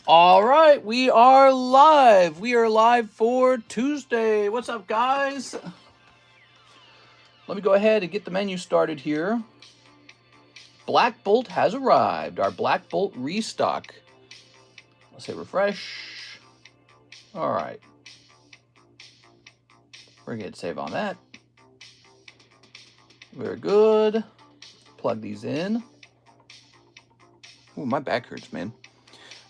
All right, we are live. We are live for Tuesday. What's up, guys? Let me go ahead and get the menu started here. Black Bolt has arrived. Our Black Bolt restock. Let's hit refresh. All right. We're going to save on that. Very good. Plug these in. Ooh, my back hurts, man.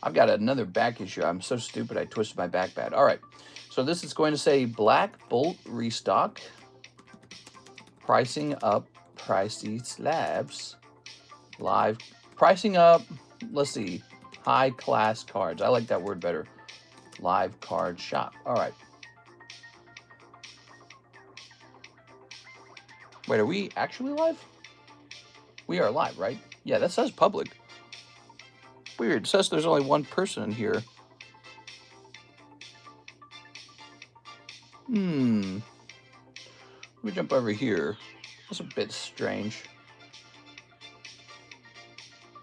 I've got another back issue. I'm so stupid I twisted my back bad. All right. So this is going to say Black Bolt restock. Pricing up pricey slabs. Live. Pricing up, let's see, high class cards. I like that word better. Live card shop. All right. Wait, are we actually live? We are live, right? Yeah, that says public. Weird. It says there's only one person in here. Let me jump over here. That's a bit strange.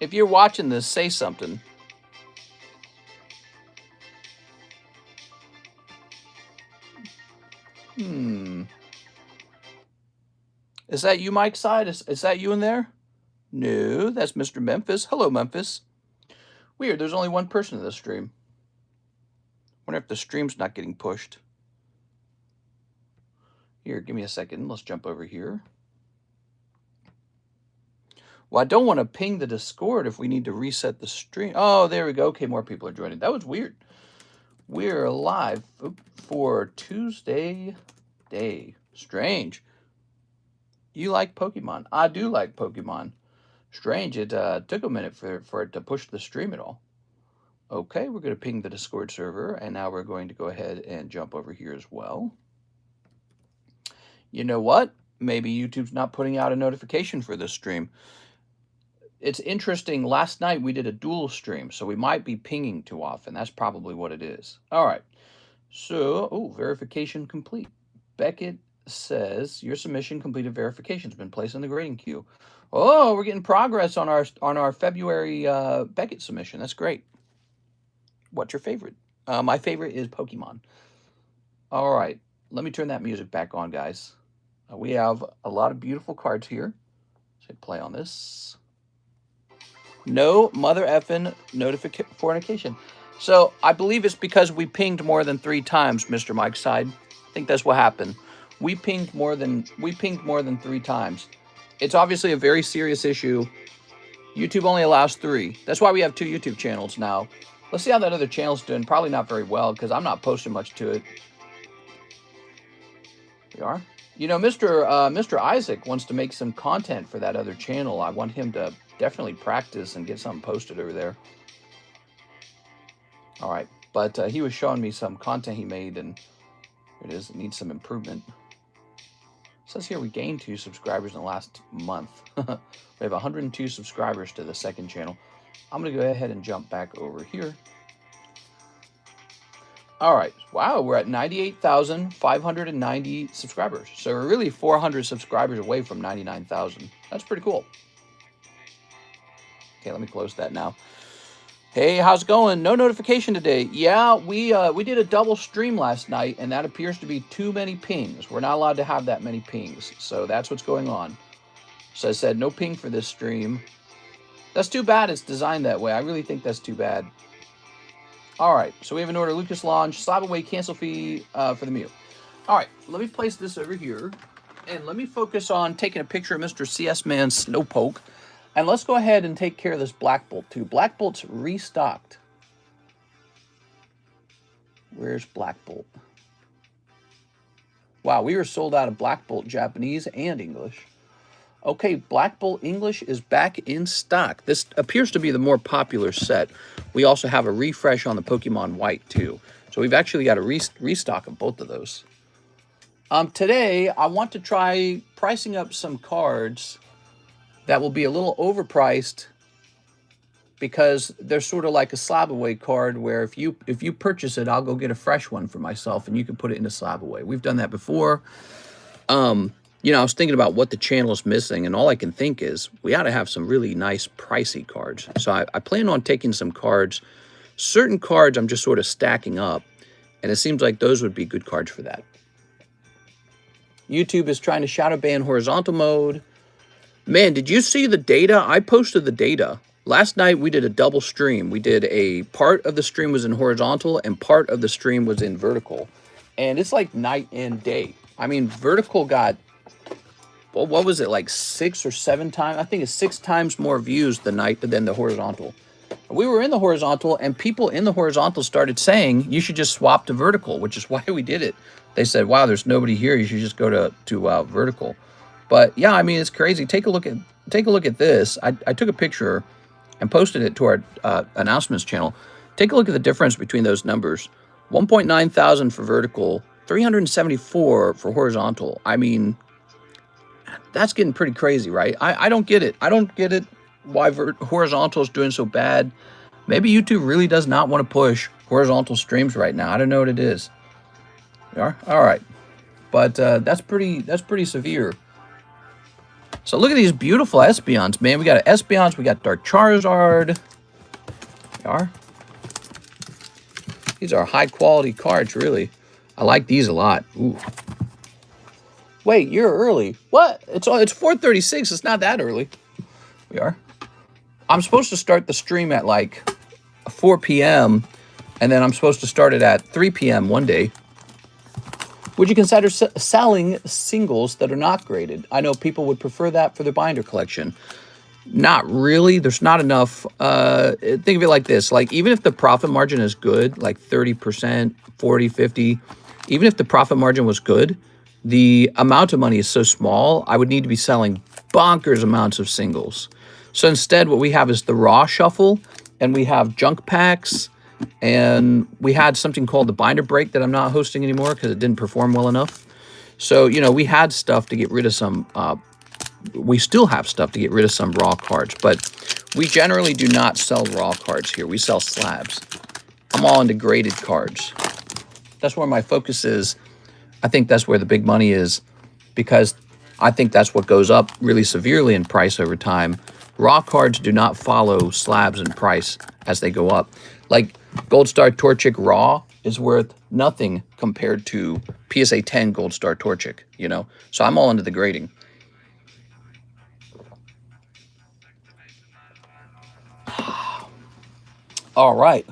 If you're watching this, say something. Is that you, Mike's side? Is that you in there? No, that's Mr. Memphis. Hello, Memphis. Weird, there's only one person in this stream. Wonder if the stream's not getting pushed. Here, give me a second. Let's jump over here. Well, I don't want to ping the Discord if we need to reset the stream. Oh, there we go. Okay, more people are joining. That was weird. We're live for Tuesday day. Strange. You like Pokemon? I do like Pokemon. Strange, it took a minute for it to push the stream at all. Okay, we're going to ping the Discord server, and now we're going to go ahead and jump over here as well. You know what? Maybe YouTube's not putting out a notification for this stream. It's interesting, last night we did a dual stream, so we might be pinging too often. That's probably what it is. All right, so, verification complete. Beckett says, your submission completed verification has been placed in the grading queue. Oh, we're getting progress on our February Beckett submission. That's great. What's your favorite? My favorite is Pokemon. All right, let me turn that music back on, guys. We have a lot of beautiful cards here. Let's hit play on this. No mother effing fornication. So I believe it's because we pinged more than 3 times, Mr. Mike's side. I think that's what happened. We pinged more than 3 times. It's obviously a very serious issue. YouTube only allows 3. That's why we have 2 YouTube channels now. Let's see how that other channel's doing. Probably not very well because I'm not posting much to it. We are. You know, Mr. Isaac wants to make some content for that other channel. I want him to definitely practice and get something posted over there. All right, but he was showing me some content he made, and here it is. It needs some improvement. It says here we gained 2 subscribers in the last month. We have 102 subscribers to the second channel. I'm going to go ahead and jump back over here. All right. Wow, we're at 98,590 subscribers. So we're really 400 subscribers away from 99,000. That's pretty cool. Okay, let me close that now. Hey, how's it going? No notification today. Yeah, we did a double stream last night, and that appears to be too many pings. We're not allowed to have that many pings, so that's what's going on. So I said no ping for this stream. That's too bad it's designed that way. I really think that's too bad. All right, so we have an order. Lucas Launch, slab away, cancel fee for the Mew. All right, let me place this over here, and let me focus on taking a picture of Mr. CS Man Slowpoke. And let's go ahead and take care of this Black Bolt, too. Black Bolt's restocked. Where's Black Bolt? Wow, we were sold out of Black Bolt Japanese and English. Okay, Black Bolt English is back in stock. This appears to be the more popular set. We also have a refresh on the Pokemon White, too. So we've actually got a restock of both of those. Today, I want to try pricing up some cards that will be a little overpriced because they're sort of like a slab away card where if you purchase it, I'll go get a fresh one for myself and you can put it in a slab away. We've done that before. You know, I was thinking about what the channel is missing, and all I can think is we ought to have some really nice pricey cards. So I plan on taking some cards Certain cards I'm just sort of stacking up, and it seems like those would be good cards for that. YouTube is trying to shadow ban horizontal mode. Man, did you see the data? I posted the data. Last night we did a double stream. We did a part of the stream was in horizontal and part of the stream was in vertical. And it's like night and day. I mean, vertical got, well, what was it, like 6 or 7 times? I think it's 6 times more views than the horizontal. We were in the horizontal, and people in the horizontal started saying you should just swap to vertical, which is why we did it. They said, "Wow, there's nobody here. You should just go to vertical." But yeah, I mean, it's crazy. Take a look at this. I took a picture and posted it to our announcements channel. Take a look at the difference between those numbers: 1.9 thousand for vertical, 374 for horizontal. I mean, that's getting pretty crazy, right? I don't get it. I don't get it why horizontal is doing so bad. Maybe YouTube really does not want to push horizontal streams right now. I don't know what it is. We are? All right. But that's pretty severe. So look at these beautiful Espeons, man. We got Espeons, we got Dark Charizard. They are. These are high quality cards, really. I like these a lot. Ooh. Wait, you're early. What? It's 4:36. It's not that early. We are. I'm supposed to start the stream at like 4 p.m. and then I'm supposed to start it at 3 p.m. one day. Would you consider selling singles that are not graded? I know people would prefer that for their binder collection. Not really. There's not enough. Think of it like this. Like, even if the profit margin is good, like 30%, 40, 50, even if the profit margin was good, the amount of money is so small, I would need to be selling bonkers amounts of singles. So instead, what we have is the Raw Shuffle, and we have junk packs, and we had something called the binder break that I'm not hosting anymore because it didn't perform well enough. So, you know, we had stuff to get rid of some, we still have stuff to get rid of some raw cards, but we generally do not sell raw cards here. We sell slabs. I'm all into graded cards. That's where my focus is. I think that's where the big money is, because I think that's what goes up really severely in price over time. Raw cards do not follow slabs in price as they go up. Like Gold Star Torchic Raw is worth nothing compared to PSA 10 Gold Star Torchic, you know? So I'm all into the grading. All right.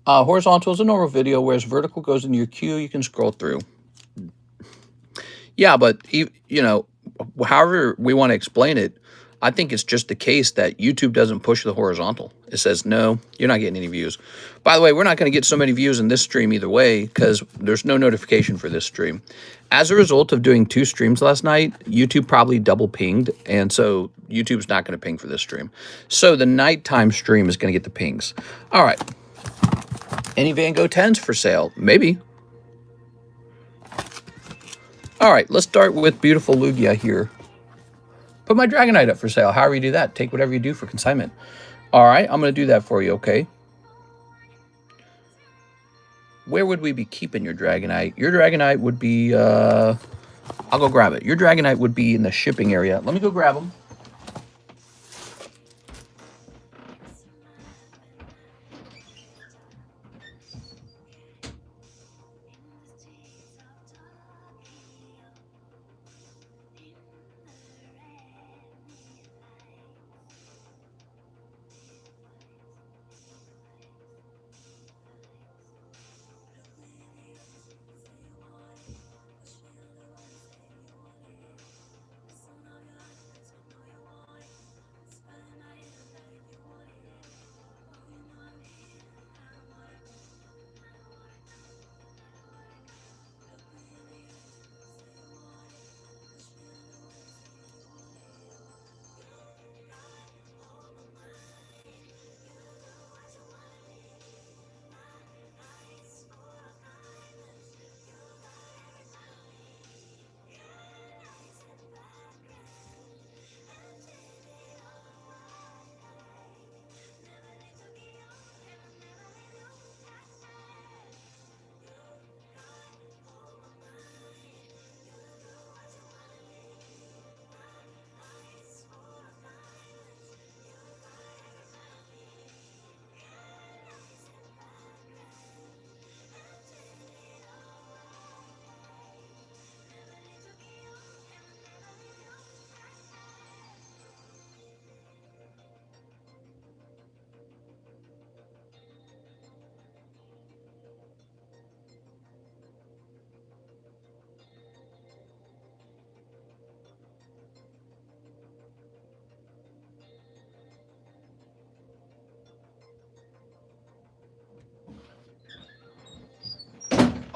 Horizontal is a normal video, whereas vertical goes into your queue. You can scroll through. Yeah, but, you know, however we want to explain it, I think it's just the case that YouTube doesn't push the horizontal. It says, no, you're not getting any views. By the way, we're not going to get so many views in this stream either way because there's no notification for this stream. As a result of doing 2 streams last night, YouTube probably double pinged, and so YouTube's not going to ping for this stream. So the nighttime stream is going to get the pings. All right. Any Van Gogh 10s for sale? Maybe. All right, let's start with beautiful Lugia here. Put my Dragonite up for sale. However you do that, take whatever you do for consignment. All right, I'm going to do that for you, okay? Where would we be keeping your Dragonite? Your Dragonite would be, I'll go grab it. Your Dragonite would be in the shipping area. Let me go grab them.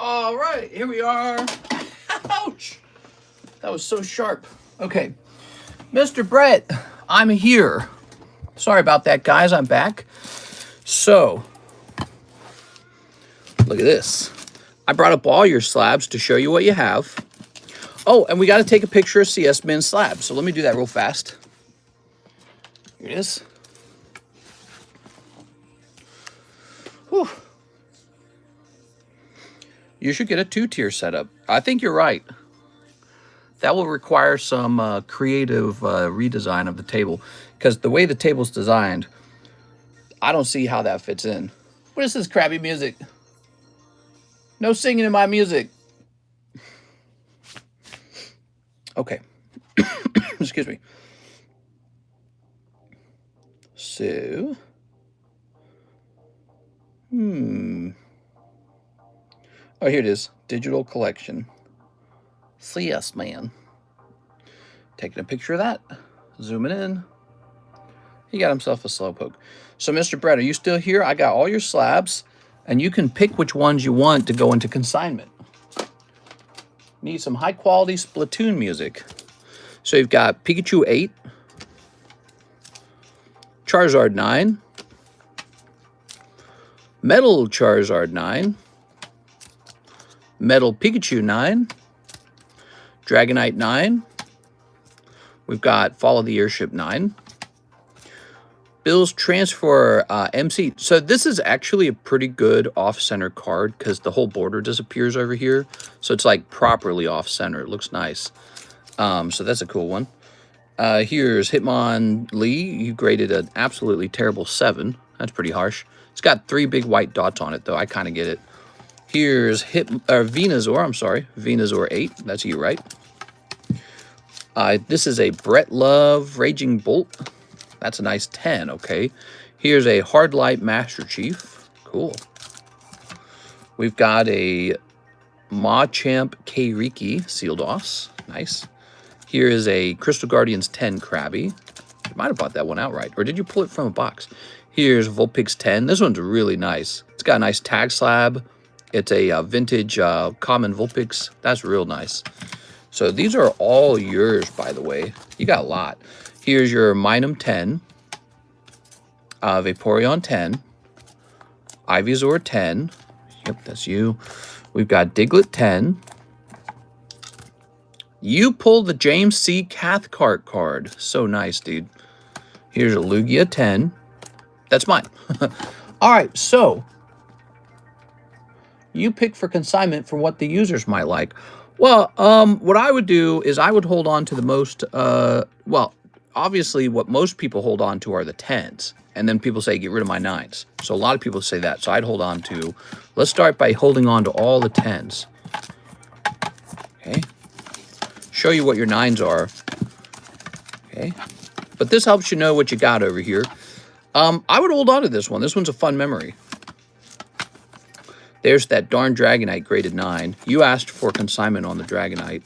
All right, here we are. Ouch! That was so sharp. Okay, Mr. Brett, I'm here. Sorry about that, guys. I'm back. So, look at this. I brought up all your slabs to show you what you have. Oh, and we got to take a picture of CS Min slab. So let me do that real fast. Here it is. Whew. You should get a 2-tier setup. I think you're right. That will require some creative redesign of the table, because the way the table's designed, I don't see how that fits in. What is this crappy music? No singing in my music. Okay. Excuse me. So, oh, here it is. Digital collection. CS Man. Taking a picture of that. Zooming in. He got himself a slowpoke. So, Mr. Brett, are you still here? I got all your slabs, and you can pick which ones you want to go into consignment. Need some high-quality Splatoon music. So, you've got Pikachu 8, Charizard 9, Metal Charizard 9, Metal Pikachu 9, Dragonite 9, we've got Follow the Airship 9, Bill's Transfer MC. So this is actually a pretty good off-center card because the whole border disappears over here. So it's like properly off-center. It looks nice. So that's a cool one. Here's Hitmonlee. You graded an absolutely terrible 7. That's pretty harsh. It's got 3 big white dots on it, though. I kind of get it. Here's Venusaur. I'm sorry. Venusaur 8. That's you, right? This is a Brett Love Raging Bolt. That's a nice 10, okay. Here's a Hard Light Master Chief. Cool. We've got a Machamp Kairiki Sealed Oss. Nice. Here is a Crystal Guardians 10 Krabby. You might have bought that one outright. Or did you pull it from a box? Here's Vulpix 10. This one's really nice. It's got a nice tag slab. It's a vintage common Vulpix. That's real nice. So these are all yours, by the way. You got a lot. Here's your Minun 10. Vaporeon 10. Ivysaur 10. Yep, that's you. We've got Diglett 10. You pulled the James C. Cathcart card. So nice, dude. Here's a Lugia 10. That's mine. All right, so you pick for consignment for what the users might like. Well, what I would do is I would hold on to the most, well, obviously what most people hold on to are the 10s. And then people say, get rid of my 9s. So a lot of people say that. So I'd hold on to, let's start by holding on to all the 10s. Okay. Show you what your 9s are. Okay. But this helps you know what you got over here. I would hold on to this one. This one's a fun memory. There's that darn Dragonite graded 9. You asked for consignment on the Dragonite.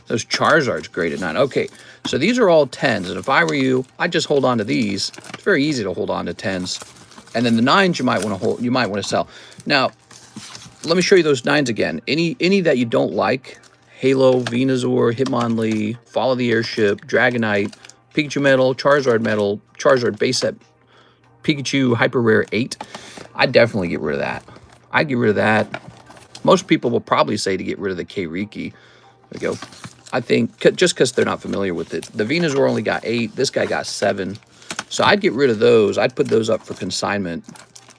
Those Charizards graded 9. Okay, so these are all 10s. And if I were you, I'd just hold on to these. It's very easy to hold on to 10s. And then the 9s you might want to hold. You might want to sell. Now, let me show you those 9s again. Any that you don't like: Halo, Venusaur, Hitmonlee, Follow the Airship, Dragonite, Pikachu Metal, Charizard base set, Pikachu Hyper Rare 8. I'd definitely get rid of that. I'd get rid of that. Most people will probably say to get rid of the Kairiki. There we go. I think just because they're not familiar with it. The Venusaur only got 8. This guy got 7. So I'd get rid of those. I'd put those up for consignment.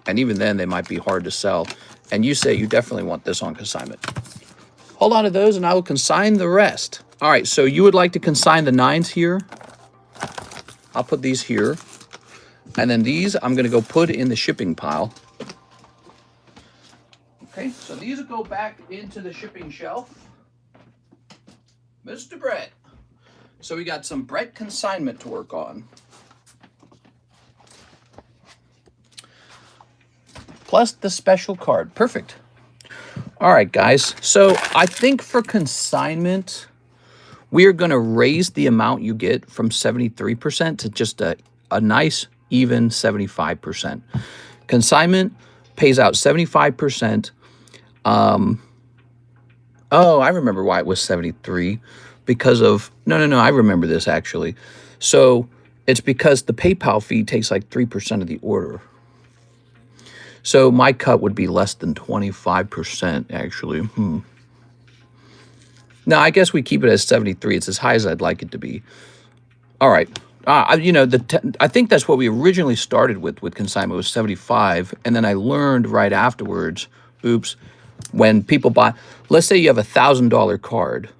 And even then, they might be hard to sell. And you say you definitely want this on consignment. Hold on to those, and I will consign the rest. All right, so you would like to consign the 9s here. I'll put these here. And then these, I'm going to go put in the shipping pile. Okay, so these will go back into the shipping shelf. Mr. Brett. So we got some Brett consignment to work on. Plus the special card. Perfect. All right, guys. So I think for consignment, we're going to raise the amount you get from 73% to just a nice, even 75%. Consignment, pays out 75%. Oh, I remember why it was 73, because of, no, I remember this actually. So it's because the PayPal fee takes like 3% of the order. So my cut would be less than 25% actually. No, I guess we keep it as 73. It's as high as I'd like it to be. All right. You know, I think that's what we originally started with consignment was 75, and then I learned right afterwards, oops, when people buy, let's say you have $1,000 card,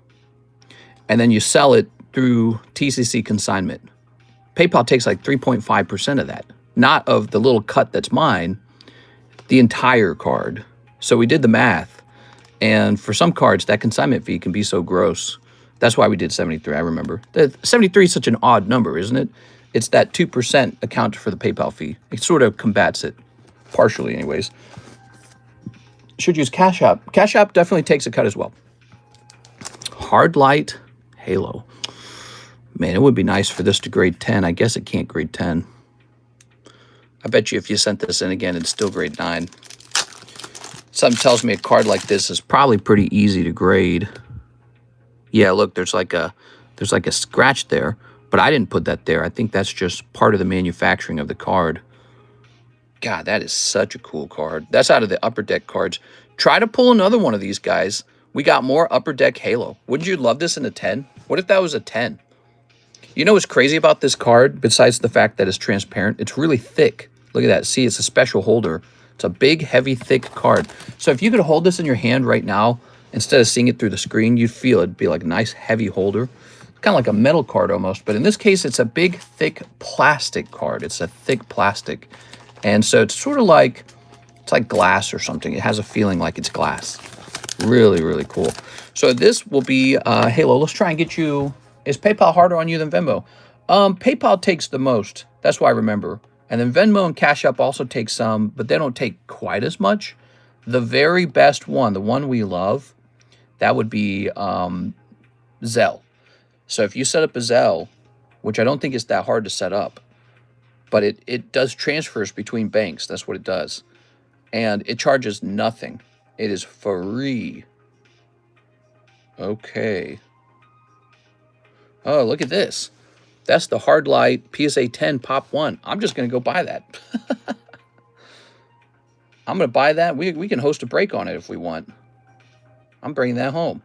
and then you sell it through TCC consignment. PayPal takes like 3.5% of that, not of the little cut that's mine, the entire card. So we did the math, and for some cards, that consignment fee can be so gross. That's why we did 73, I remember. 73 is such an odd number, isn't it? It's that 2% accounted for the PayPal fee. It sort of combats it, partially anyways. Should use CASHAPP. CASHAPP definitely takes a cut as well. Hard light halo. Man, it would be nice for this to grade 10. I guess it can't grade 10. I bet you if you sent this in again, it's still grade 9. Something tells me a card like this is probably pretty easy to grade. Yeah, look, there's like a scratch there, but I didn't put that there. I think that's just part of the manufacturing of the card. God, that is such a cool card. That's out of the Upper Deck cards. Try to pull another one of these guys. We got more Upper Deck Halo. Wouldn't you love this in a 10? What if that was a 10? You know what's crazy about this card, besides the fact that it's transparent? It's really thick. Look at that. See, it's a special holder. It's a big, heavy, thick card. So if you could hold this in your hand right now, instead of seeing it through the screen, you'd feel it'd be like a nice, heavy holder. Kind of like a metal card almost. But in this case, it's a big, thick plastic card. It's a thick plastic. And so it's sort of like, it's like glass or something. It has a feeling like it's glass. Really, really cool. So this will be Halo. Let's try and get you, is PayPal harder on you than Venmo? PayPal takes the most. That's what I remember. And then Venmo and CashApp also take some, but they don't take quite as much. The very best one, the one we love, that would be ZELLE. So if you set up a ZELLE, which I don't think is that hard to set up, but it does transfers between banks. That's what it does. And it charges nothing. It is free. Okay. Oh, look at this. That's the Hard Light PSA 10 Pop 1. I'm just going to go buy that. I'm going to buy that. We can host a break on it if we want. I'm bringing that home.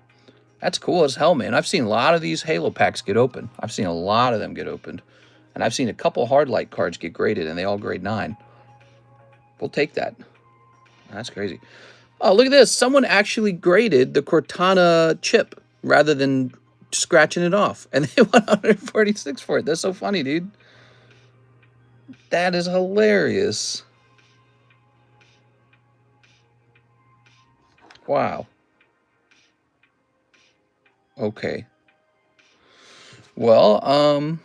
That's cool as hell, man. I've seen a lot of these Halo packs get opened. I've seen a lot of them get opened. And I've seen a couple Hard Light cards get graded, and they all grade 9. We'll take that. That's crazy. Oh, look at this. Someone actually graded the Cortana chip rather than scratching it off. And they went 146 for it. That's so funny, dude. That is hilarious. Wow. Okay. Well,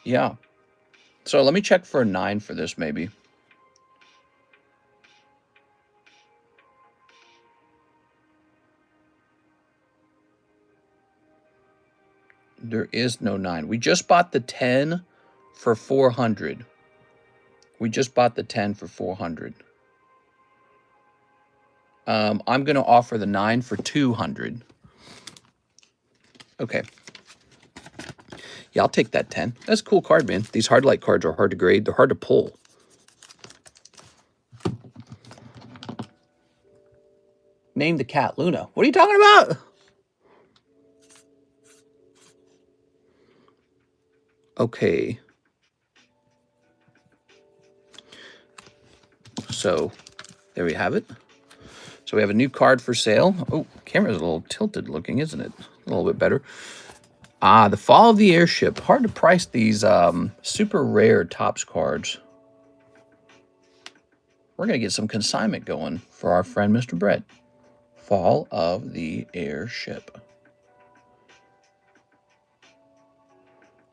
yeah. So let me check for a 9 for this, maybe. There is no 9. We just bought the 10 for 400. We just bought the 10 for 400. I'm going to offer the 9 for 200. Okay. Yeah, I'll take that 10. That's a cool card, man. These Hard Light cards are hard to grade. They're hard to pull. Name the cat Luna. What are you talking about? Okay. So, there we have it. So we have a new card for sale. Oh, camera's a little tilted looking, isn't it? A little bit better. The Fall of the Airship. Hard to price these super rare Topps cards. We're going to get some consignment going for our friend Mr. Brett. Fall of the Airship.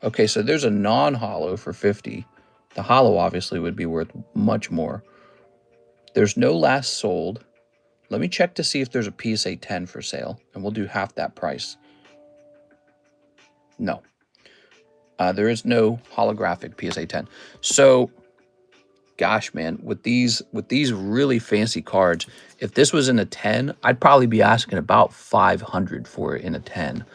Okay, so there's a non-holo for 50. The holo obviously would be worth much more. There's no last sold. Let me check to see if there's a PSA 10 for sale, and we'll do half that price. No. There is no holographic PSA 10. So, gosh, man, with these really fancy cards, if this was in a 10, I'd probably be asking about 500 for it in a 10.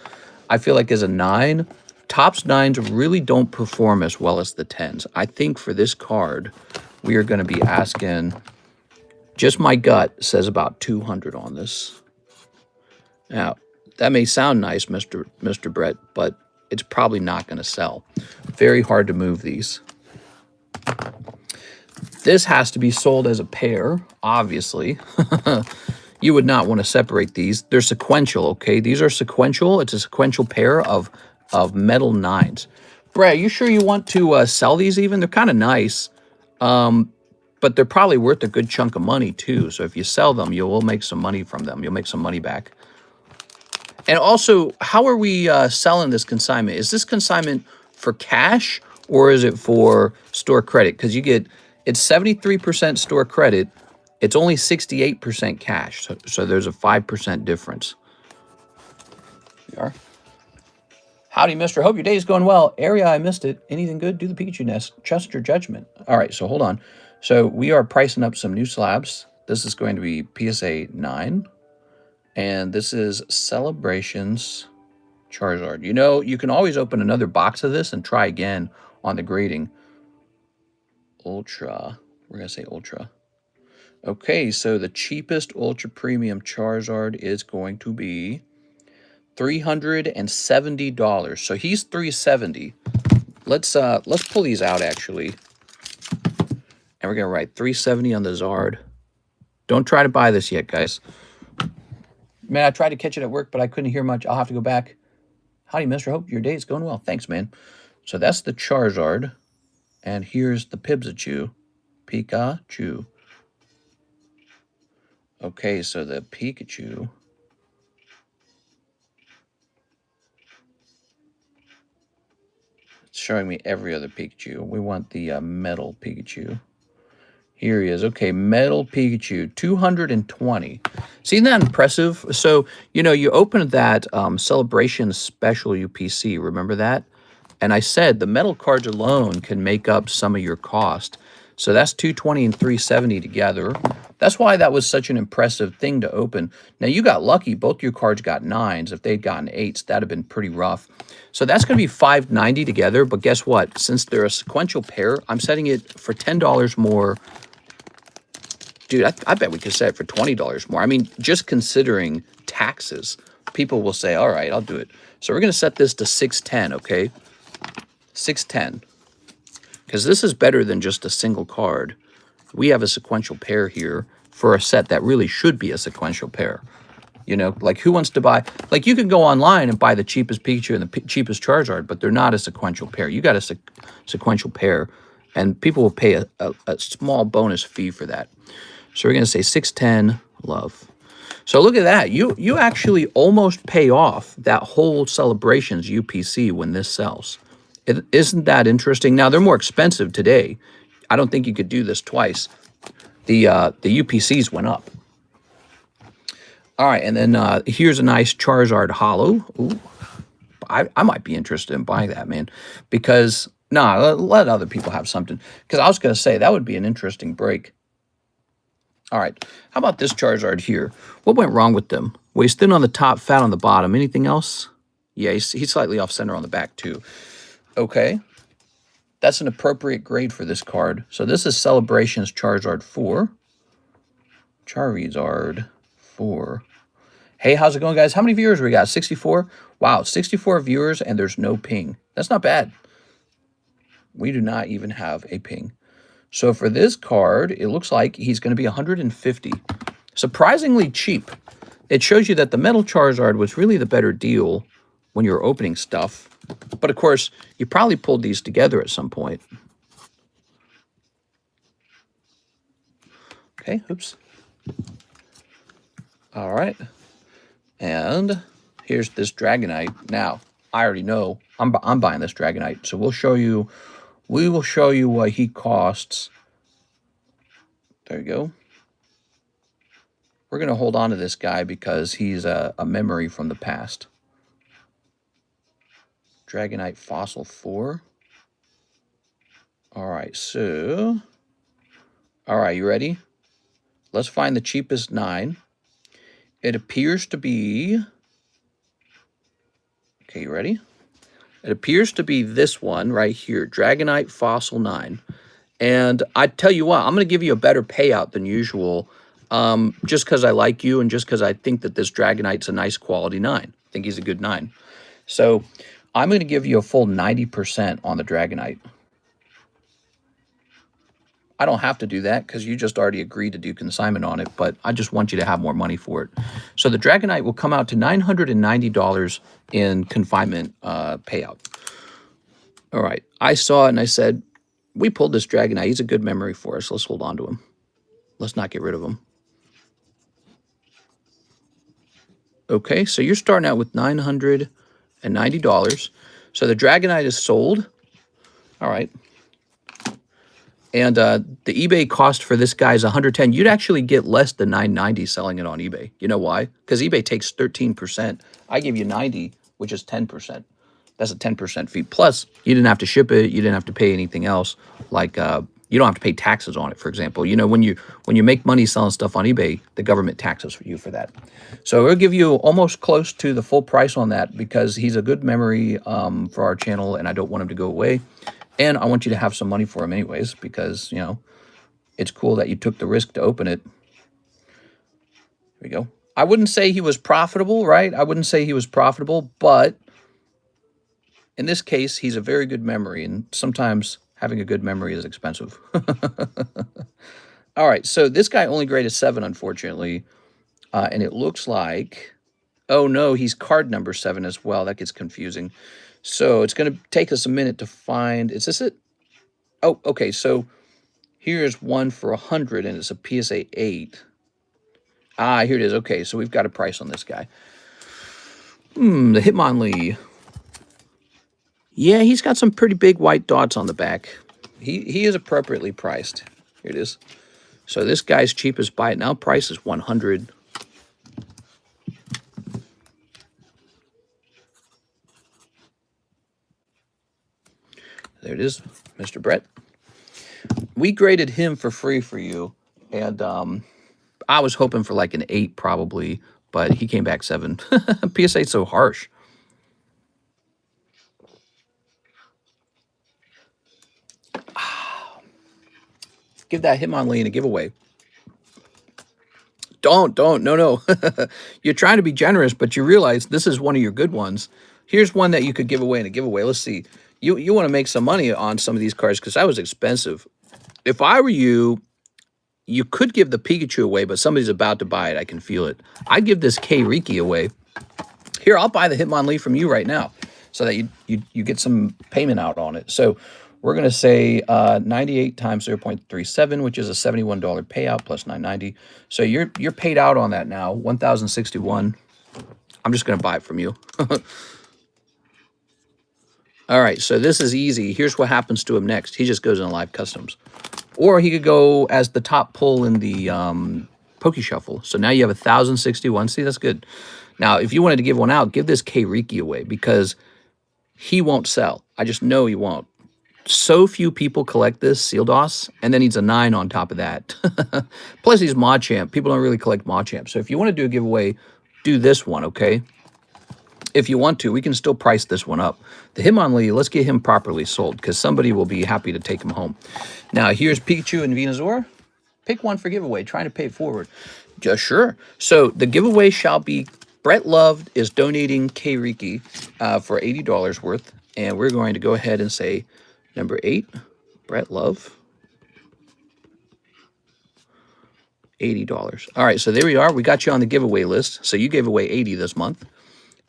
I feel like as a 9, Topps 9s really don't perform as well as the 10s. I think for this card, we are going to be asking, just my gut says about 200 on this. Now, that may sound nice, Mr. Brett, but it's probably not going to sell. Very hard to move these. This has to be sold as a pair, obviously. You would not want to separate these. They're sequential, okay? These are sequential. It's a sequential pair of metal 9s. Brett, you sure you want to sell these even? They're kind of nice, but they're probably worth a good chunk of money too. So if you sell them, you will make some money from them. You'll make some money back. And also, how are we selling this consignment? Is this consignment for cash or is it for store credit? Because you get, it's 73% store credit. It's only 68% cash. So there's a 5% difference. There we are. Howdy, mister. Hope your day is going well. Area, I missed it. Anything good? Do the Pikachu nest. Trust your judgment. All right, so hold on. So we are pricing up some new slabs. This is going to be PSA 9. And this is Celebrations Charizard. You know, you can always open another box of this and try again on the grading. Ultra. We're going to say Ultra. Okay, so the cheapest Ultra Premium Charizard is going to be $370. So he's $370. Let's pull these out actually. And we're going to write $370 on the Zard. Don't try to buy this yet, guys. Man, I tried to catch it at work, but I couldn't hear much. I'll have to go back. Howdy, mister. Hope your day is going well. Thanks, man. So that's the Charizard. And here's the Pibsachu. Pikachu. Okay, so the Pikachu. It's showing me every other Pikachu. We want the metal Pikachu. Here he is. Okay, metal Pikachu, 220. See that impressive? So, you know, you opened that Celebration Special UPC. Remember that? And I said the metal cards alone can make up some of your cost. So that's 220 and 370 together. That's why that was such an impressive thing to open. Now, you got lucky. Both your cards got 9s. If they'd gotten 8s, that'd have been pretty rough. So that's going to be $590 together. But guess what? Since they're a sequential pair, I'm setting it for $10 more. Dude, I bet we could set it for $20 more. I mean, just considering taxes, people will say, all right, I'll do it. So we're going to set this to $610, okay? $610. Because this is better than just a single card. We have a sequential pair here for a set that really should be a sequential pair. You know, like who wants to buy... Like you can go online and buy the cheapest Pikachu and the cheapest Charizard, but they're not a sequential pair. You got a sequential pair, and people will pay a small bonus fee for that. So we're going to say 610, love. So look at that. You actually almost pay off that whole Celebrations UPC when this sells. Isn't that interesting? Now, they're more expensive today. I don't think you could do this twice. The UPCs went up. All right, and then here's a nice Charizard Holo. Ooh, I might be interested in buying that, man. Because, let other people have something. Because I was going to say, that would be an interesting break. All right, how about this Charizard here? What went wrong with them? Well, he's thin on the top, fat on the bottom. Anything else? Yeah, he's slightly off center on the back too. Okay, that's an appropriate grade for this card. So this is Celebrations Charizard 4. Charizard 4. Hey, how's it going, guys? How many viewers we got? 64? Wow, 64 viewers and there's no ping. That's not bad. We do not even have a ping. So for this card, it looks like he's going to be 150. Surprisingly cheap. It shows you that the metal Charizard was really the better deal when you were opening stuff. But of course, you probably pulled these together at some point. Okay, oops. All right. And here's this Dragonite. Now, I already know I'm buying this Dragonite. So we will show you what he costs. There you go. We're going to hold on to this guy because he's a memory from the past. Dragonite Fossil 4. All right, so All right, you ready? Let's find the cheapest 9. It appears to be... Okay, you ready? It appears to be this one right here, Dragonite Fossil 9. And I tell you what, I'm going to give you a better payout than usual, just because I like you and just because I think that this Dragonite's a nice quality 9. I think he's a good 9. So I'm going to give you a full 90% on the Dragonite. I don't have to do that because you just already agreed to do consignment on it, but I just want you to have more money for it. So the Dragonite will come out to $990 in confinement payout. All right. I saw it and I said, we pulled this Dragonite. He's a good memory for us. Let's hold on to him. Let's not get rid of him. Okay, so you're starting out with $990. So the Dragonite is sold. All right. And the eBay cost for this guy is $110. You'd actually get less than $990 selling it on eBay. You know why? Because eBay takes 13%. I give you 90, which is 10%. That's a 10% fee. Plus, you didn't have to ship it. You didn't have to pay anything else. Like you don't have to pay taxes on it, for example. You know, when you make money selling stuff on eBay, the government taxes you for that. So it'll give you almost close to the full price on that because he's a good memory for our channel, and I don't want him to go away. And I want you to have some money for him anyways because, you know, it's cool that you took the risk to open it. Here we go. I wouldn't say he was profitable, right? I wouldn't say he was profitable, but in this case, he's a very good memory, and sometimes having a good memory is expensive. All right, so this guy only graded 7, unfortunately, and it looks like... Oh, no, he's card number 7 as well. That gets confusing. So it's going to take us a minute to find... Is this it? Oh, okay, so here's one for 100, and it's a PSA 8. Ah, here it is. Okay, so we've got a price on this guy. The Hitmonlee. Yeah, he's got some pretty big white dots on the back. He is appropriately priced. Here it is. So this guy's cheapest buy it now price is 100. There it is, Mr. Brett. We graded him for free for you, and I was hoping for like an 8 probably, but he came back 7. PSA 8's so harsh. Give that Hitmonlee in a giveaway. Don't, no. You're trying to be generous, but you realize this is one of your good ones. Here's one that you could give away in a giveaway. Let's see. You want to make some money on some of these cards because that was expensive. If I were you, you could give the Pikachu away, but somebody's about to buy it. I can feel it. I'd give this K-Riki away. Here, I'll buy the Hitmonlee from you right now so that you get some payment out on it. So we're going to say 98 times 0.37, which is a $71 payout plus $990. So you're paid out on that now, $1,061. I'm just going to buy it from you. All right, so this is easy. Here's what happens to him next. He just goes in live customs. Or he could go as the top pull in the Poke Shuffle. So now you have 1,061. See, that's good. Now, if you wanted to give one out, give this K-Riki away because he won't sell. I just know he won't. So few people collect this Sealdos, and then he's a 9 on top of that. Plus, he's Machamp. People don't really collect Machamp. So if you want to do a giveaway, do this one, okay? If you want to, we can still price this one up. The Hitmonlee, let's get him properly sold because somebody will be happy to take him home. Now, here's Pikachu and Venusaur. Pick one for giveaway. Trying to pay it forward. Just sure. So the giveaway shall be Brett Loved is donating K-Riki for $80 worth. And we're going to go ahead and say number 8, Brett Love. $80. All right, so there we are. We got you on the giveaway list. So you gave away 80 this month.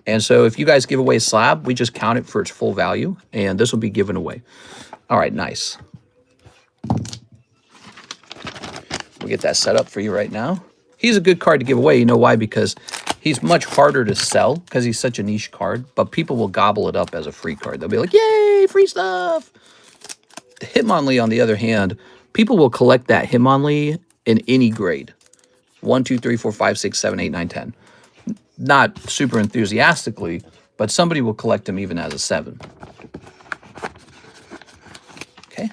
And so if you guys give away a slab, we just count it for its full value, and this will be given away. All right, nice. We'll get that set up for you right now. He's a good card to give away. You know why? Because he's much harder to sell because he's such a niche card, but people will gobble it up as a free card. They'll be like, yay, free stuff. The Hitmonlee, on the other hand, people will collect that Hitmonlee in any grade. 1, 2, 3, 4, 5, 6, 7, 8, 9, 10. Not super enthusiastically, but somebody will collect him even as a 7. Okay.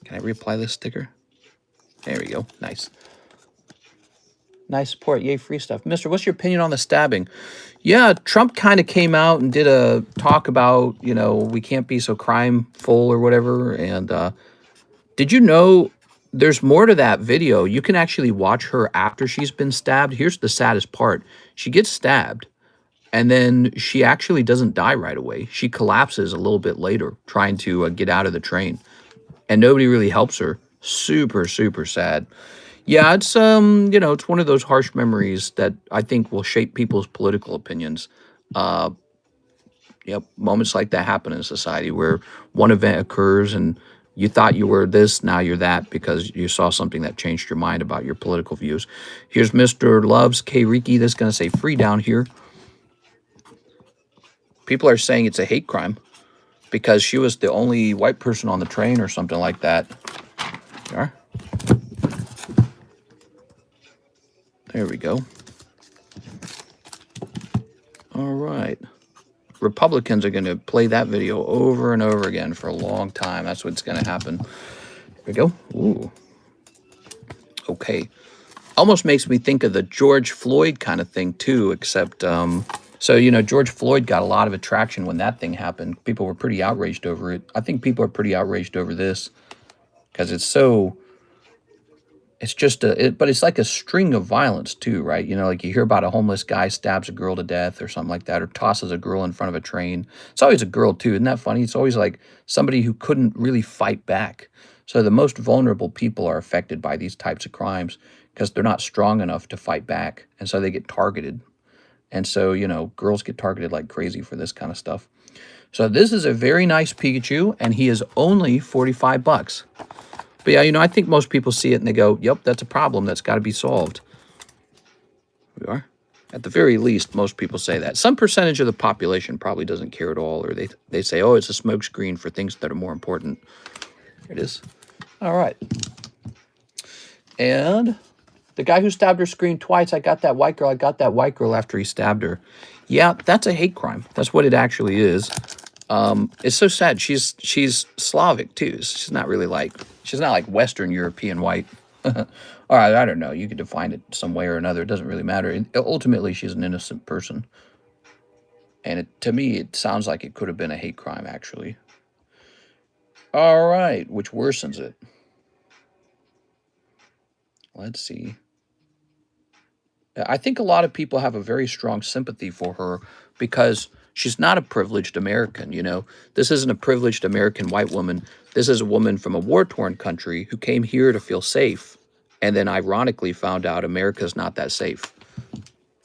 Can I reapply this sticker? There we go. Nice. Nice support. Yay, free stuff. Mister, what's your opinion on the stabbing? Yeah, Trump kind of came out and did a talk about, you know, we can't be so crimeful or whatever. And did you know there's more to that video? You can actually watch her after she's been stabbed. Here's the saddest part. She gets stabbed, and then she actually doesn't die right away. She collapses a little bit later trying to get out of the train, and nobody really helps her. Super, super sad. Yeah, it's you know, it's one of those harsh memories that I think will shape people's political opinions. Uh, yep, moments like that happen in society where one event occurs and you thought you were this, now you're that because you saw something that changed your mind about your political views. Here's Mr. Loves K. Riki. That's going to say free down here. People are saying it's a hate crime because she was the only white person on the train or something like that. There. There we go. All right. Republicans are going to play that video over and over again for a long time. That's what's going to happen. There we go. Ooh. Okay. Almost makes me think of the George Floyd kind of thing, too, except, so, you know, George Floyd got a lot of attraction when that thing happened. People were pretty outraged over it. I think people are pretty outraged over this because it's so... It's just but it's like a string of violence too, right? You know, like you hear about a homeless guy stabs a girl to death or something like that, or tosses a girl in front of a train. It's always a girl too. Isn't that funny? It's always like somebody who couldn't really fight back. So the most vulnerable people are affected by these types of crimes because they're not strong enough to fight back. And so they get targeted. And so, you know, girls get targeted like crazy for this kind of stuff. So this is a very nice Pikachu, and he is only 45 bucks. But yeah, you know, I think most people see it and they go, yep, that's a problem. That's got to be solved. We are. At the very least, most people say that. Some percentage of the population probably doesn't care at all, or they say, oh, it's a smokescreen for things that are more important. Here it is. All right. And the guy who stabbed her screamed twice, I got that white girl. I got that white girl after he stabbed her. Yeah, that's a hate crime. That's what it actually is. It's so sad. She's Slavic too. She's not like Western European white. All right, I don't know. You could define it some way or another. It doesn't really matter. Ultimately, she's an innocent person. And to me, it sounds like it could have been a hate crime, actually. All right, which worsens it. Let's see. I think a lot of people have a very strong sympathy for her because she's not a privileged American, you know. This isn't a privileged American white woman. This is a woman from a war-torn country who came here to feel safe and then ironically found out America's not that safe.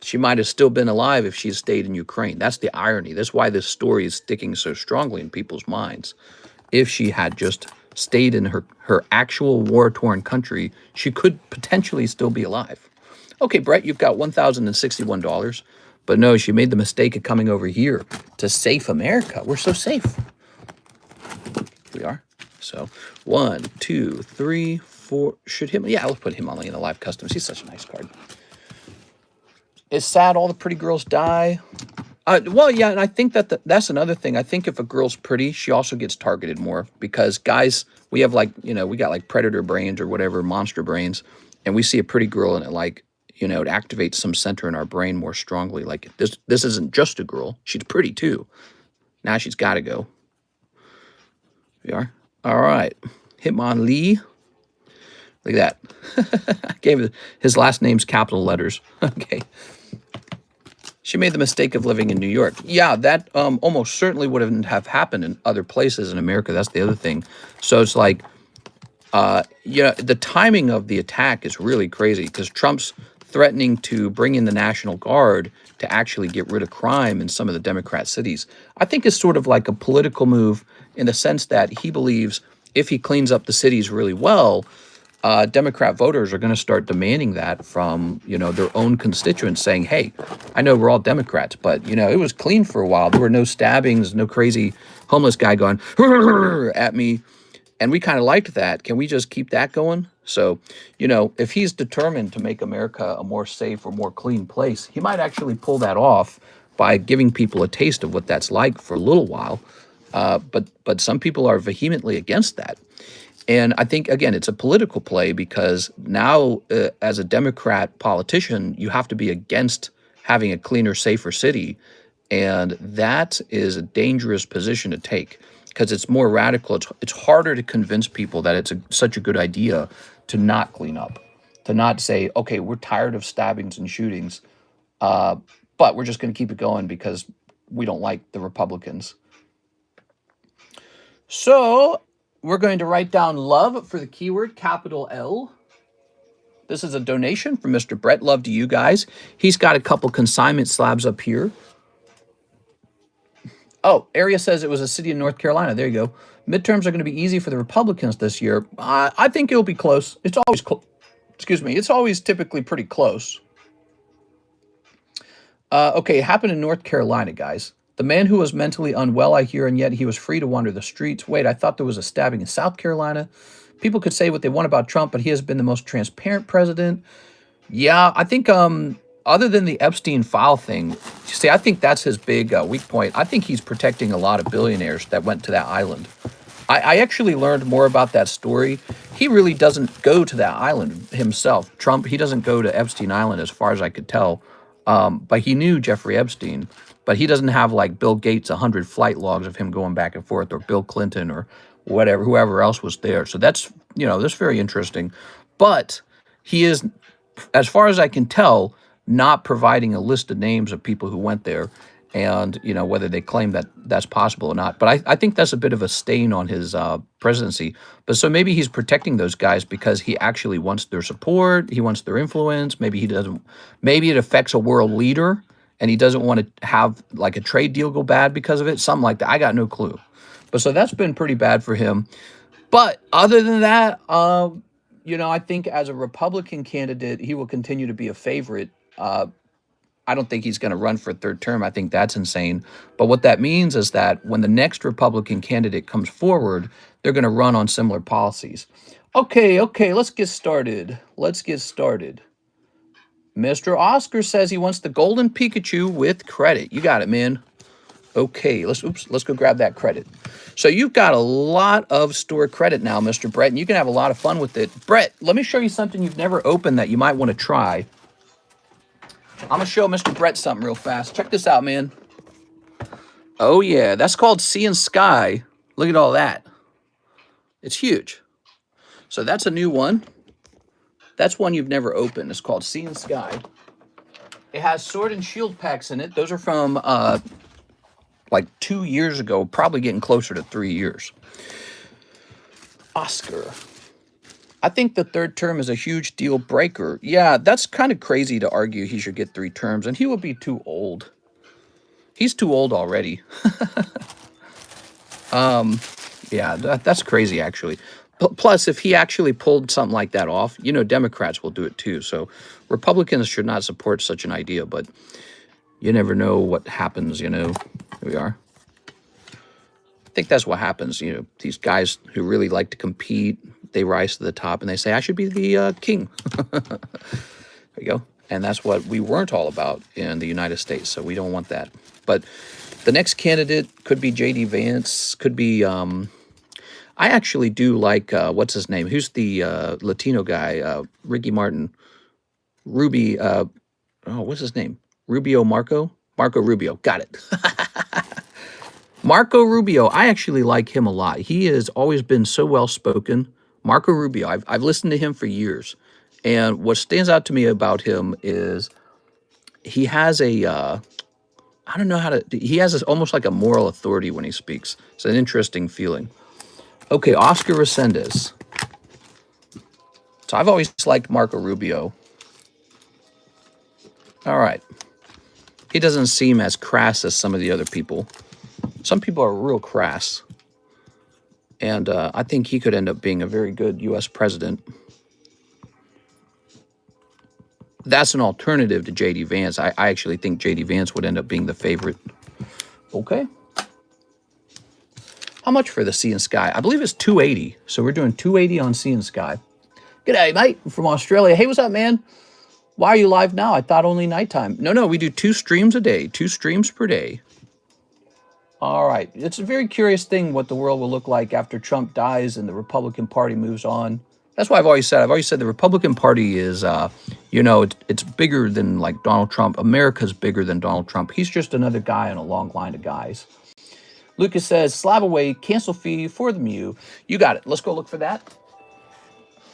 She might have still been alive if she had stayed in Ukraine. That's the irony. That's why this story is sticking so strongly in people's minds. If she had just stayed in her actual war-torn country, she could potentially still be alive. Okay, Brett, you've got $1,061. But no, she made the mistake of coming over here to safe America. We're so safe. We are. So 1, 2, 3, 4. Should him? Yeah, let's put him only in the live customs. He's such a nice card. It's sad all the pretty girls die. Well, yeah, and I think that's another thing. I think if a girl's pretty, she also gets targeted more because guys, we have like, you know, we got like predator brains or whatever, monster brains, and we see a pretty girl and it like, you know, it activates some center in our brain more strongly. Like this isn't just a girl. She's pretty too. Now she's got to go. We are. All right. Hitmonlee. Look at that. I gave his last name's capital letters. Okay. She made the mistake of living in New York. Yeah, that almost certainly wouldn't have happened in other places in America. That's the other thing. So it's like, you know, the timing of the attack is really crazy because Trump's threatening to bring in the National Guard to actually get rid of crime in some of the Democrat cities. I think it's sort of like a political move in the sense that he believes if he cleans up the cities really well, Democrat voters are going to start demanding that from, you know, their own constituents saying, hey, I know we're all Democrats, but, you know, it was clean for a while. There were no stabbings, no crazy homeless guy going at me. And we kind of liked that. Can we just keep that going? So, you know, if he's determined to make America a more safe or more clean place, he might actually pull that off by giving people a taste of what that's like for a little while. But some people are vehemently against that. And I think, again, it's a political play because now, as a Democrat politician, you have to be against having a cleaner, safer city. And that is a dangerous position to take because it's more radical. It's harder to convince people that it's such a good idea to not clean up, to not say, okay, we're tired of stabbings and shootings, but we're just going to keep it going because we don't like the Republicans. So we're going to write down love for the keyword, capital L. This is a donation from Mr. Brett. Love to you guys. He's got a couple consignment slabs up here. Oh, Area says it was a city in North Carolina. There you go. Midterms are going to be easy for the Republicans this year. I think it'll be close. It's always excuse me. It's always typically pretty close. Okay, it happened in North Carolina, guys. The man who was mentally unwell, I hear, and yet he was free to wander the streets. Wait, I thought there was a stabbing in South Carolina. People could say what they want about Trump, but he has been the most transparent president. Yeah, I think other than the Epstein file thing, see, I think that's his big weak point. I think he's protecting a lot of billionaires that went to that island. I actually learned more about that story. He really doesn't go to that island himself. Trump, he doesn't go to Epstein Island as far as I could tell. But he knew Jeffrey Epstein, but he doesn't have like Bill Gates 100 flight logs of him going back and forth, or Bill Clinton, or whatever, whoever else was there. So that's, that's very interesting. But he is, as far as I can tell, not providing a list of names of people who went there and, whether they claim that that's possible or not. But I think that's a bit of a stain on his presidency. But so maybe he's protecting those guys because he actually wants their support. He wants their influence. Maybe he doesn't. Maybe it affects a world leader and he doesn't want to have like a trade deal go bad because of it. Something like that. I got no clue. But so that's been pretty bad for him. But other than that, I think as a Republican candidate, he will continue to be a favorite. I don't think he's going to run for a third term. I think that's insane. But what that means is that when the next Republican candidate comes forward, they're going to run on similar policies. Okay, let's get started. Mr. Oscar says he wants the golden Pikachu with credit. You got it, man. Okay, let's go grab that credit. So you've got a lot of store credit now, Mr. Brett, and you can have a lot of fun with it. Brett, let me show you something you've never opened that you might want to try. I'm going to show Mr. Brett something real fast. Check this out, man. Oh, yeah. That's called Sea and Sky. Look at all that. It's huge. So that's a new one. That's one you've never opened. It's called Sea and Sky. It has Sword and Shield packs in it. Those are from like 2 years ago, probably getting closer to 3 years. Oscar. I think the third term is a huge deal breaker. Yeah, that's kind of crazy to argue he should get 3 terms, and he will be too old. He's too old already. Yeah, that's crazy, actually. Plus, if he actually pulled something like that off, Democrats will do it too. So Republicans should not support such an idea, but you never know what happens, Here we are. I think that's what happens. These guys who really like to compete, they rise to the top and they say, I should be the king. There you go. And that's what we weren't all about in the United States. So we don't want that. But the next candidate could be J.D. Vance, could be, I actually do like, what's his name? Who's the Latino guy? Ricky Martin. What's his name? Marco Rubio. Got it. Marco Rubio, I actually like him a lot. He has always been so well-spoken. Marco Rubio, I've listened to him for years. And what stands out to me about him is he has he has this almost like a moral authority when he speaks. It's an interesting feeling. Okay, Oscar Resendez. So I've always liked Marco Rubio. All right. He doesn't seem as crass as some of the other people. Some people are real crass. And I think he could end up being a very good U.S. president. That's an alternative to J.D. Vance. I actually think J.D. Vance would end up being the favorite. Okay. How much for the Sea and Sky? I believe it's $280. So we're doing $280 on Sea and Sky. G'day, mate. I'm from Australia. Hey, what's up, man? Why are you live now? I thought only nighttime. No, we do 2 streams a day. 2 streams per day. All right. It's a very curious thing what the world will look like after Trump dies and the Republican Party moves on. That's why I've always said the Republican Party is, you know, it's bigger than like Donald Trump. America's bigger than Donald Trump. He's just another guy in a long line of guys. Lucas says, slab away, cancel fee for the Mew. You got it. Let's go look for that.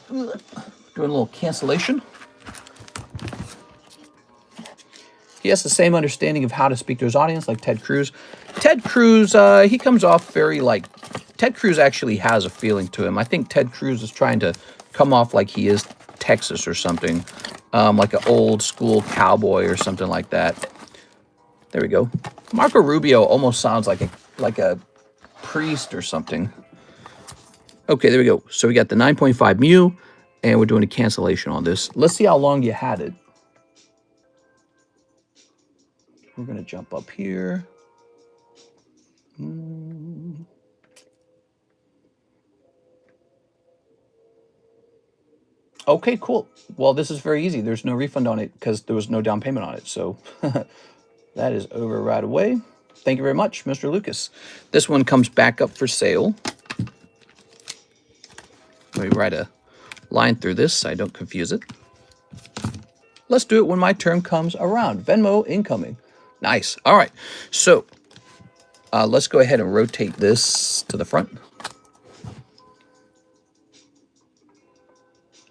Doing a little cancellation. He has the same understanding of how to speak to his audience like Ted Cruz. Ted Cruz, he comes off very like... Ted Cruz actually has a feeling to him. I think Ted Cruz is trying to come off like he is Texas or something. Like an old school cowboy or something like that. There we go. Marco Rubio almost sounds like a priest or something. Okay, there we go. So we got the 9.5 Mew, and we're doing a cancellation on this. Let's see how long you had it. We're going to jump up here. Okay, cool. Well, this is very easy. There's no refund on it because there was no down payment on it. So that is over right away. Thank you very much, Mr. Lucas. This one comes back up for sale. Let me write a line through this so I don't confuse it. Let's do it when my turn comes around. Venmo incoming. Nice. All right. So let's go ahead and rotate this to the front.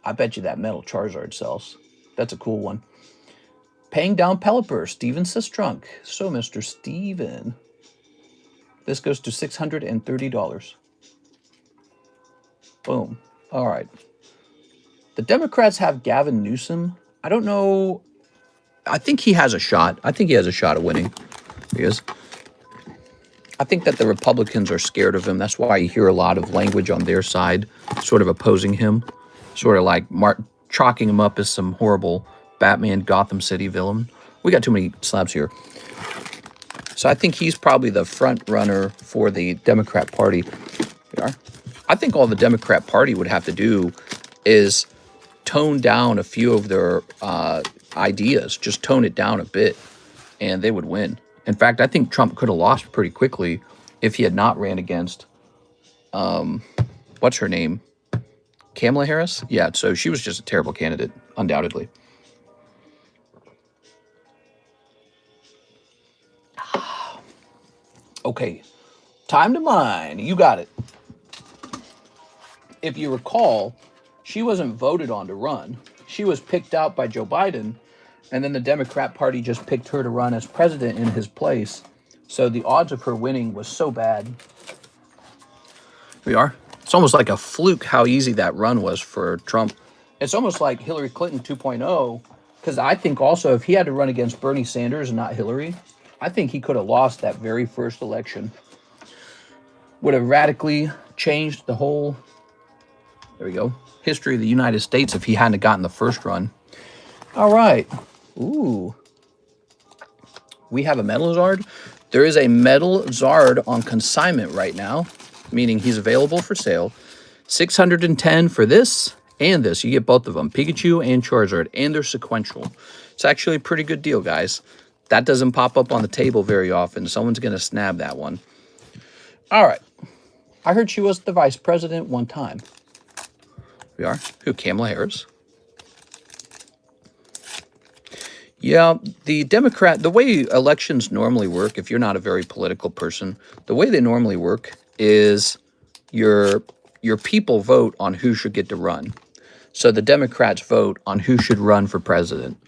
I bet you that metal Charizard sells. That's a cool one. Paying down Pelipper, Steven Sistrunk. So, Mr. Steven. This goes to $630. Boom. All right. The Democrats have Gavin Newsom. I don't know. I think he has a shot. I think he has a shot of winning. He is. I think that the Republicans are scared of him. That's why you hear a lot of language on their side, sort of opposing him. Sort of like chalking him up as some horrible Batman Gotham City villain. We got too many slabs here. So I think he's probably the front runner for the Democrat Party. We are. I think all the Democrat Party would have to do is tone down a few of their ideas. Just tone it down a bit, and they would win. In fact, I think Trump could have lost pretty quickly if he had not ran against, what's her name? Kamala Harris? Yeah, so she was just a terrible candidate, undoubtedly. Okay, time to mine. You got it. If you recall, she wasn't voted on to run. She was picked out by Joe Biden, and then the Democrat Party just picked her to run as president in his place. So the odds of her winning was so bad. We are. It's almost like a fluke how easy that run was for Trump. It's almost like Hillary Clinton 2.0, because I think also if he had to run against Bernie Sanders and not Hillary, I think he could have lost that very first election. Would have radically changed the whole, there we go, history of the United States if he hadn't gotten the first run. All right. Ooh. We have a metal Zard. There is a metal Zard on consignment right now, meaning he's available for sale. $610 for this and this. You get both of them, Pikachu and Charizard, and they're sequential. It's actually a pretty good deal, guys. That doesn't pop up on the table very often. Someone's going to snag that one. All right. I heard she was the vice president one time. We are. Who? Kamala Harris? Yeah, the Democrat, the way elections normally work, if you're not a very political person, the way they normally work is your people vote on who should get to run. So the Democrats vote on who should run for president.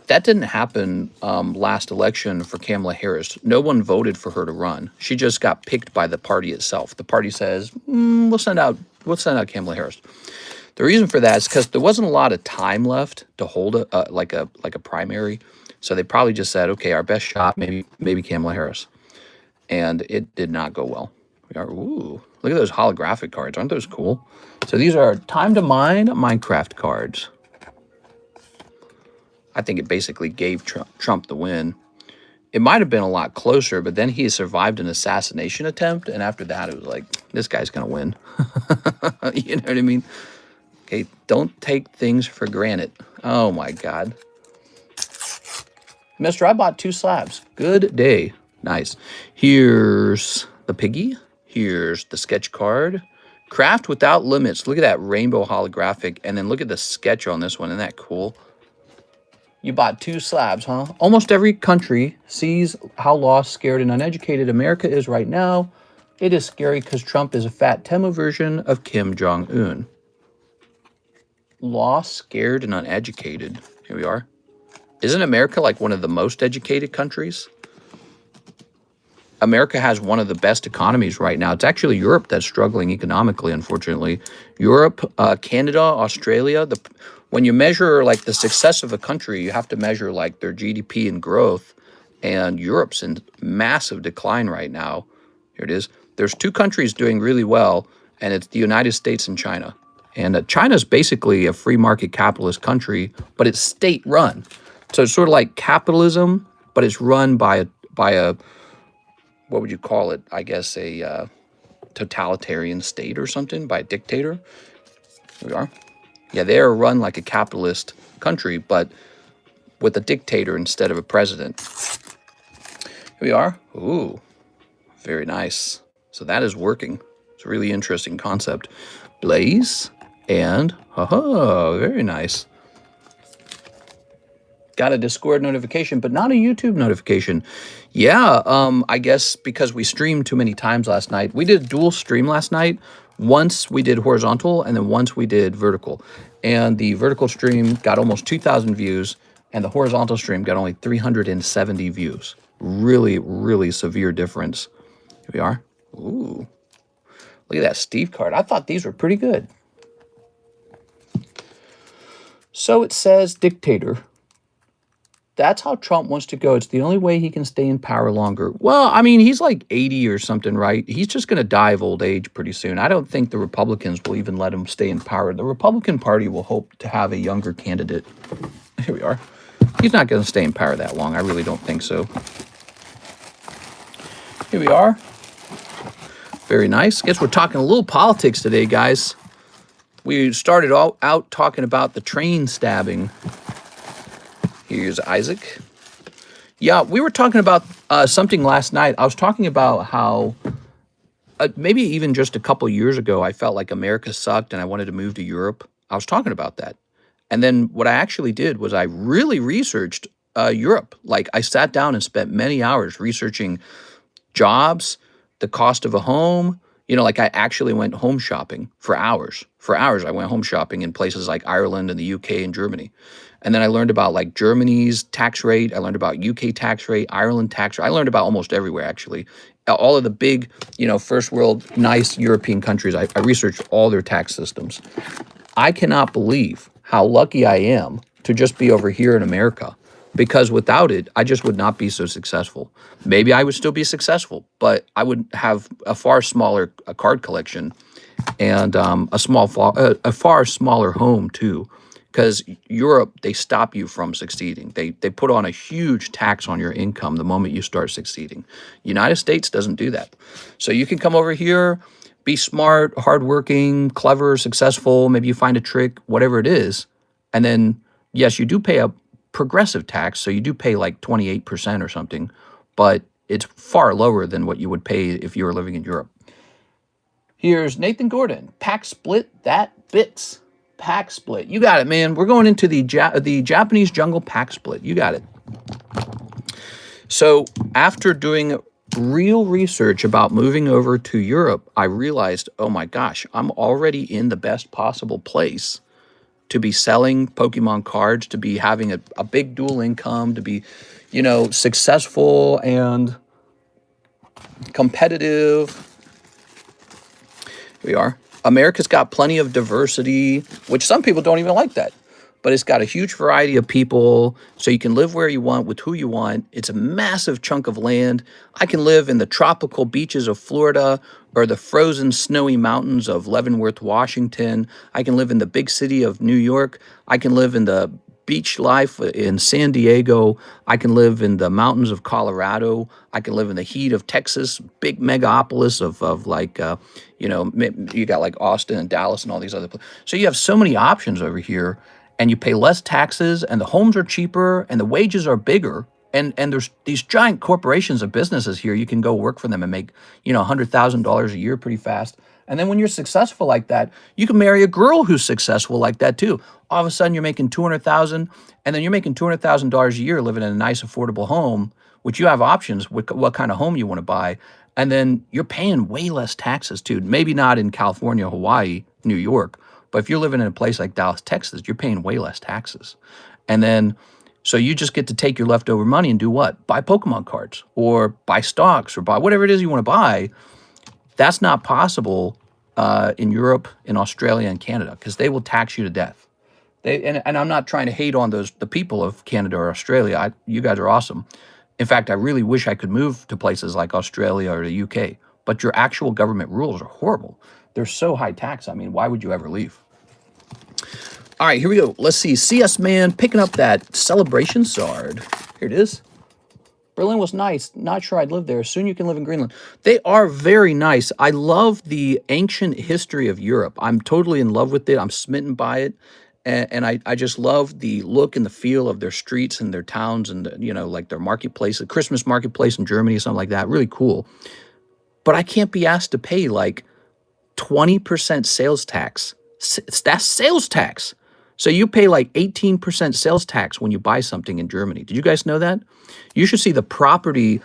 That didn't happen last election for Kamala Harris. No one voted for her to run. She just got picked by the party itself. The party says, we'll send out Kamala Harris. The reason for that is because there wasn't a lot of time left to hold a primary. So they probably just said, okay, our best shot, maybe Kamala Harris. And it did not go well. Ooh, look at those holographic cards. Aren't those cool? So these are time to mine Minecraft cards. I think it basically gave Trump the win. It might have been a lot closer, but then he survived an assassination attempt. And after that, it was like, this guy's going to win. You know what I mean? Okay, don't take things for granted. Oh, my God. Mister, I bought 2 slabs. Good day. Nice. Here's the piggy. Here's the sketch card. Craft without limits. Look at that rainbow holographic. And then look at the sketch on this one. Isn't that cool? You bought 2 slabs, huh? Almost every country sees how lost, scared, and uneducated America is right now. It is scary because Trump is a fat Temu version of Kim Jong-un. Lost, scared, and uneducated. Here we are. Isn't America like one of the most educated countries? America has one of the best economies right now. It's actually Europe that's struggling economically, unfortunately. Europe, Canada, Australia. When you measure like the success of a country, you have to measure like their GDP and growth. And Europe's in massive decline right now. Here it is. There's 2 countries doing really well, and it's the United States and China. And China's basically a free market capitalist country, but it's state-run. So it's sort of like capitalism, but it's run by a what would you call it? I guess a totalitarian state or something, by a dictator. Here we are. Yeah, they are run like a capitalist country, but with a dictator instead of a president. Here we are. Ooh, very nice. So that is working. It's a really interesting concept. Blaze and, haha, very nice. Got a Discord notification, but not a YouTube notification. Yeah, I guess because we streamed too many times last night. We did a dual stream last night. Once we did horizontal, and then once we did vertical. And the vertical stream got almost 2,000 views, and the horizontal stream got only 370 views. Really, really severe difference. Here we are. Ooh. Look at that Steve card. I thought these were pretty good. So it says dictator. That's how Trump wants to go. It's the only way he can stay in power longer. Well, I mean, he's like 80 or something, right? He's just going to die of old age pretty soon. I don't think the Republicans will even let him stay in power. The Republican Party will hope to have a younger candidate. Here we are. He's not going to stay in power that long. I really don't think so. Here we are. Very nice. Guess we're talking a little politics today, guys. We started out talking about the train stabbing. Here's Isaac. Yeah, we were talking about something last night. I was talking about how maybe even just a couple years ago, I felt like America sucked and I wanted to move to Europe. I was talking about that. And then what I actually did was I really researched Europe. Like I sat down and spent many hours researching jobs, the cost of a home. You know, like I actually went home shopping for hours. For hours, I went home shopping in places like Ireland and the UK and Germany. And then I learned about like Germany's tax rate. I learned about UK tax rate, Ireland tax rate. I learned about almost everywhere, actually. All of the big, you know, first world, nice European countries. I researched all their tax systems. I cannot believe how lucky I am to just be over here in America, because without it, I just would not be so successful. Maybe I would still be successful, but I would have a far smaller card collection and a far smaller home too. Because Europe, they stop you from succeeding. They put on a huge tax on your income the moment you start succeeding. United States doesn't do that. So you can come over here, be smart, hardworking, clever, successful. Maybe you find a trick, whatever it is. And then, yes, you do pay a progressive tax. So you do pay like 28% or something. But it's far lower than what you would pay if you were living in Europe. Here's Nathan Gordon. Pack split that bits. Pack split. You got it, man. We're going into the Japanese jungle pack split. You got it. So after doing real research about moving over to Europe, I realized, oh my gosh, I'm already in the best possible place to be selling Pokemon cards, to be having a big dual income, to be, you know, successful and competitive. Here we are. America's got plenty of diversity, which some people don't even like that. But it's got a huge variety of people, so you can live where you want with who you want. It's a massive chunk of land. I can live in the tropical beaches of Florida or the frozen snowy mountains of Leavenworth, Washington. I can live in the big city of New York. I can live in the beach life in San Diego. I can live in the mountains of Colorado. I can live in the heat of Texas, big megapolis of like, you know, you got like Austin and Dallas and all these other places. So you have so many options over here, and you pay less taxes, and the homes are cheaper, and the wages are bigger, And there's these giant corporations of businesses here. You can go work for them and make, $100,000 a year pretty fast. And then when you're successful like that, you can marry a girl who's successful like that too. All of a sudden you're making 200,000, and then you're making $200,000 a year living in a nice affordable home, which you have options with what kind of home you want to buy. And then you're paying way less taxes too. Maybe not in California, Hawaii, New York, but if you're living in a place like Dallas, Texas, you're paying way less taxes. And then, so you just get to take your leftover money and do what? Buy Pokemon cards or buy stocks or buy whatever it is you want to buy. That's not possible in Europe, in Australia, and Canada, because they will tax you to death. And I'm not trying to hate on the people of Canada or Australia. You guys are awesome. In fact, I really wish I could move to places like Australia or the UK. But your actual government rules are horrible. They're so high tax. I mean, why would you ever leave? All right, here we go. Let's see. CS Man picking up that Celebration Sword. Here it is. Berlin was nice. Not sure I'd live there. Soon you can live in Greenland. They are very nice. I love the ancient history of Europe. I'm totally in love with it. I'm smitten by it. And I just love the look and the feel of their streets and their towns and, like their marketplace, the Christmas marketplace in Germany, something like that. Really cool. But I can't be asked to pay like 20% sales tax. That's sales tax. So you pay like 18% sales tax when you buy something in Germany. Did you guys know that? You should see the property.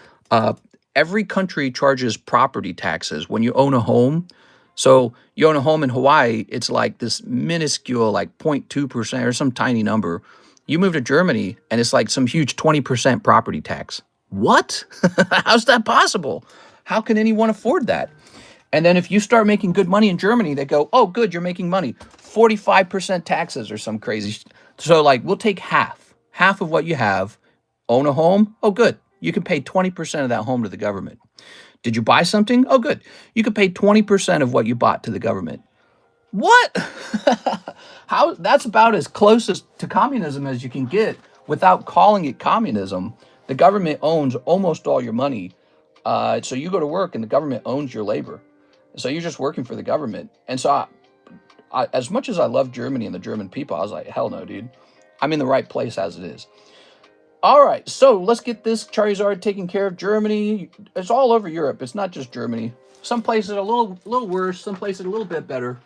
Every country charges property taxes when you own a home. So you own a home in Hawaii, it's like this minuscule, like 0.2% or some tiny number. You move to Germany and it's like some huge 20% property tax. What? How's that possible? How can anyone afford that? And then if you start making good money in Germany, they go, oh, good, you're making money. 45% taxes or some crazy. So like we'll take half of what you have, own a home. Oh, good. You can pay 20% of that home to the government. Did you buy something? Oh, good. You could pay 20% of what you bought to the government. What? How? That's about as close to communism as you can get without calling it communism. The government owns almost all your money. So you go to work and the government owns your labor. So you're just working for the government. And so as much as I love Germany and the German people, I was like, hell no, dude. I'm in the right place as it is. All right, so let's get this Charizard taken care of. Germany, it's all over Europe. It's not just Germany. Some places are a little worse, some places a little bit better.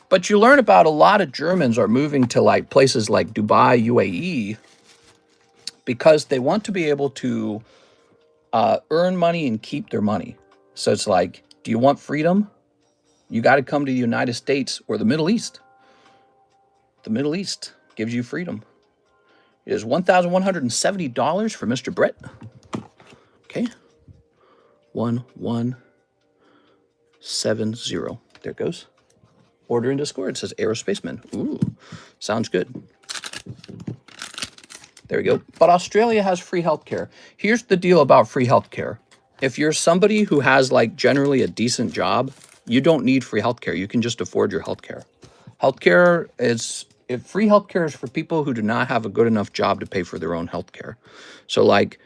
But you learn about a lot of Germans are moving to like places like Dubai, UAE, because they want to be able to earn money and keep their money. So it's like, do you want freedom? You got to come to the United States or the Middle East. The Middle East gives you freedom. It is $1,170 for Mr. Brett. Okay. 1170. There it goes. Order in Discord. It says Aerospaceman. Ooh, sounds good. There we go. But Australia has free healthcare. Here's the deal about free healthcare. If you're somebody who has like generally a decent job, you don't need free healthcare. You can just afford your healthcare. Free healthcare is for people who do not have a good enough job to pay for their own healthcare. So like,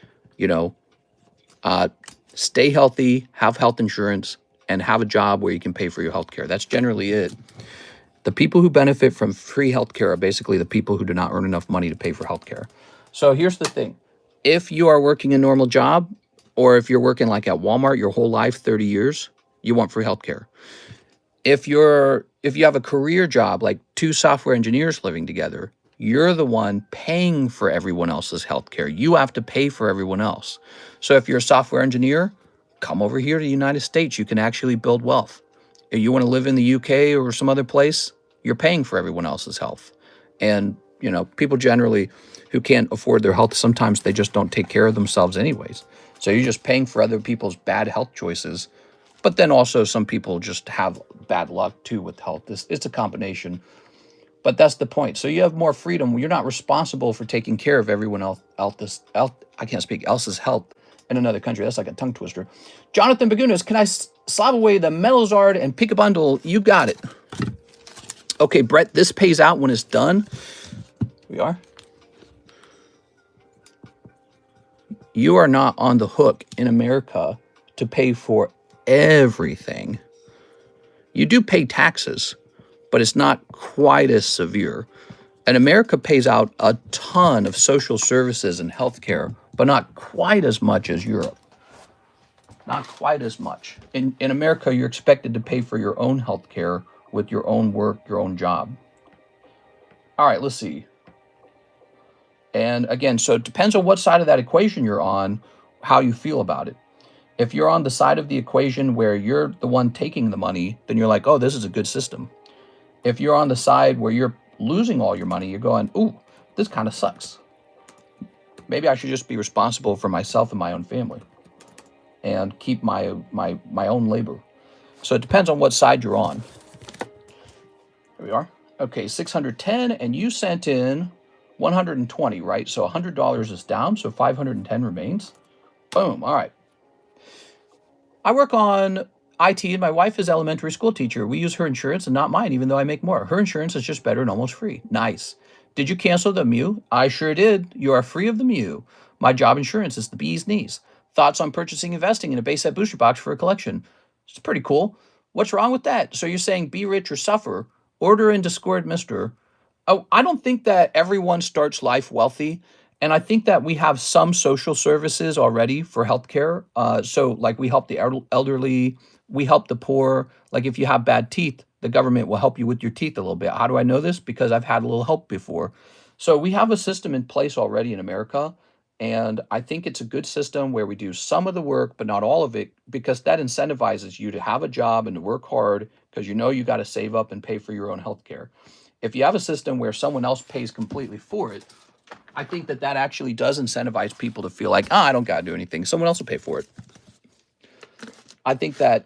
stay healthy, have health insurance, and have a job where you can pay for your healthcare. That's generally it. The people who benefit from free healthcare are basically the people who do not earn enough money to pay for healthcare. So here's the thing. If you are working a normal job, or if you're working like at Walmart your whole life, 30 years, you want free healthcare. If you have a career job, like two software engineers living together, you're the one paying for everyone else's healthcare. You have to pay for everyone else. So if you're a software engineer, come over here to the United States. You can actually build wealth. If you want to live in the UK or some other place, you're paying for everyone else's health. And, people generally who can't afford their health, sometimes they just don't take care of themselves anyways. So you're just paying for other people's bad health choices. But then also some people just have bad luck too with health. It's a combination. But that's the point. So you have more freedom. You're not responsible for taking care of everyone else's health in another country. That's like a tongue twister. Jonathan Bagunas, can I slab away the Metazard and pick a bundle? You got it. Okay, Brett, this pays out when it's done. We are. You are not on the hook in America to pay for everything. You do pay taxes, but it's not quite as severe. And America pays out a ton of social services and healthcare but not quite as much as Europe. Not quite as much. In America, you're expected to pay for your own health care with your own work, your own job. All right, let's see. And again, so it depends on what side of that equation you're on, how you feel about it. If you're on the side of the equation where you're the one taking the money, then you're like, oh, this is a good system. If you're on the side where you're losing all your money, you're going, ooh, this kind of sucks. Maybe I should just be responsible for myself and my own family and keep my own labor. So it depends on what side you're on. Here we are. Okay, 610, and you sent in 120, right? So $100 is down, so 510 remains. Boom, all right. I work on IT, and my wife is elementary school teacher. We use her insurance and not mine, even though I make more. Her insurance is just better and almost free. Nice. Did you cancel the Mew? I sure did. You are free of the Mew. My job insurance is the bee's knees. Thoughts on purchasing investing in a base set booster box for a collection? It's pretty cool. What's wrong with that? So you're saying be rich or suffer? Order in Discord, mister. Oh, I don't think that everyone starts life wealthy. And I think that we have some social services already for healthcare. So like we help the elderly, we help the poor. Like if you have bad teeth, the government will help you with your teeth a little bit. How do I know this? Because I've had a little help before. So we have a system in place already in America. And I think it's a good system where we do some of the work, but not all of it, because that incentivizes you to have a job and to work hard because you know you got to save up and pay for your own healthcare. If you have a system where someone else pays completely for it, I think that that actually does incentivize people to feel like, I don't got to do anything. Someone else will pay for it. I think that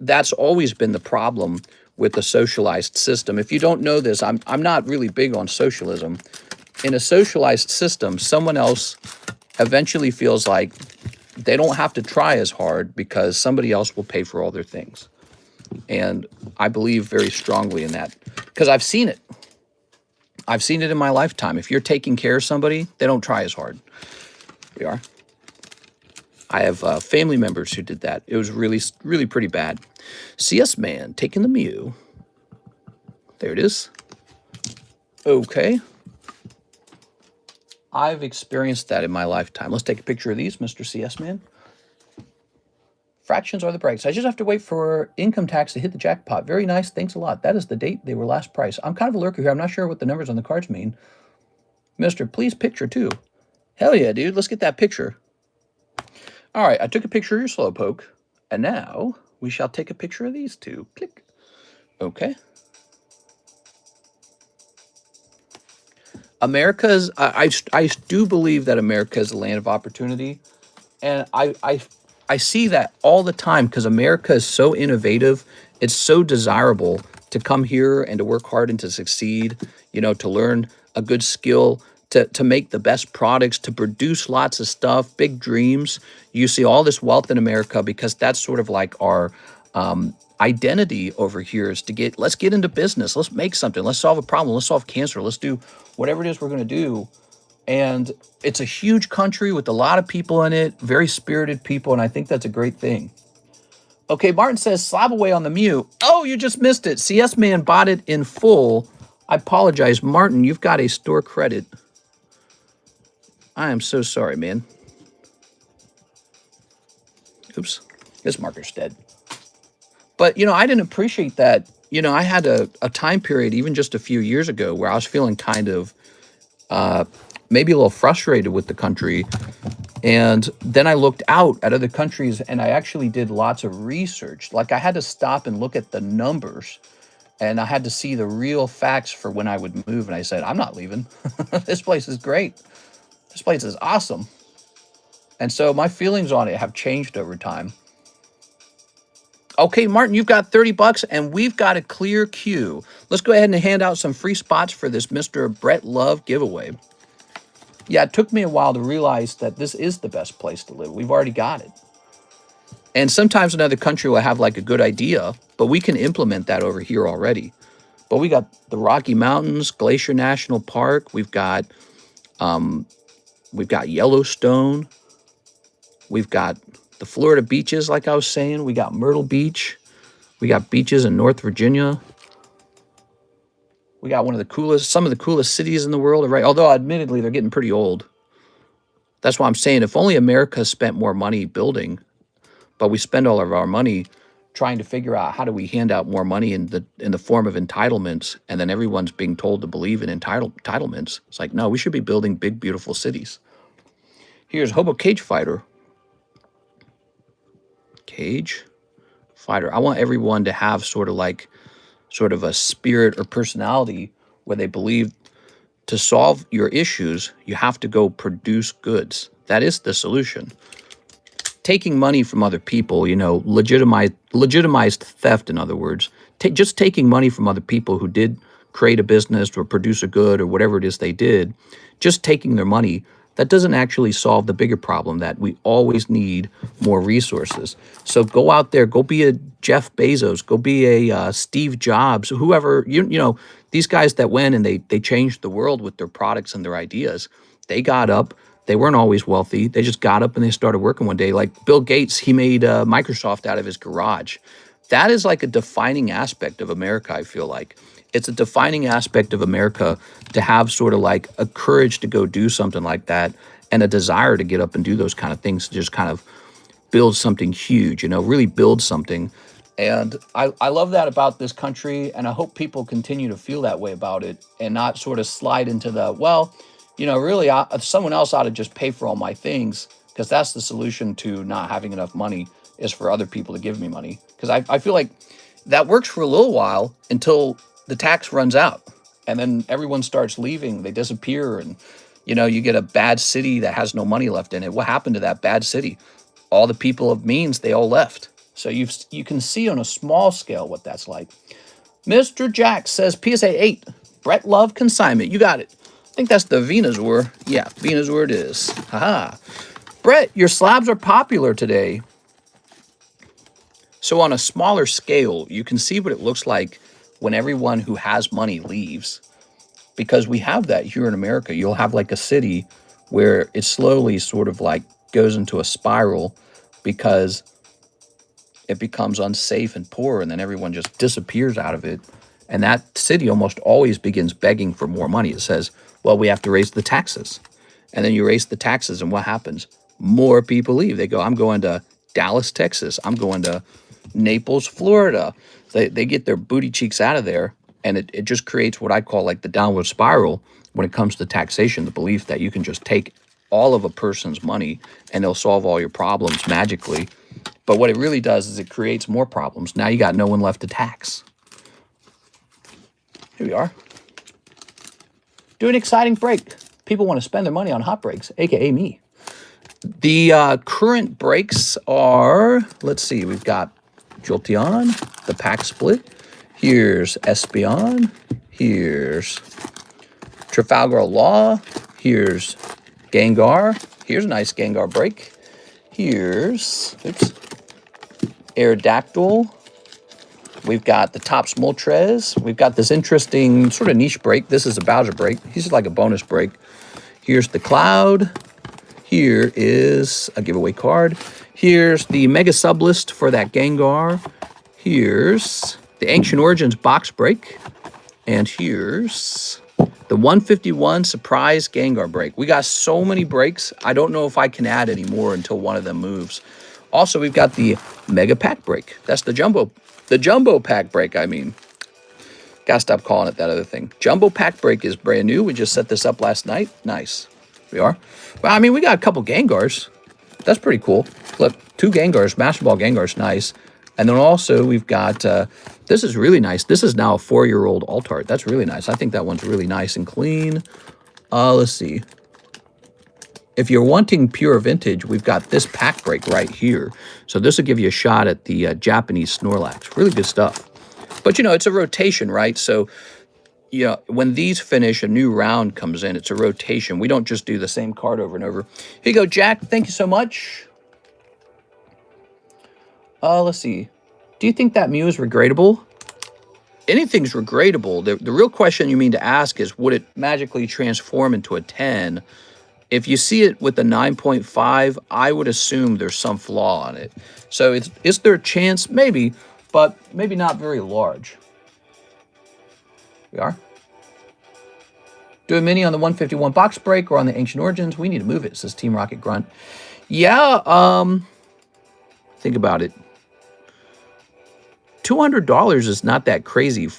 that's always been the problem with the socialized system. If you don't know this, I'm not really big on socialism. In a socialized system, someone else eventually feels like they don't have to try as hard because somebody else will pay for all their things. And I believe very strongly in that because I've seen it. I've seen it in my lifetime. If you're taking care of somebody, they don't try as hard. We are. I have family members who did that. It was really, really pretty bad. CS Man taking the Mew. There it is. Okay. I've experienced that in my lifetime. Let's take a picture of these, Mr. CS Man. Fractions are the price. I just have to wait for income tax to hit the jackpot. Very nice. Thanks a lot. That is the date they were last priced. I'm kind of a lurker here. I'm not sure what the numbers on the cards mean. Mr. Please picture too. Hell yeah, dude. Let's get that picture. All right. I took a picture of your Slowpoke. And now we shall take a picture of these two. Click. Okay. America's, I do believe that America is a land of opportunity. And I see that all the time because America is so innovative. It's so desirable to come here and to work hard and to succeed, you know, to learn a good skill, to make the best products, to produce lots of stuff, big dreams. You see all this wealth in America because that's sort of like our identity over here is to let's get into business. Let's make something. Let's solve a problem. Let's solve cancer. Let's do whatever it is we're going to do. And it's a huge country with a lot of people in it, very spirited people, and I think that's a great thing. Okay, Martin says, slab away on the Mew. Oh, you just missed it. CS Man bought it in full. I apologize. Martin, you've got a store credit. I am so sorry, man. Oops, this marker's dead. But, you know, I didn't appreciate that. You know, I had a time period, even just a few years ago, where I was feeling kind of maybe a little frustrated with the country. And then I looked out at other countries and I actually did lots of research. Like I had to stop and look at the numbers and I had to see the real facts for when I would move. And I said, I'm not leaving. This place is great. This place is awesome. And so my feelings on it have changed over time. Okay, Martin, you've got 30 bucks and we've got a clear queue. Let's go ahead and hand out some free spots for this Mr. Brett Love giveaway. Yeah, it took me a while to realize that this is the best place to live. We've already got it. And sometimes another country will have like a good idea, but we can implement that over here already. But we got the Rocky Mountains, Glacier National Park. We've got Yellowstone. We've got the Florida beaches, like I was saying. We got Myrtle Beach. We got beaches in North Virginia. We got some of the coolest cities in the world, right? Although admittedly they're getting pretty old. That's why I'm saying if only America spent more money building, but we spend all of our money trying to figure out how do we hand out more money in the form of entitlements, and then everyone's being told to believe in entitlements. It's like, no, we should be building big, beautiful cities. Here's Hobo Cage Fighter. Cage Fighter. I want everyone to have sort of a spirit or personality where they believe to solve your issues, you have to go produce goods. That is the solution. Taking money from other people, legitimized theft, in other words, just taking money from other people who did create a business or produce a good or whatever it is they did, just taking their money, that doesn't actually solve the bigger problem that we always need more resources. So go out there, go be a Jeff Bezos, go be a Steve Jobs, whoever, these guys that went and they changed the world with their products and their ideas. They got up. They weren't always wealthy. They just got up and they started working one day. Like Bill Gates, he made Microsoft out of his garage. That is like a defining aspect of America, I feel like. It's a defining aspect of America to have sort of like a courage to go do something like that and a desire to get up and do those kind of things, to just kind of build something huge, really build something. And I love that about this country, and I hope people continue to feel that way about it and not sort of slide into the, well, really, someone else ought to just pay for all my things, because that's the solution to not having enough money, is for other people to give me money. Because I feel like that works for a little while until the tax runs out, and then everyone starts leaving. They disappear, and you get a bad city that has no money left in it. What happened to that bad city? All the people of means, they all left. So you can see on a small scale what that's like. Mr. Jack says PSA 8, Brett Love consignment. You got it. I think that's the Venusaur. Yeah, Venusaur it is. Haha. Brett, your slabs are popular today. So on a smaller scale, you can see what it looks like when everyone who has money leaves. Because we have that here in America. You'll have like a city where it slowly sort of like goes into a spiral because it becomes unsafe and poor, and then everyone just disappears out of it. And that city almost always begins begging for more money. It says, well, we have to raise the taxes. And then you raise the taxes, and what happens? More people leave. They go, I'm going to Dallas, Texas. I'm going to Naples, Florida. They get their booty cheeks out of there, and it just creates what I call like the downward spiral when it comes to taxation, the belief that you can just take all of a person's money and they'll solve all your problems magically. But what it really does is it creates more problems. Now you got no one left to tax. Here we are. Do an exciting break. People want to spend their money on hot breaks, aka me. The current breaks are, let's see, we've got Jolteon, the pack split. Here's Espeon. Here's Trafalgar Law. Here's Gengar. Here's a nice Gengar break. Here's, Aerodactyl. We've got the Topps Moltres. We've got this interesting sort of niche break. This is a Bowser break. He's like a bonus break. Here's the Cloud. Here is a giveaway card. Here's the Mega Sublist for that Gengar. Here's the Ancient Origins box break. And here's the 151 surprise Gengar break. We got so many breaks. I don't know if I can add any more until one of them moves. Also, we've got the Mega Pack break. That's the Jumbo Pack break, I mean. Gotta stop calling it that other thing. Jumbo Pack break is brand new. We just set this up last night. Nice. We are. Well, I mean, we got a couple Gengars. That's pretty cool. Look, 2 Gengars, Master Ball Gengars, nice. And then also we've got, this is really nice. This is now a 4-year-old Altart. That's really nice. I think that one's really nice and clean. Let's see. If you're wanting pure vintage, we've got this pack break right here. So this will give you a shot at the Japanese Snorlax. Really good stuff. But, it's a rotation, right? So, when these finish, a new round comes in. It's a rotation. We don't just do the same card over and over. Here you go, Jack. Thank you so much. Let's see. Do you think that Mew is regradable? Anything's regradable. The real question you mean to ask is, would it magically transform into a 10? If you see it with a 9.5, I would assume there's some flaw on it. So is there a chance? Maybe, but maybe not very large. We are. Do a mini on the 151 box break or on the Ancient Origins. We need to move it, says Team Rocket Grunt. Yeah, think about it. $200 is not that crazy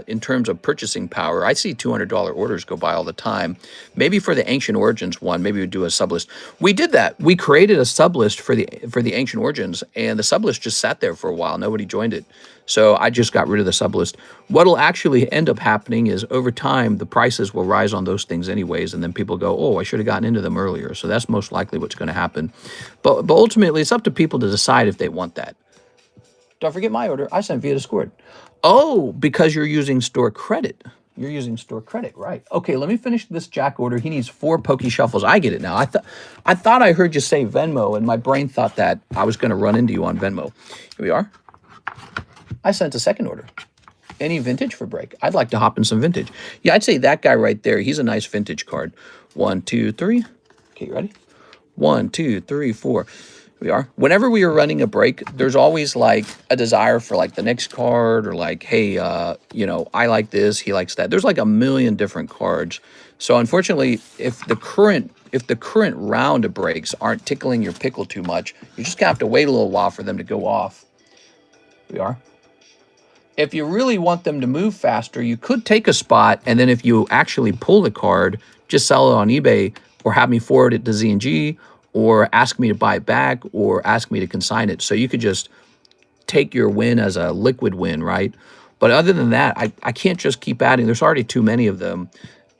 in terms of purchasing power. I see $200 orders go by all the time. Maybe for the Ancient Origins one, maybe we'd do a sublist. We did that. We created a sublist for the Ancient Origins, and the sublist just sat there for a while. Nobody joined it. So I just got rid of the sublist. What'll actually end up happening is over time, the prices will rise on those things anyways, and then people go, oh, I should have gotten into them earlier. So that's most likely what's going to happen. But ultimately, it's up to people to decide if they want that. Don't forget my order. I sent via Discord. Oh, because you're using store credit. You're using store credit, right? Okay, let me finish this Jack order. He needs 4 Pokey Shuffles. I get it now. I thought I heard you say Venmo, and my brain thought that I was going to run into you on Venmo. Here we are. I sent a second order. Any vintage for break? I'd like to hop in some vintage. Yeah, I'd say that guy right there. He's a nice vintage card. 1, 2, 3. Okay, you ready? 1, 2, 3, 4. We are. Whenever we are running a break, there's always like a desire for like the next card, or like, hey, you know, I like this, he likes that. There's like a million different cards. So unfortunately, if the current round of breaks aren't tickling your pickle too much, you just have to wait a little while for them to go off. We are. If you really want them to move faster, you could take a spot, and then if you actually pull the card, just sell it on eBay, or have me forward it to Z&G, or ask me to buy it back, or ask me to consign it. So you could just take your win as a liquid win, right? But other than that, I can't just keep adding. There's already too many of them,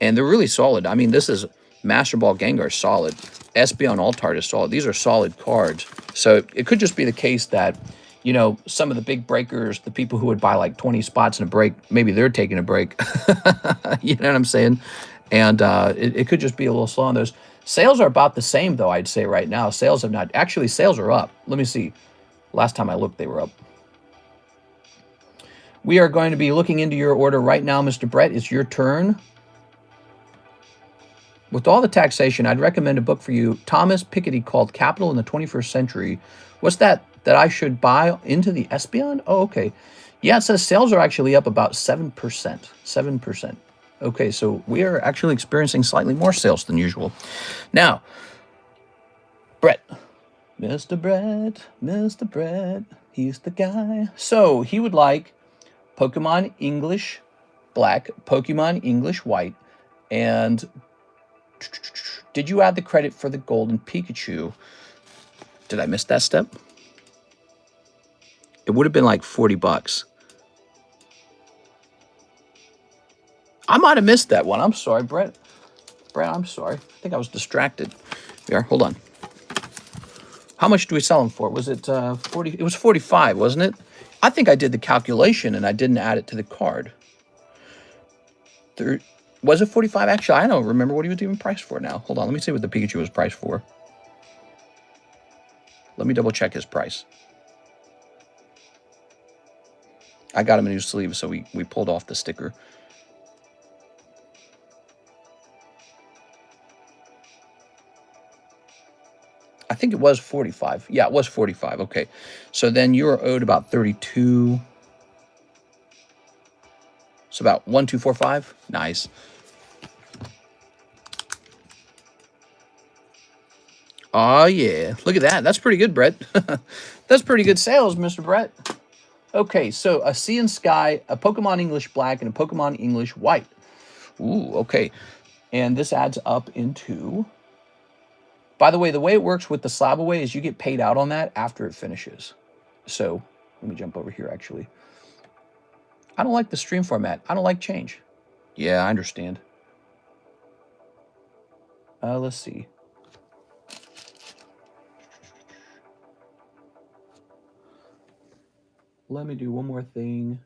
and they're really solid. I mean, this is Master Ball Gengar solid. Espeon Altart is solid. These are solid cards. So it could just be the case that, you know, some of the big breakers, the people who would buy like 20 spots in a break, maybe they're taking a break. You know what I'm saying? And it could just be a little slow on those. Sales are about the same, though, I'd say right now. Sales have not... Actually, sales are up. Let me see. Last time I looked, they were up. We are going to be looking into your order right now, Mr. Brett. It's your turn. With all the taxation, I'd recommend a book for you, Thomas Piketty, called Capital in the 21st Century. What's that I should buy into the Espeon? Oh, okay. Yeah, it says sales are actually up about 7%. 7%. Okay, so we are actually experiencing slightly more sales than usual. Now, Brett. Mr. Brett, he's the guy. So he would like Pokemon English Black, Pokemon English White, and did you add the credit for the Golden Pikachu? Did I miss that step? It would have been like 40 bucks. I might have missed that one. I'm sorry, Brett. Brett, I'm sorry. I think I was distracted. Here, hold on. How much do we sell them for? Was it 40? It was 45, wasn't it? I think I did the calculation and I didn't add it to the card. Was it 45? Actually, I don't remember what he was even priced for now. Hold on, let me see what the Pikachu was priced for. Let me double check his price. I got him a new sleeve, so we pulled off the sticker. I think it was 45. Yeah, it was 45. Okay. So then you are owed about 32. It's about 1245. Nice. Oh, yeah. Look at that. That's pretty good, Brett. That's pretty good sales, Mr. Brett. Okay, so a Sea and Sky, a Pokemon English Black, and a Pokemon English White. Ooh, okay. And this adds up into... By the way it works with the slab away is you get paid out on that after it finishes. So let me jump over here, actually. I don't like the stream format. I don't like change. Yeah, I understand. Let's see. Let me do one more thing.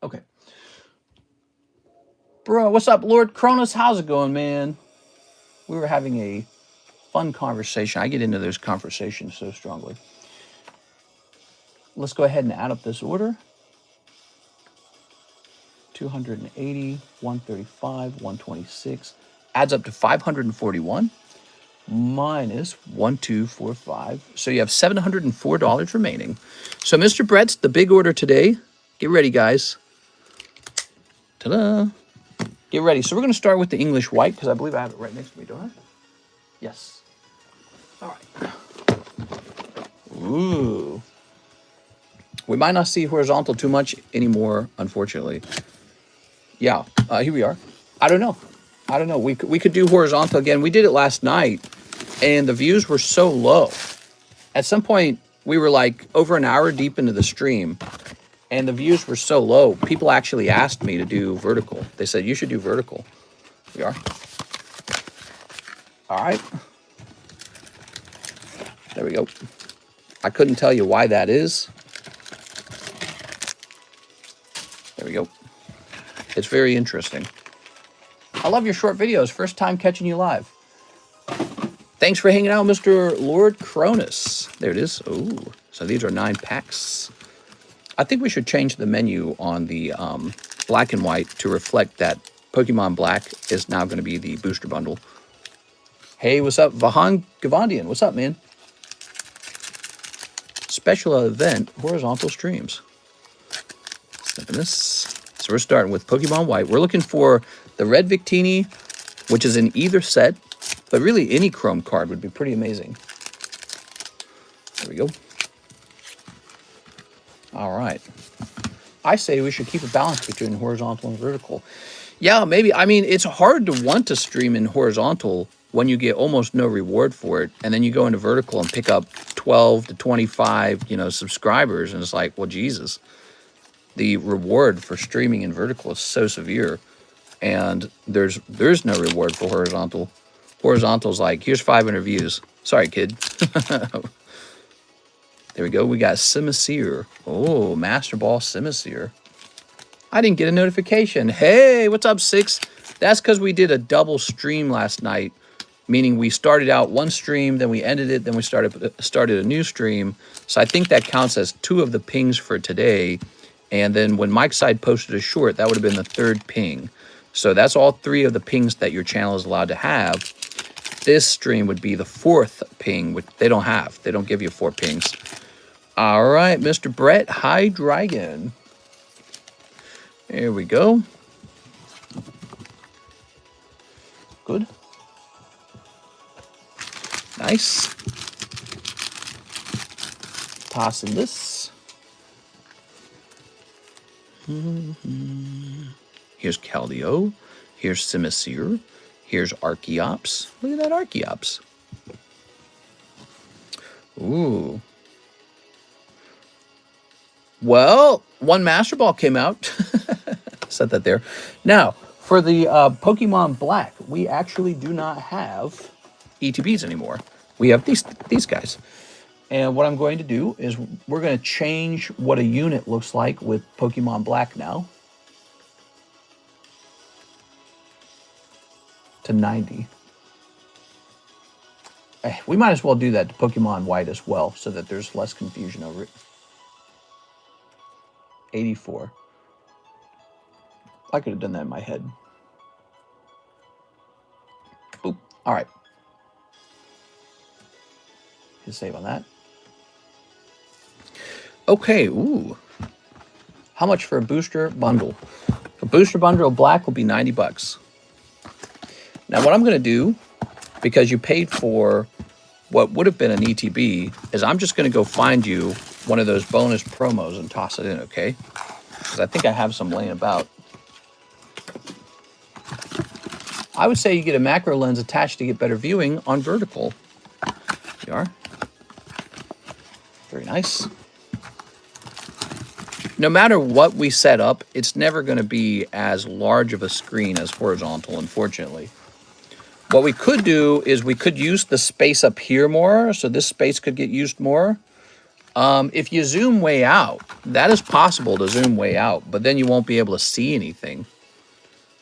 Okay. Bro, what's up, Lord Cronus? How's it going, man? We were having a fun conversation. I get into those conversations so strongly. Let's go ahead and add up this order. 280, 135, 126. Adds up to 541. minus 1245. So you have $704 remaining. So Mr. Brett's the big order today. Get ready, guys. Ta-da! Get ready. So we're going to start with the English white because I believe I have it right next to me, don't I? Yes. All right. Ooh. We might not see horizontal too much anymore, unfortunately. Yeah, here we are. I don't know. We could do horizontal again. We did it last night, and the views were so low. At some point, we were like over an hour deep into the stream, and the views were so low. People actually asked me to do vertical. They said, you should do vertical. We are. All right. There we go. I couldn't tell you why that is. There we go. It's very interesting. I love your short videos. First time catching you live. Thanks for hanging out, Mr. Lord Cronus. There it is. Oh, so these are 9 packs. I think we should change the menu on the black and white to reflect that Pokemon Black is now going to be the booster bundle. Hey, what's up? Vahan Gavandian. What's up, man? Special event, horizontal streams. Snipping this. So we're starting with Pokemon White. We're looking for the red Victini, which is in either set, but really any Chrome card would be pretty amazing. There we go. All right. I say we should keep a balance between horizontal and vertical. Yeah, maybe. I mean, it's hard to want to stream in horizontal when you get almost no reward for it, and then you go into vertical and pick up 12 to 25, subscribers, and it's like, well, Jesus. The reward for streaming in vertical is so severe, and there's no reward for horizontal. Horizontal's like, here's 500 views. Sorry, kid. There we go. We got Simisear. Oh, Master Ball Simisear. I didn't get a notification. Hey, what's up, Six? That's because we did a double stream last night, meaning we started out one stream, then we ended it, then we started a new stream. So I think that counts as 2 of the pings for today. And then when Mike's side posted a short, that would have been the 3rd ping. So that's all 3 of the pings that your channel is allowed to have. This stream would be the 4th ping, which they don't have. They don't give you 4 pings. All right, Mr. Brett, hi, Dragon. There we go. Good. Nice. Tossing this. Here's Keldeo. Here's Simisear. Here's Archeops. Look at that Archeops. Ooh. Well, 1 Master Ball came out. Set that there. Now, for the Pokemon Black, we actually do not have ETBs anymore. We have these guys. And what I'm going to do is we're going to change what a unit looks like with Pokemon Black now to 90. We might as well do that to Pokemon White as well so that there's less confusion over it. 84. I could have done that in my head. Boop. All right. Hit save on that. Okay, ooh. How much for a booster bundle? A booster bundle of Black will be 90 bucks. Now what I'm going to do, because you paid for what would have been an ETB, is I'm just going to go find you one of those bonus promos and toss it in, okay? Because I think I have some laying about. I would say you get a macro lens attached to get better viewing on vertical. There you are. Very nice. No matter what we set up, it's never going to be as large of a screen as horizontal, unfortunately. What we could do is we could use the space up here more, so this space could get used more. If you zoom way out, that is possible to zoom way out, but then you won't be able to see anything.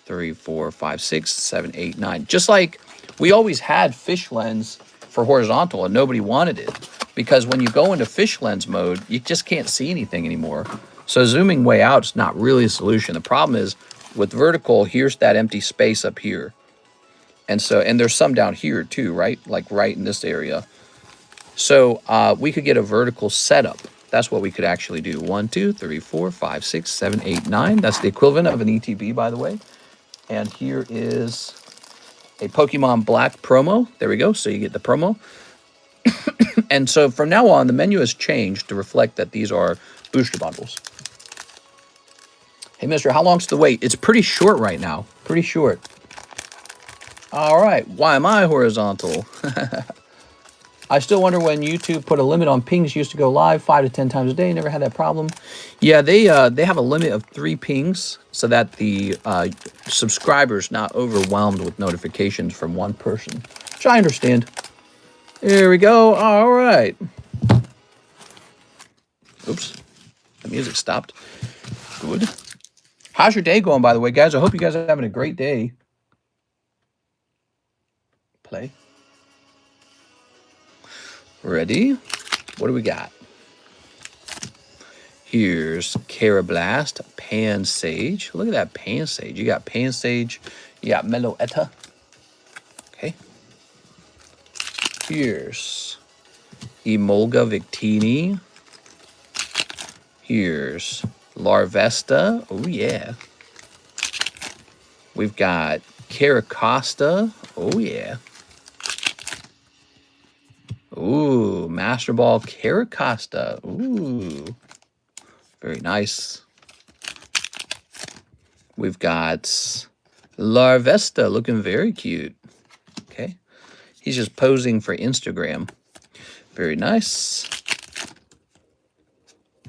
3, 4, 5, 6, 7, 8, 9. Just like we always had fish lens for horizontal and nobody wanted it. Because when you go into fish lens mode, you just can't see anything anymore. So zooming way out is not really a solution. The problem is with vertical, here's that empty space up here. And so, and there's some down here too, right? Like right in this area. So we could get a vertical setup. That's what we could actually do. 1, 2, 3, 4, 5, 6, 7, 8, 9. That's the equivalent of an ETB, by the way. And here is a Pokemon Black promo. There we go. So you get the promo. And so from now on, the menu has changed to reflect that these are booster bundles. Hey, mister, how long's the wait? It's pretty short right now. Pretty short. All right. Why am I horizontal? I still wonder when YouTube put a limit on pings. Used to go live 5 to 10 times a day. Never had that problem. Yeah, they have a limit of 3 pings so that the subscribers not overwhelmed with notifications from one person, which I understand. There we go. All right. Oops. The music stopped. Good. How's your day going, by the way, guys? I hope you guys are having a great day. Play. Ready? What do we got? Here's Carablast, Pan Sage. Look at that Pan Sage. You got Pan Sage. You got Meloetta. Okay. Here's Emolga Victini. Here's Larvesta. Oh, yeah. We've got Caracosta. Oh, yeah. Ooh, Master Ball Caracosta. Ooh. Very nice. We've got Larvesta looking very cute. Okay. He's just posing for Instagram. Very nice.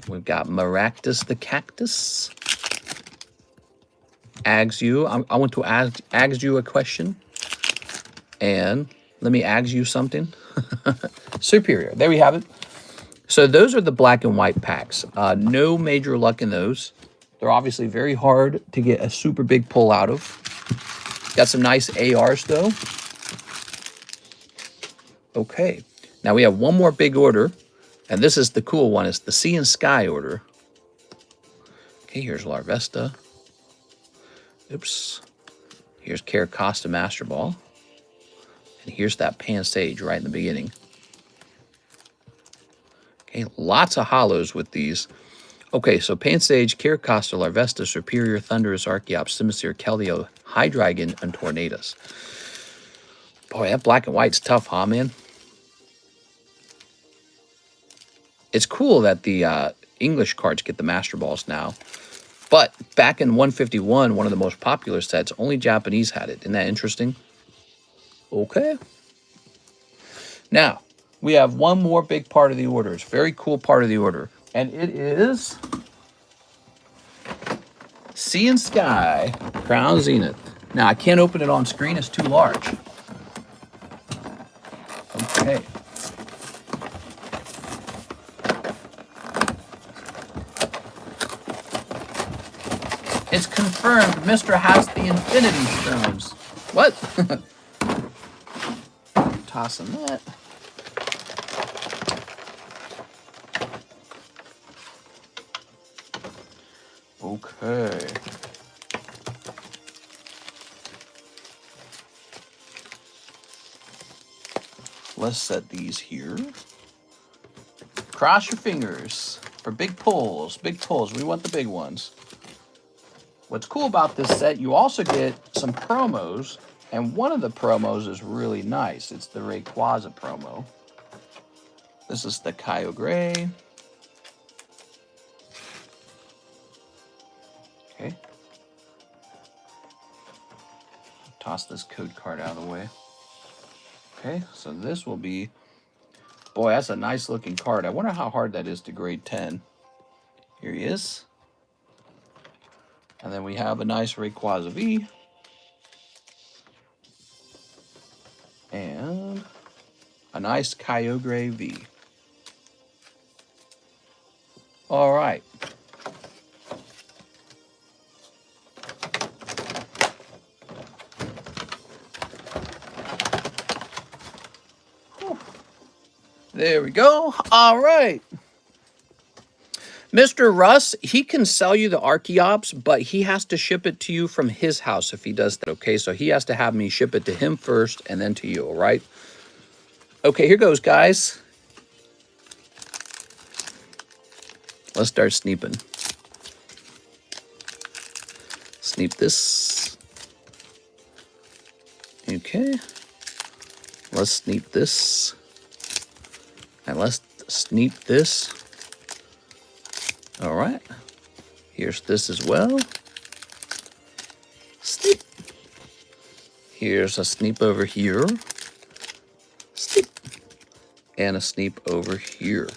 We've got Maractus the Cactus. Axew. I want to ask you a question. And let me ask you something. Superior. There we have it. So those are the black and white packs. No major luck in those. They're obviously very hard to get a super big pull out of. Got some nice ARs though. Okay. Now we have one more big order. And this is the cool one. It's the Sea and Sky order. Okay, here's Larvesta. Oops. Here's Caracosta Master Ball. And here's that Pan Sage right in the beginning. Okay, lots of hollows with these. Okay, so Pan Sage, Caracosta, Larvesta, Superior, Thunderous, Archeops, Simisear, Keldeo, Hydreigon, and Tornadus. Boy, that black and white's tough, huh, man? It's cool that the English cards get the Master Balls now. But back in 151, one of the most popular sets, only Japanese had it. Isn't that interesting? Okay. Now, we have one more big part of the order. It's a very cool part of the order. And it is Sea and Sky, Crown Zenith. Now, I can't open it on screen. It's too large. Okay. It's confirmed Mr. has the Infinity Stones. What? Tossing that. Okay. Let's set these here. Cross your fingers for big pulls. Big pulls. We want the big ones. What's cool about this set, you also get some promos, and one of the promos is really nice. It's the Rayquaza promo. This is the Kyogre. Okay. Toss this code card out of the way. Okay, so this will be... Boy, that's a nice looking card. I wonder how hard that is to grade 10. Here he is. And then we have a nice Rayquaza V. And a nice Kyogre V. All right. Whew. There we go. All right. Mr. Russ, he can sell you the Archeops, but he has to ship it to you from his house if he does that, okay? So he has to have me ship it to him first and then to you, all right? Okay, here goes, guys. Let's start sneeping. Sneep this. Okay. Let's sneep this. And let's sneep this. All right. Here's this as well. Sneep. Here's a sneep over here. Sneep. And a sneep over here.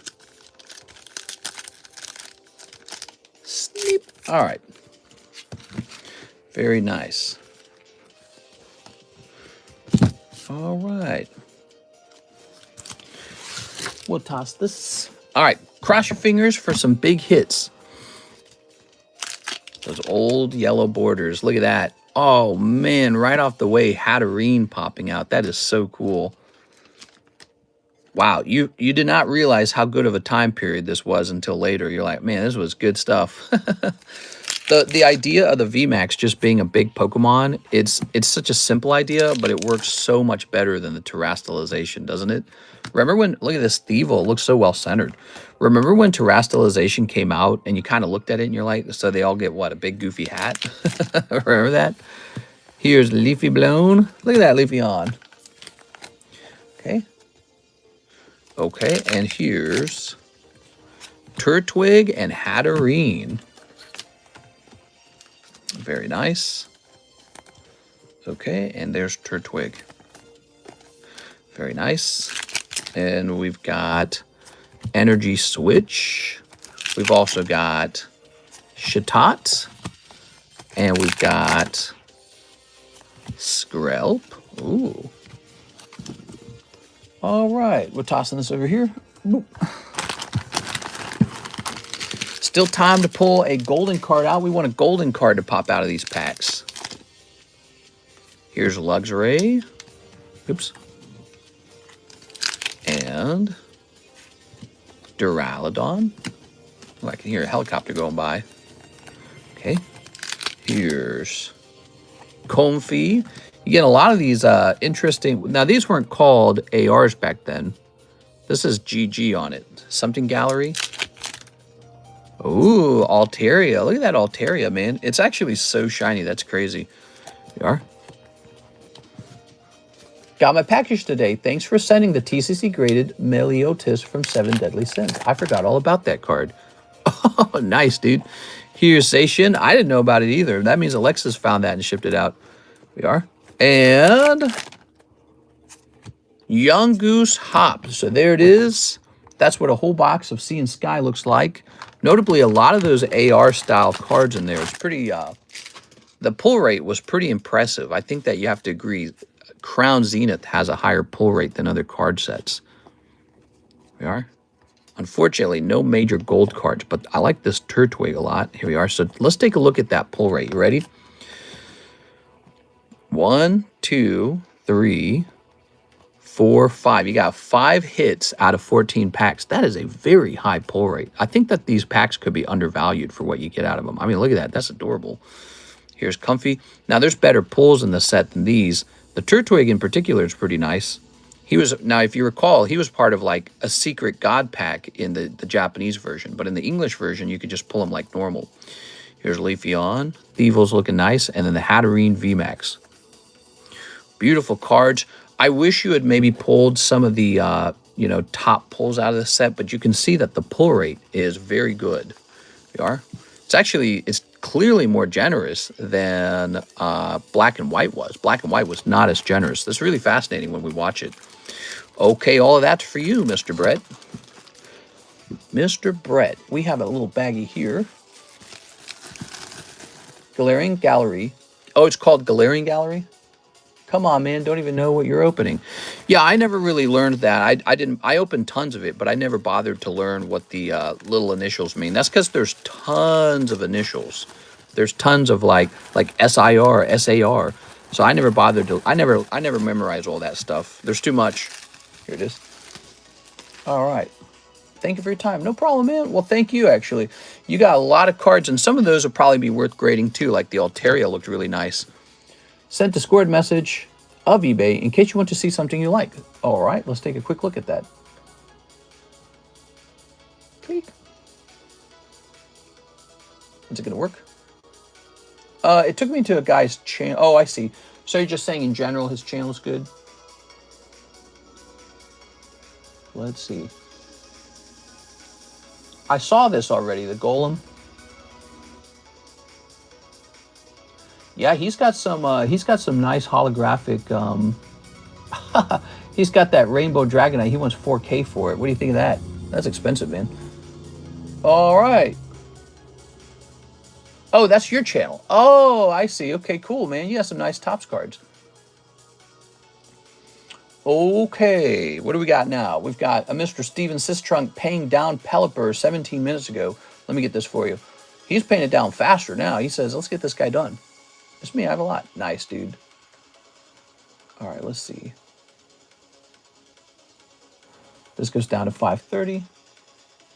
Sneep. All right. Very nice. All right. We'll toss this. All right. Cross your fingers for some big hits. Those old yellow borders. Look at that. Oh, man. Right off the way, Hatterene popping out. That is so cool. Wow. You did not realize how good of a time period this was until later. You're like, man, this was good stuff. The idea of the VMAX just being a big Pokemon, it's such a simple idea, but it works so much better than the terastallization, doesn't it? Remember when, look at this Thievul, it looks so well-centered. Remember when terastallization came out and you kind of looked at it and you're like, so they all get, what, a big goofy hat? Remember that? Here's Leafy Blown. Look at that Leafeon. Okay. Okay, and here's Turtwig and Hatterene. Very nice. Okay, and there's Turtwig. Very nice. And we've got Energy Switch. We've also got Chatot. And we've got Skrelp. Ooh. All right, we're tossing this over here. Boop. Still time to pull a golden card out. We want a golden card to pop out of these packs. Here's Luxray. Oops. And Duraludon. Oh, I can hear a helicopter going by. Okay. Here's Comfey. You get a lot of these interesting... Now, these weren't called ARs back then. This is GG on it. Something Gallery. Ooh, Altaria. Look at that Altaria, man. It's actually so shiny. That's crazy. Here we are. Got my package today. Thanks for sending the TCC graded Meliodas from 7 Deadly Sins. I forgot all about that card. Oh, nice, dude. Here's Zacian. I didn't know about it either. That means Alexis found that and shipped it out. We are. And Young Goose Hop. So there it is. That's what a whole box of Sea and Sky looks like. Notably, a lot of those AR-style cards in there. It's pretty... the pull rate was pretty impressive. I think that you have to agree. Crown Zenith has a higher pull rate than other card sets. We are. Unfortunately, no major gold cards, but I like this Turtwig a lot. Here we are. So let's take a look at that pull rate. You ready? 1, 2, 3, 4, 5. You got 5 hits out of 14 packs. That is a very high pull rate. I think that these packs could be undervalued for what you get out of them. I mean, look at that. That's adorable. Here's Comfey. Now, there's better pulls in the set than these. The Turtwig in particular is pretty nice. He was, now if you recall, he was part of like a secret god pack in the Japanese version, but in the English version, you could just pull him like normal. Here's Leafeon. Thievul's looking nice, and then the Hatterene VMAX. Beautiful cards. I wish you had maybe pulled some of the, top pulls out of the set, but you can see that the pull rate is very good. We are. It's clearly more generous than Black and White was. Black and White was not as generous. That's really fascinating when we watch it. Okay, all of that's for you, Mr. Brett. Mr. Brett. We have a little baggie here. Galarian Gallery. Oh, it's called Galarian Gallery? Come on, man. Don't even know what you're opening. Yeah, I never really learned that. I opened tons of it, but I never bothered to learn what the little initials mean. That's because there's tons of initials. There's tons of like SIR, SAR. So I never bothered to, I never memorized all that stuff. There's too much. Here it is. All right. Thank you for your time. No problem, man. Well, thank you, actually. You got a lot of cards, and some of those will probably be worth grading, too. Like the Altaria looked really nice. Sent a scored message of eBay in case you want to see something you like. All right, let's take a quick look at that. Click. Is it going to work? It took me to a guy's channel. Oh, I see. So you're just saying in general his channel's good? Let's see. I saw this already, the Golem. Yeah, he's got some nice holographic, he's got that Rainbow Dragonite. He wants 4K for it. What do you think of that? That's expensive, man. All right. Oh, that's your channel. Oh, I see. Okay, cool, man. You have some nice Topps cards. Okay, what do we got now? We've got a Mr. Steven Sistrunk paying down Pelipper 17 minutes ago. Let me get this for you. He's paying it down faster now. He says, let's get this guy done. It's me. I have a lot. Nice, dude. All right, let's see. This goes down to 530.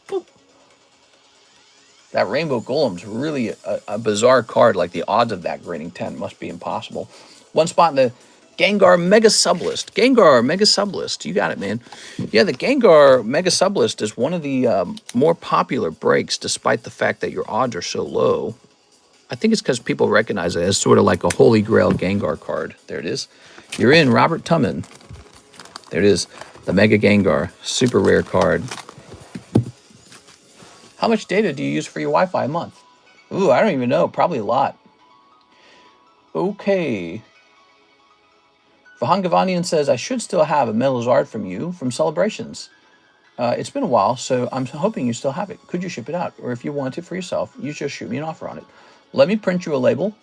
Boop. That Rainbow Golem's really a bizarre card. Like the odds of that grading 10 must be impossible. One spot in the Gengar Mega Sublist. Gengar Mega Sublist. You got it, man. Yeah, the Gengar Mega Sublist is one of the more popular breaks, despite the fact that your odds are so low. I think it's because people recognize it as sort of like a Holy Grail Gengar card. There it is. You're in, Robert Tumman. There it is. The Mega Gengar. Super rare card. How much data do you use for your Wi-Fi a month? Ooh, I don't even know. Probably a lot. Okay. Vahangavanian says, I should still have a Metazoo from you from Celebrations. It's been a while, so I'm hoping you still have it. Could you ship it out? Or if you want it for yourself, you just shoot me an offer on it. Let me print you a label,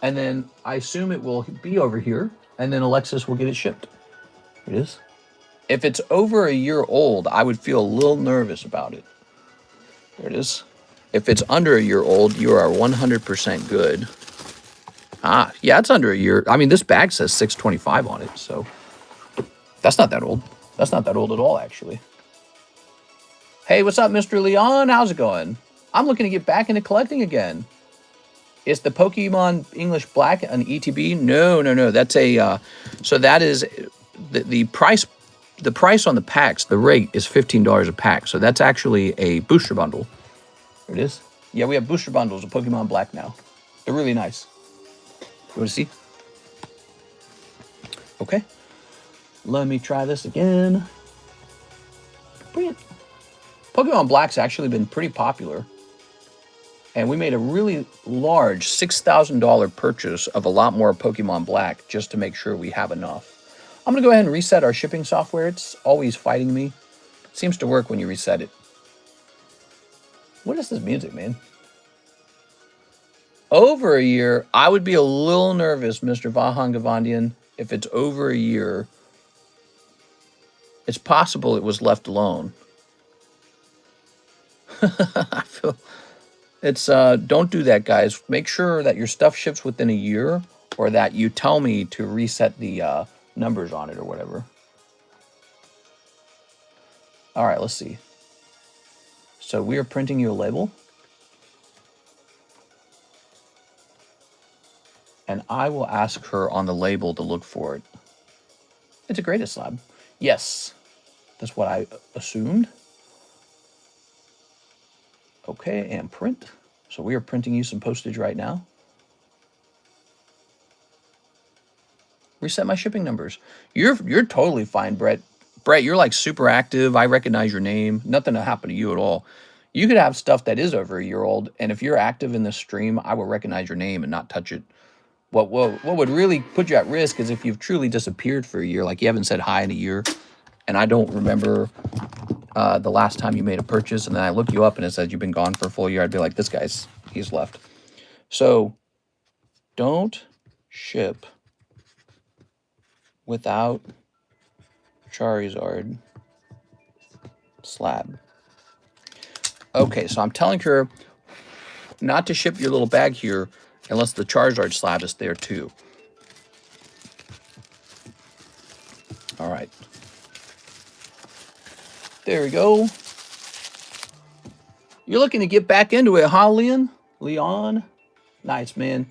and then I assume it will be over here, and then Alexis will get it shipped. Here it is. If it's over a year old, I would feel a little nervous about it. There it is. If it's under a year old, you are 100% good. Ah, yeah, it's under a year. I mean, this bag says 625 on it, so that's not that old. That's not that old at all, actually. Hey, what's up, Mr. Leon? How's it going? I'm looking to get back into collecting again. Is the Pokemon English Black an ETB? No, no, no. That's a, so that is, the price on the packs, the rate is $15 a pack. So that's actually a booster bundle. There it is. Yeah, we have booster bundles of Pokemon Black now. They're really nice. You want to see? Okay. Let me try this again. Brilliant. Pokemon Black's actually been pretty popular. And we made a really large $6,000 purchase of a lot more Pokemon Black just to make sure we have enough. I'm going to go ahead and reset our shipping software. It's always fighting me. It seems to work when you reset it. What is this music, man? Over a year, I would be a little nervous, Mr. Vahangavandian. If it's over a year, it's possible it was left alone. I feel it's don't do that, guys. Make sure that your stuff ships within a year, or that you tell me to reset the numbers on it or whatever. All right, let's see. So we are printing you a label. And I will ask her on the label to look for it. It's a greatest slab. Yes, that's what I assumed. Okay, and print. So we are printing you some postage right now. Reset my shipping numbers. You're totally fine, Brett. Brett, you're like super active. I recognize your name. Nothing to happen to you at all. You could have stuff that is over a year old, and if you're active in this stream, I will recognize your name and not touch it. What would really put you at risk is if you've truly disappeared for a year, like you haven't said hi in a year, and I don't remember the last time you made a purchase, and then I look you up and it says you've been gone for a full year. I'd be like, this guy's, he's left. So don't ship without Charizard slab. Okay, so I'm telling her not to ship your little bag here unless the Charizard slab is there too. All right. There we go. You're looking to get back into it, huh, Leon? Leon? Nice, man.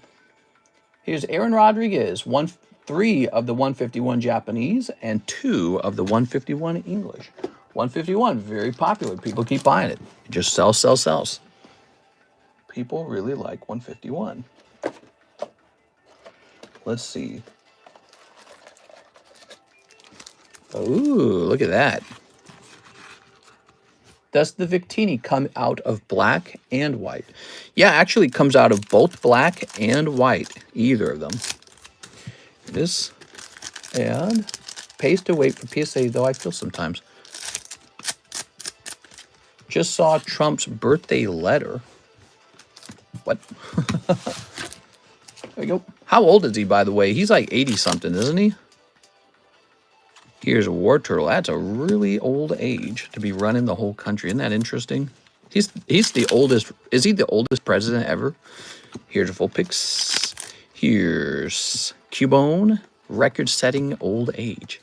Here's Aaron Rodriguez. 3 of the 151 Japanese and 2 of the 151 English. 151, very popular. People keep buying it. It just sells, sells, sells. People really like 151. Let's see. Oh, look at that. Does the Victini come out of black and white? Yeah, actually it comes out of both black and white, either of them. This and pays to wait for PSA, though I feel sometimes. Just saw Trump's birthday letter. What? There we go. How old is he, by the way? He's like 80-something, isn't he? Here's a war turtle. That's a really old age to be running the whole country. Isn't that interesting? He's the oldest. Is he the oldest president ever? Here's a full pics. Here's Cubone, record-setting old age.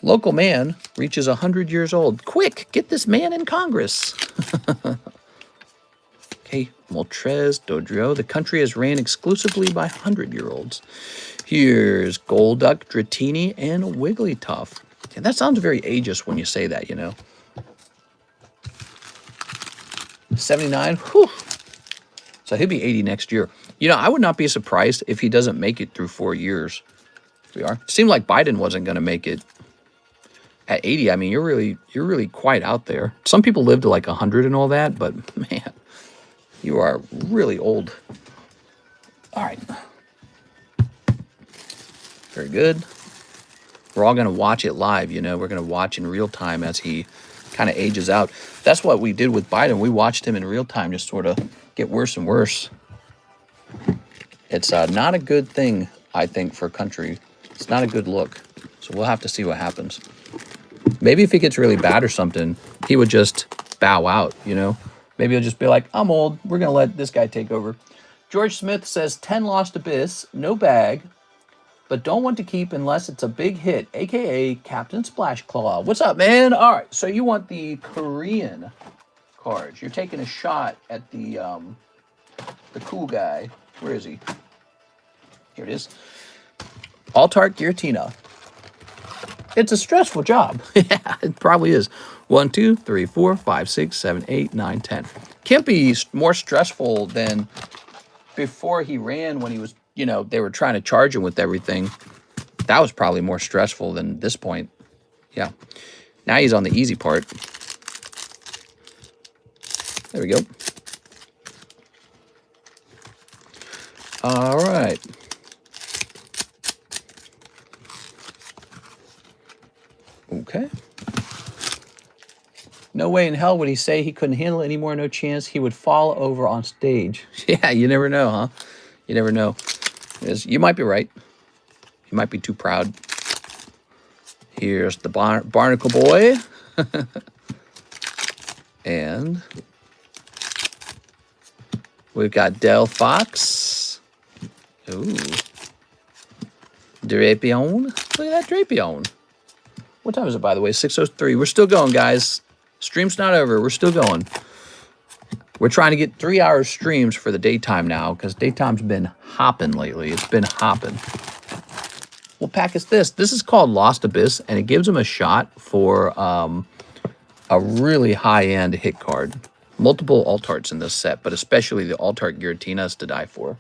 Local man reaches 100 years old. Quick, get this man in Congress. Okay, Moltres, Dodrio. The country is ran exclusively by 100-year-olds. Here's Golduck, Dratini, and Wigglytuff. And that sounds very ageist when you say that, you know. 79. Whew. So he'll be 80 next year. You know, I would not be surprised if he doesn't make it through 4 years. We are. It seemed like Biden wasn't going to make it. At 80, I mean, you're really quite out there. Some people live to like 100 and all that, but man, you are really old. All right. Very good. We're all going to watch it live, you know. We're going to watch in real time as he kind of ages out. That's what we did with Biden. We watched him in real time just sort of get worse and worse. It's not a good thing, I think, for a country. It's not a good look. So we'll have to see what happens. Maybe if he gets really bad or something, he would just bow out, you know. Maybe he'll just be like, I'm old. We're going to let this guy take over. George Smith says, 10 Lost Abyss, no bag, but don't want to keep unless it's a big hit, a.k.a. Captain Splash Claw. What's up, man? All right, so you want the Korean cards. You're taking a shot at the cool guy. Where is he? Here it is. Altart Giratina. It's a stressful job. Yeah, it probably is. 1, 2, 3, 4, 5, 6, 7, 8, 9, 10. Can't be more stressful than before he ran when he was, you know, they were trying to charge him with everything. That was probably more stressful than this point. Yeah. Now he's on the easy part. There we go. All right. Okay. No way in hell would he say he couldn't handle it anymore. No chance. He would fall over on stage. Yeah, you never know, huh? You never know. You might be right. You might be too proud. Here's the Barnacle Boy. And we've got Del Fox. Ooh. Drapion. Look at that Drapion. What time is it, by the way? 6:03. We're still going, guys. Stream's not over. We're still going. We're trying to get 3-hour streams for the daytime now because daytime's been hopping lately. It's been hopping. What pack is this? This is called Lost Abyss, and it gives them a shot for a really high-end hit card. Multiple Altarts in this set, but especially the Altart Giratina is to die for.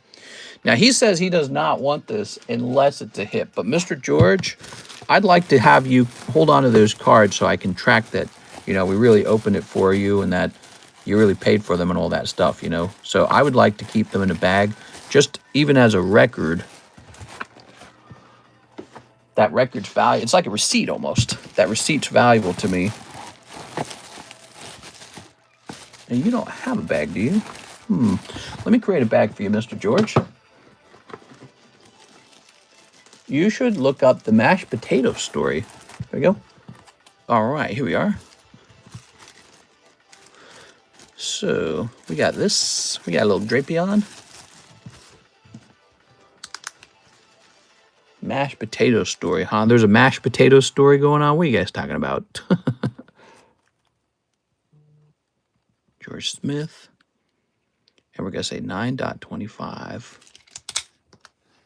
Now, he says he does not want this unless it's a hit. But, Mr. George, I'd like to have you hold on to those cards so I can track that, you know, we really opened it for you and that you really paid for them and all that stuff, you know. So I would like to keep them in a bag, just even as a record. That record's value. It's like a receipt almost. That receipt's valuable to me. And you don't have a bag, do you? Let me create a bag for you, Mr. George. You should look up the mashed potato story. There we go. All right, here we are. So, we got this. We got a little Drapion. Mashed potato story, huh? There's a mashed potato story going on. What are you guys talking about? George Smith. And we're going to say 9.25.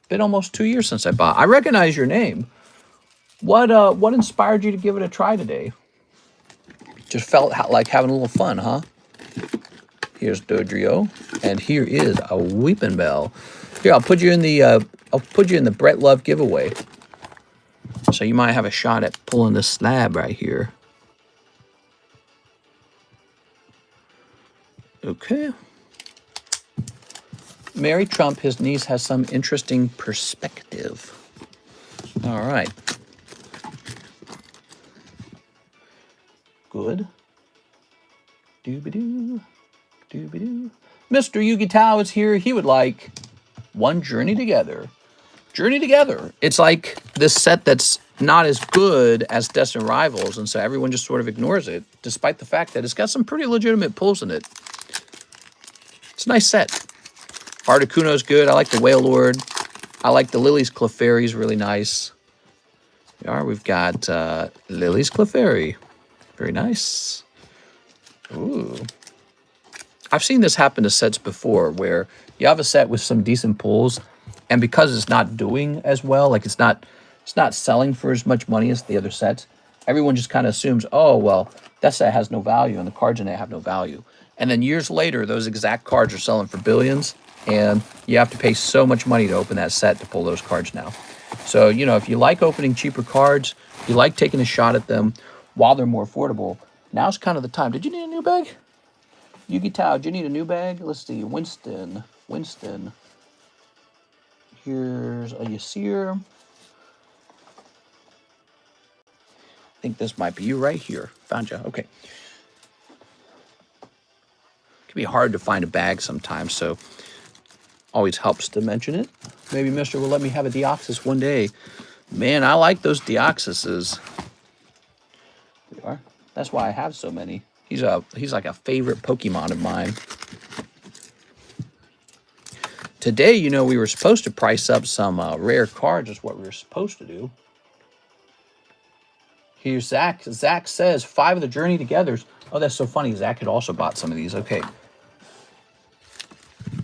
Been almost 2 years since I bought. I recognize your name. What inspired you to give it a try today? Just felt like having a little fun, huh? Here's Dodrio, and here is a Weeping Bell. Here, I'll put you in the Brett Love giveaway. So you might have a shot at pulling this slab right here. Okay. Mary Trump, his niece, has some interesting perspective. All right. Good. Doobie-doo. Doobie-doo. Mr. Yugi Tao is here. He would like one Journey Together. Journey Together. It's like this set that's not as good as Destined Rivals, and so everyone just sort of ignores it, despite the fact that it's got some pretty legitimate pulls in it. It's a nice set. Articuno's good. I like the Whale Lord. I like the Lily's Clefairy's really nice. We've got Lily's Clefairy. Very nice. Ooh. I've seen this happen to sets before where you have a set with some decent pulls, and because it's not doing as well, like it's not selling for as much money as the other sets, everyone just kind of assumes, oh, well, that set has no value and the cards in it have no value. And then years later, those exact cards are selling for billions, and you have to pay so much money to open that set to pull those cards now. So, you know, if you like opening cheaper cards, you like taking a shot at them while they're more affordable, now's kind of the time. Did you need a new bag? Yugi Tao, do you need a new bag? Let's see. Winston. Here's a Yasir. I think this might be you right here. Found you. Okay. It can be hard to find a bag sometimes, so always helps to mention it. Maybe Mister will let me have a Deoxys one day. Man, I like those Deoxyses. There you are. That's why I have so many. He's like a favorite Pokemon of mine. Today, you know, we were supposed to price up some rare cards. Is what we were supposed to do. Here's Zach. Zach says 5 of the Journey Togethers. Oh, that's so funny. Zach had also bought some of these. Okay.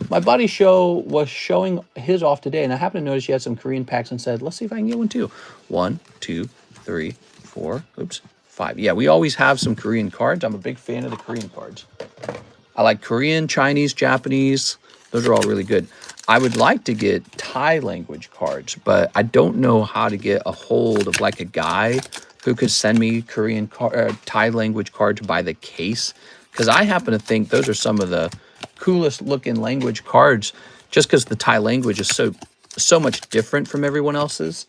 My buddy show was showing his off today, and I happened to notice he had some Korean packs and said, let's see if I can get one too. 1, 2, 3, 4, oops, 5. Yeah, we always have some Korean cards. I'm a big fan of the Korean cards. I like Korean, Chinese, Japanese. Those are all really good. I would like to get Thai language cards, but I don't know how to get a hold of like a guy who could send me Korean Thai language cards by the case, because I happen to think those are some of the coolest looking language cards, just because the Thai language is so much different from everyone else's.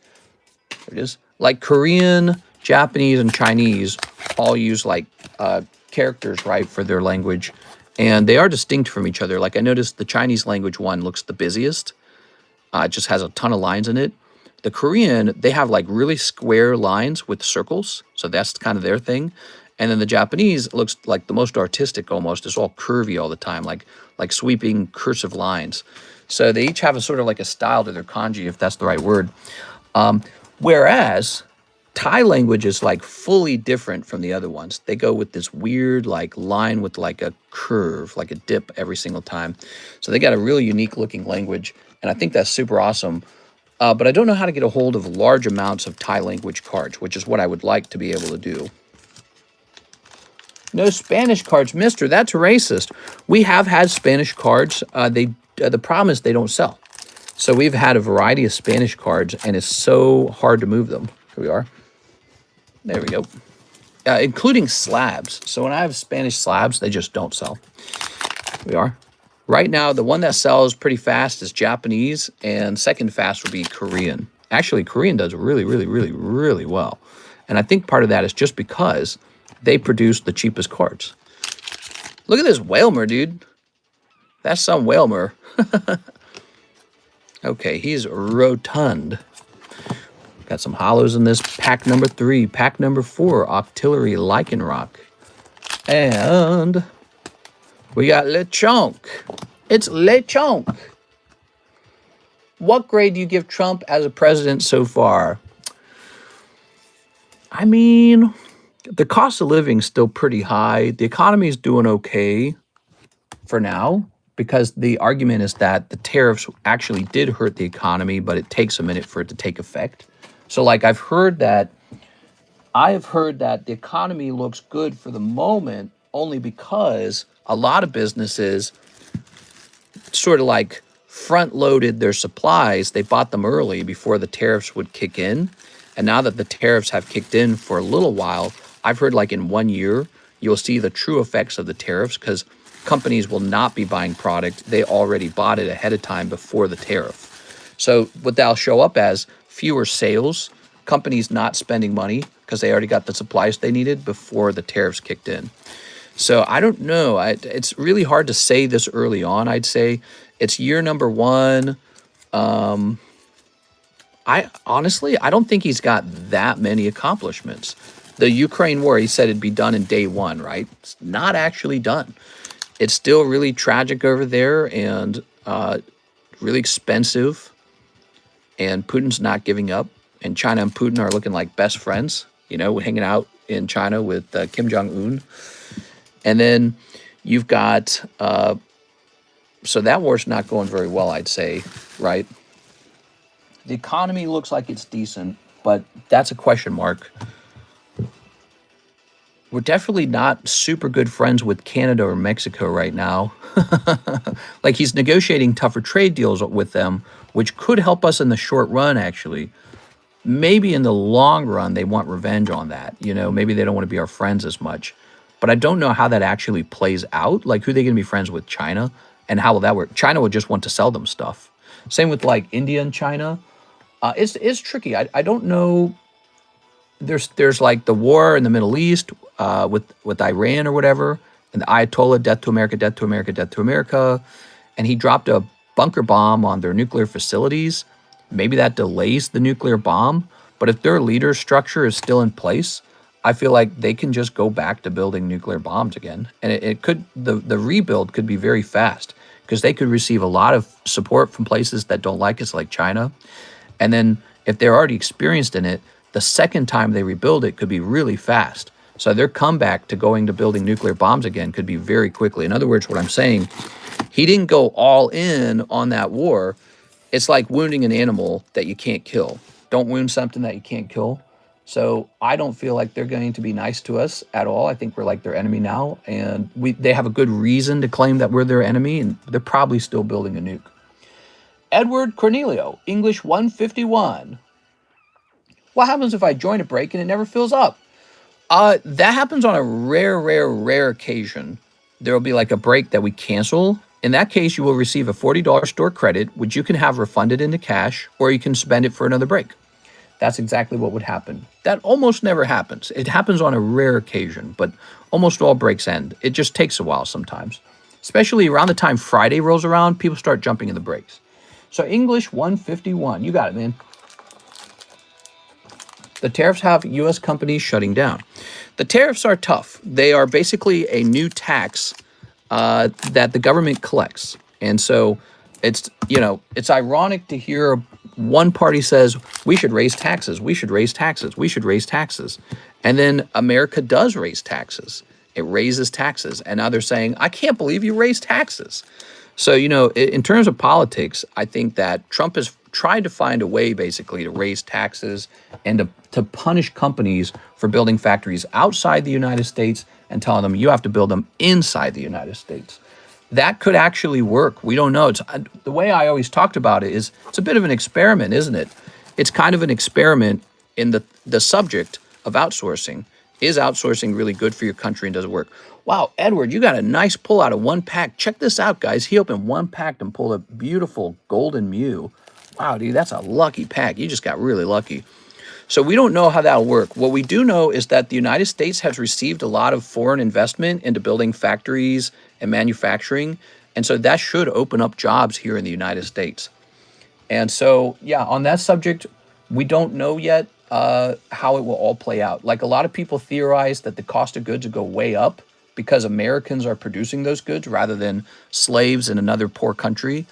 There it is. Like Korean, Japanese, and Chinese all use like characters, right, for their language, and they are distinct from each other. Like I noticed the Chinese language one looks the busiest. It just has a ton of lines in it. The Korean, they have like really square lines with circles, so that's kind of their thing. And then the Japanese looks like the most artistic almost. It's all curvy all the time, like sweeping cursive lines. So they each have a sort of like a style to their kanji, if that's the right word. Whereas Thai language is like fully different from the other ones. They go with this weird like line with like a curve, like a dip every single time. So they got a really unique looking language, and I think that's super awesome. But I don't know how to get a hold of large amounts of Thai language cards, which is what I would like to be able to do. No Spanish cards, mister. That's racist. We have had Spanish cards. The problem is they don't sell. So we've had a variety of Spanish cards, and it's so hard to move them. Here we are. There we go. Including slabs. So when I have Spanish slabs, they just don't sell. Here we are. Right now, the one that sells pretty fast is Japanese, and second fast would be Korean. Actually, Korean does really, really, really, really well. And I think part of that is just because they produce the cheapest cards. Look at this Whalmer, dude. That's some Whalmer. Okay, he's rotund. Got some hollows in this. Pack number 3. Pack number 4, Octillery Lycanroc. And we got Lechonk. It's Lechonk. What grade do you give Trump as a president so far? I mean, the cost of living is still pretty high. The economy is doing okay. for now, because the argument is that the tariffs actually did hurt the economy, but it takes a minute for it to take effect. So like I have heard that the economy looks good for the moment only because a lot of businesses sort of like front loaded their supplies. They bought them early before the tariffs would kick in. And now that the tariffs have kicked in for a little while, I've heard like in 1 year, you'll see the true effects of the tariffs because companies will not be buying product. They already bought it ahead of time before the tariff. So what that'll show up as fewer sales, companies not spending money because they already got the supplies they needed before the tariffs kicked in. So I don't know. It's really hard to say this early on. I'd say it's year number one. I honestly don't think he's got that many accomplishments. The Ukraine war, he said it'd be done in day one, right? It's not actually done. It's still really tragic over there and really expensive. And Putin's not giving up. And China and Putin are looking like best friends, you know, hanging out in China with Kim Jong-un. And then you've got, so that war's not going very well, I'd say, right? The economy looks like it's decent, but that's a question mark. We're definitely not super good friends with Canada or Mexico right now. Like he's negotiating tougher trade deals with them, which could help us in the short run, actually. Maybe in the long run, they want revenge on that. You know, maybe they don't want to be our friends as much. But I don't know how that actually plays out. Like, who are they going to be friends with? China? And how will that work? China would just want to sell them stuff. Same with, like, India and China. It's tricky. I don't know. There's like, the war in the Middle East with Iran or whatever. And the Ayatollah, death to America, death to America, death to America. And he dropped a bunker bomb on their nuclear facilities. Maybe that delays the nuclear bomb. But if their leader structure is still in place, I feel like they can just go back to building nuclear bombs again. And it could, the rebuild could be very fast because they could receive a lot of support from places that don't like us, like China. And then if they're already experienced in it, the second time they rebuild it could be really fast. So their comeback to going to building nuclear bombs again could be very quickly. In other words, what I'm saying, he didn't go all in on that war. It's like wounding an animal that you can't kill. Don't wound something that you can't kill. So I don't feel like they're going to be nice to us at all. I think we're like their enemy now. And they have a good reason to claim that we're their enemy. And they're probably still building a nuke. Edward Cornelio, English 151. What happens if I join a break and it never fills up? That happens on a rare occasion. There will be like a break that we cancel. In that case, you will receive a $40 store credit, which you can have refunded into cash, or you can spend it for another break. That's exactly what would happen. That almost never happens. It happens on a rare occasion, but almost all breaks end. It just takes a while sometimes. Especially around the time Friday rolls around, people start jumping in the breaks. So English 151, you got it, man. The tariffs have U.S. companies shutting down. The tariffs are tough. They are basically a new tax that the government collects. And so it's, you know, it's ironic to hear one party says, we should raise taxes, we should raise taxes, we should raise taxes. And then America does raise taxes. It raises taxes. And now they're saying, I can't believe you raised taxes. So, you know, in terms of politics, I think that Trump has tried to find a way basically to raise taxes and to punish companies for building factories outside the United States and telling them you have to build them inside the United States. That could actually work. We don't know. It's the way I always talked about it is it's a bit of an experiment, isn't it? It's kind of an experiment in the subject of outsourcing. Is outsourcing really good for your country and does it work? Wow, Edward, you got a nice pull out of one pack. Check this out, guys. He opened one pack and pulled a beautiful golden Mew. Wow, dude, that's a lucky pack. You just got really lucky. So we don't know how that'll work. What we do know is that the United States has received a lot of foreign investment into building factories and manufacturing. And so that should open up jobs here in the United States. And so, yeah, on that subject, we don't know yet how it will all play out. Like a lot of people theorize that the cost of goods will go way up because Americans are producing those goods rather than slaves in another poor country.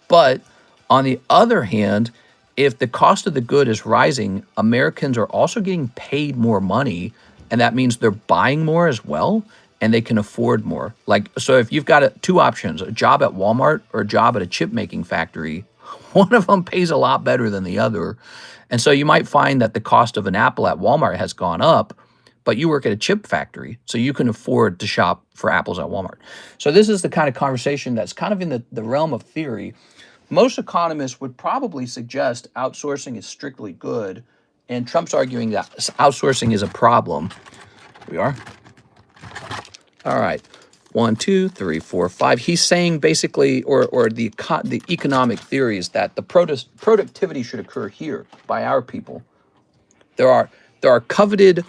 But on the other hand, if the cost of the good is rising, Americans are also getting paid more money, and that means they're buying more as well. and they can afford more. Like, so if you've got two options, a job at Walmart or a job at a chip making factory, one of them pays a lot better than the other. And so you might find that the cost of an apple at Walmart has gone up, but you work at a chip factory, so you can afford to shop for apples at Walmart. So this is the kind of conversation that's kind of in the realm of theory. Most economists would probably suggest outsourcing is strictly good, and Trump's arguing that outsourcing is a problem. Here we are. All right. 1, 2, 3, 4, 5. He's saying basically, or the economic theory is that the productivity should occur here by our people. There are coveted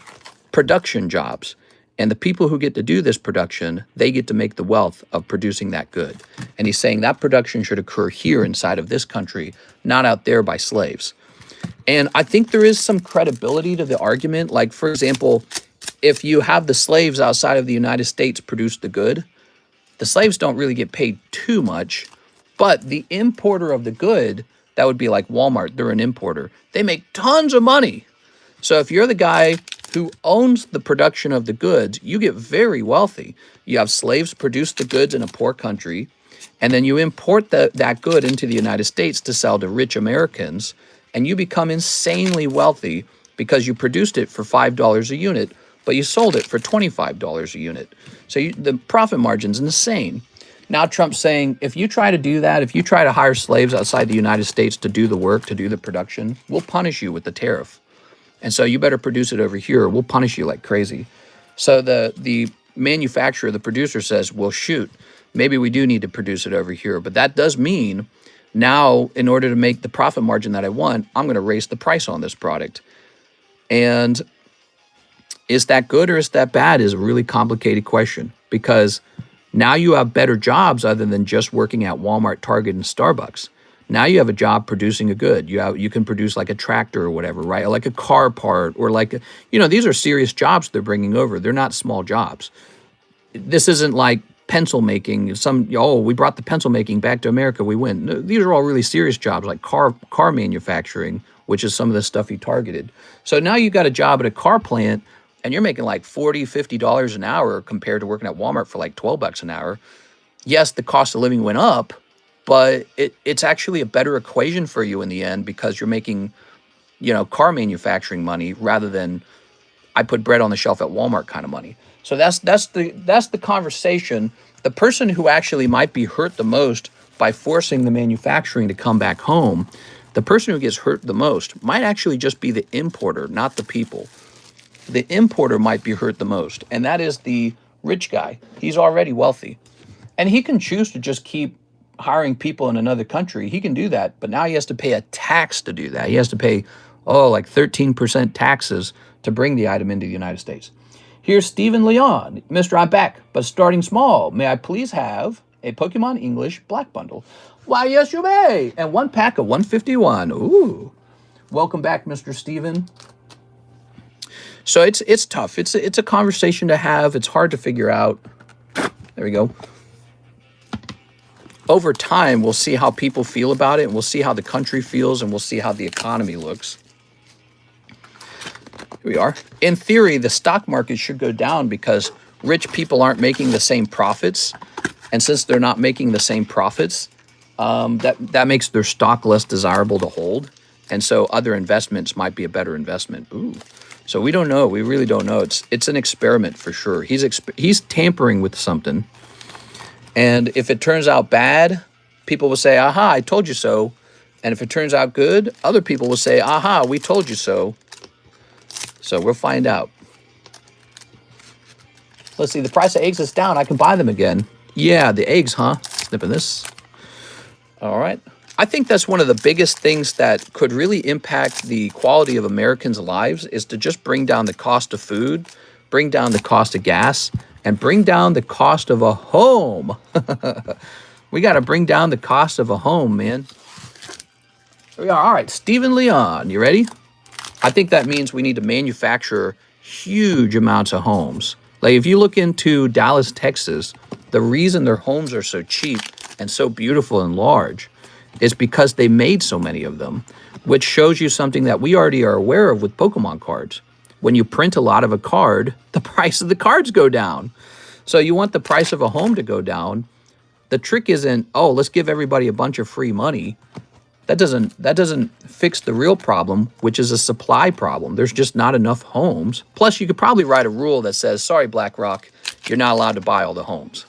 production jobs, and the people who get to do this production, they get to make the wealth of producing that good. And he's saying that production should occur here inside of this country, not out there by slaves. And I think there is some credibility to the argument. Like, for example, if you have the slaves outside of the United States produce the good, the slaves don't really get paid too much, but the importer of the good, that would be like Walmart, they're an importer, they make tons of money. So if you're the guy who owns the production of the goods, you get very wealthy. You have slaves produce the goods in a poor country, and then you import that good into the United States to sell to rich Americans, and you become insanely wealthy because you produced it for $5 a unit, but you sold it for $25 a unit. So the profit margin's insane. Now Trump's saying, if you try to do that, if you try to hire slaves outside the United States to do the work, to do the production, we'll punish you with the tariff. And so you better produce it over here. We'll punish you like crazy. So the manufacturer, the producer says, well, shoot, maybe we do need to produce it over here. But that does mean now, in order to make the profit margin that I want, I'm going to raise the price on this product. And is that good or is that bad is a really complicated question, because now you have better jobs other than just working at Walmart, Target, and Starbucks. Now you have a job producing a good. You can produce like a tractor or whatever, right? Or like a car part, or like, these are serious jobs they're bringing over. They're not small jobs. This isn't like pencil making. We brought the pencil making back to America, we win. No, these are all really serious jobs, like car manufacturing, which is some of the stuff he targeted. So now you got a job at a car plant, and you're making like $40, $50 an hour compared to working at Walmart for like $12 an hour. Yes, the cost of living went up, but it's actually a better equation for you in the end, because you're making, car manufacturing money rather than I put bread on the shelf at Walmart kind of money. So that's the conversation. The person who actually might be hurt the most by forcing the manufacturing to come back home, the person who gets hurt the most might actually just be the importer, not the people. The importer might be hurt the most, and that is the rich guy. He's already wealthy, and he can choose to just keep hiring people in another country. He can do that, but now he has to pay a tax to do that. He has to pay, like 13% taxes to bring the item into the United States. Here's Stephen Leon. Mr. I'm back, but starting small. May I please have a Pokemon English Black Bundle? Why, yes, you may. And 1 pack of 151. Ooh. Welcome back, Mr. Stephen. So it's tough. It's a conversation to have. It's hard to figure out. There we go. Over time, we'll see how people feel about it, and we'll see how the country feels, and we'll see how the economy looks. Here we are. In theory, the stock market should go down because rich people aren't making the same profits. And since they're not making the same profits, that makes their stock less desirable to hold. And so other investments might be a better investment. Ooh. So we don't know. We really don't know. It's an experiment for sure. He's tampering with something. And if it turns out bad, people will say, aha, I told you so. And if it turns out good, other people will say, aha, we told you so. So we'll find out. Let's see, the price of eggs is down. I can buy them again. Yeah, the eggs, huh? Snipping this. All right. I think that's one of the biggest things that could really impact the quality of Americans' lives, is to just bring down the cost of food, bring down the cost of gas, and bring down the cost of a home. We got to bring down the cost of a home, man. Here we are. All right, Stephen Leon, you ready? I think that means we need to manufacture huge amounts of homes. Like if you look into Dallas, Texas, the reason their homes are so cheap and so beautiful and large is because they made so many of them, which shows you something that we already are aware of with Pokemon cards. When you print a lot of a card, the price of the cards go down. So you want the price of a home to go down. The trick isn't, oh, let's give everybody a bunch of free money. That doesn't fix the real problem, which is a supply problem. There's just not enough homes. Plus, you could probably write a rule that says, sorry, BlackRock, you're not allowed to buy all the homes.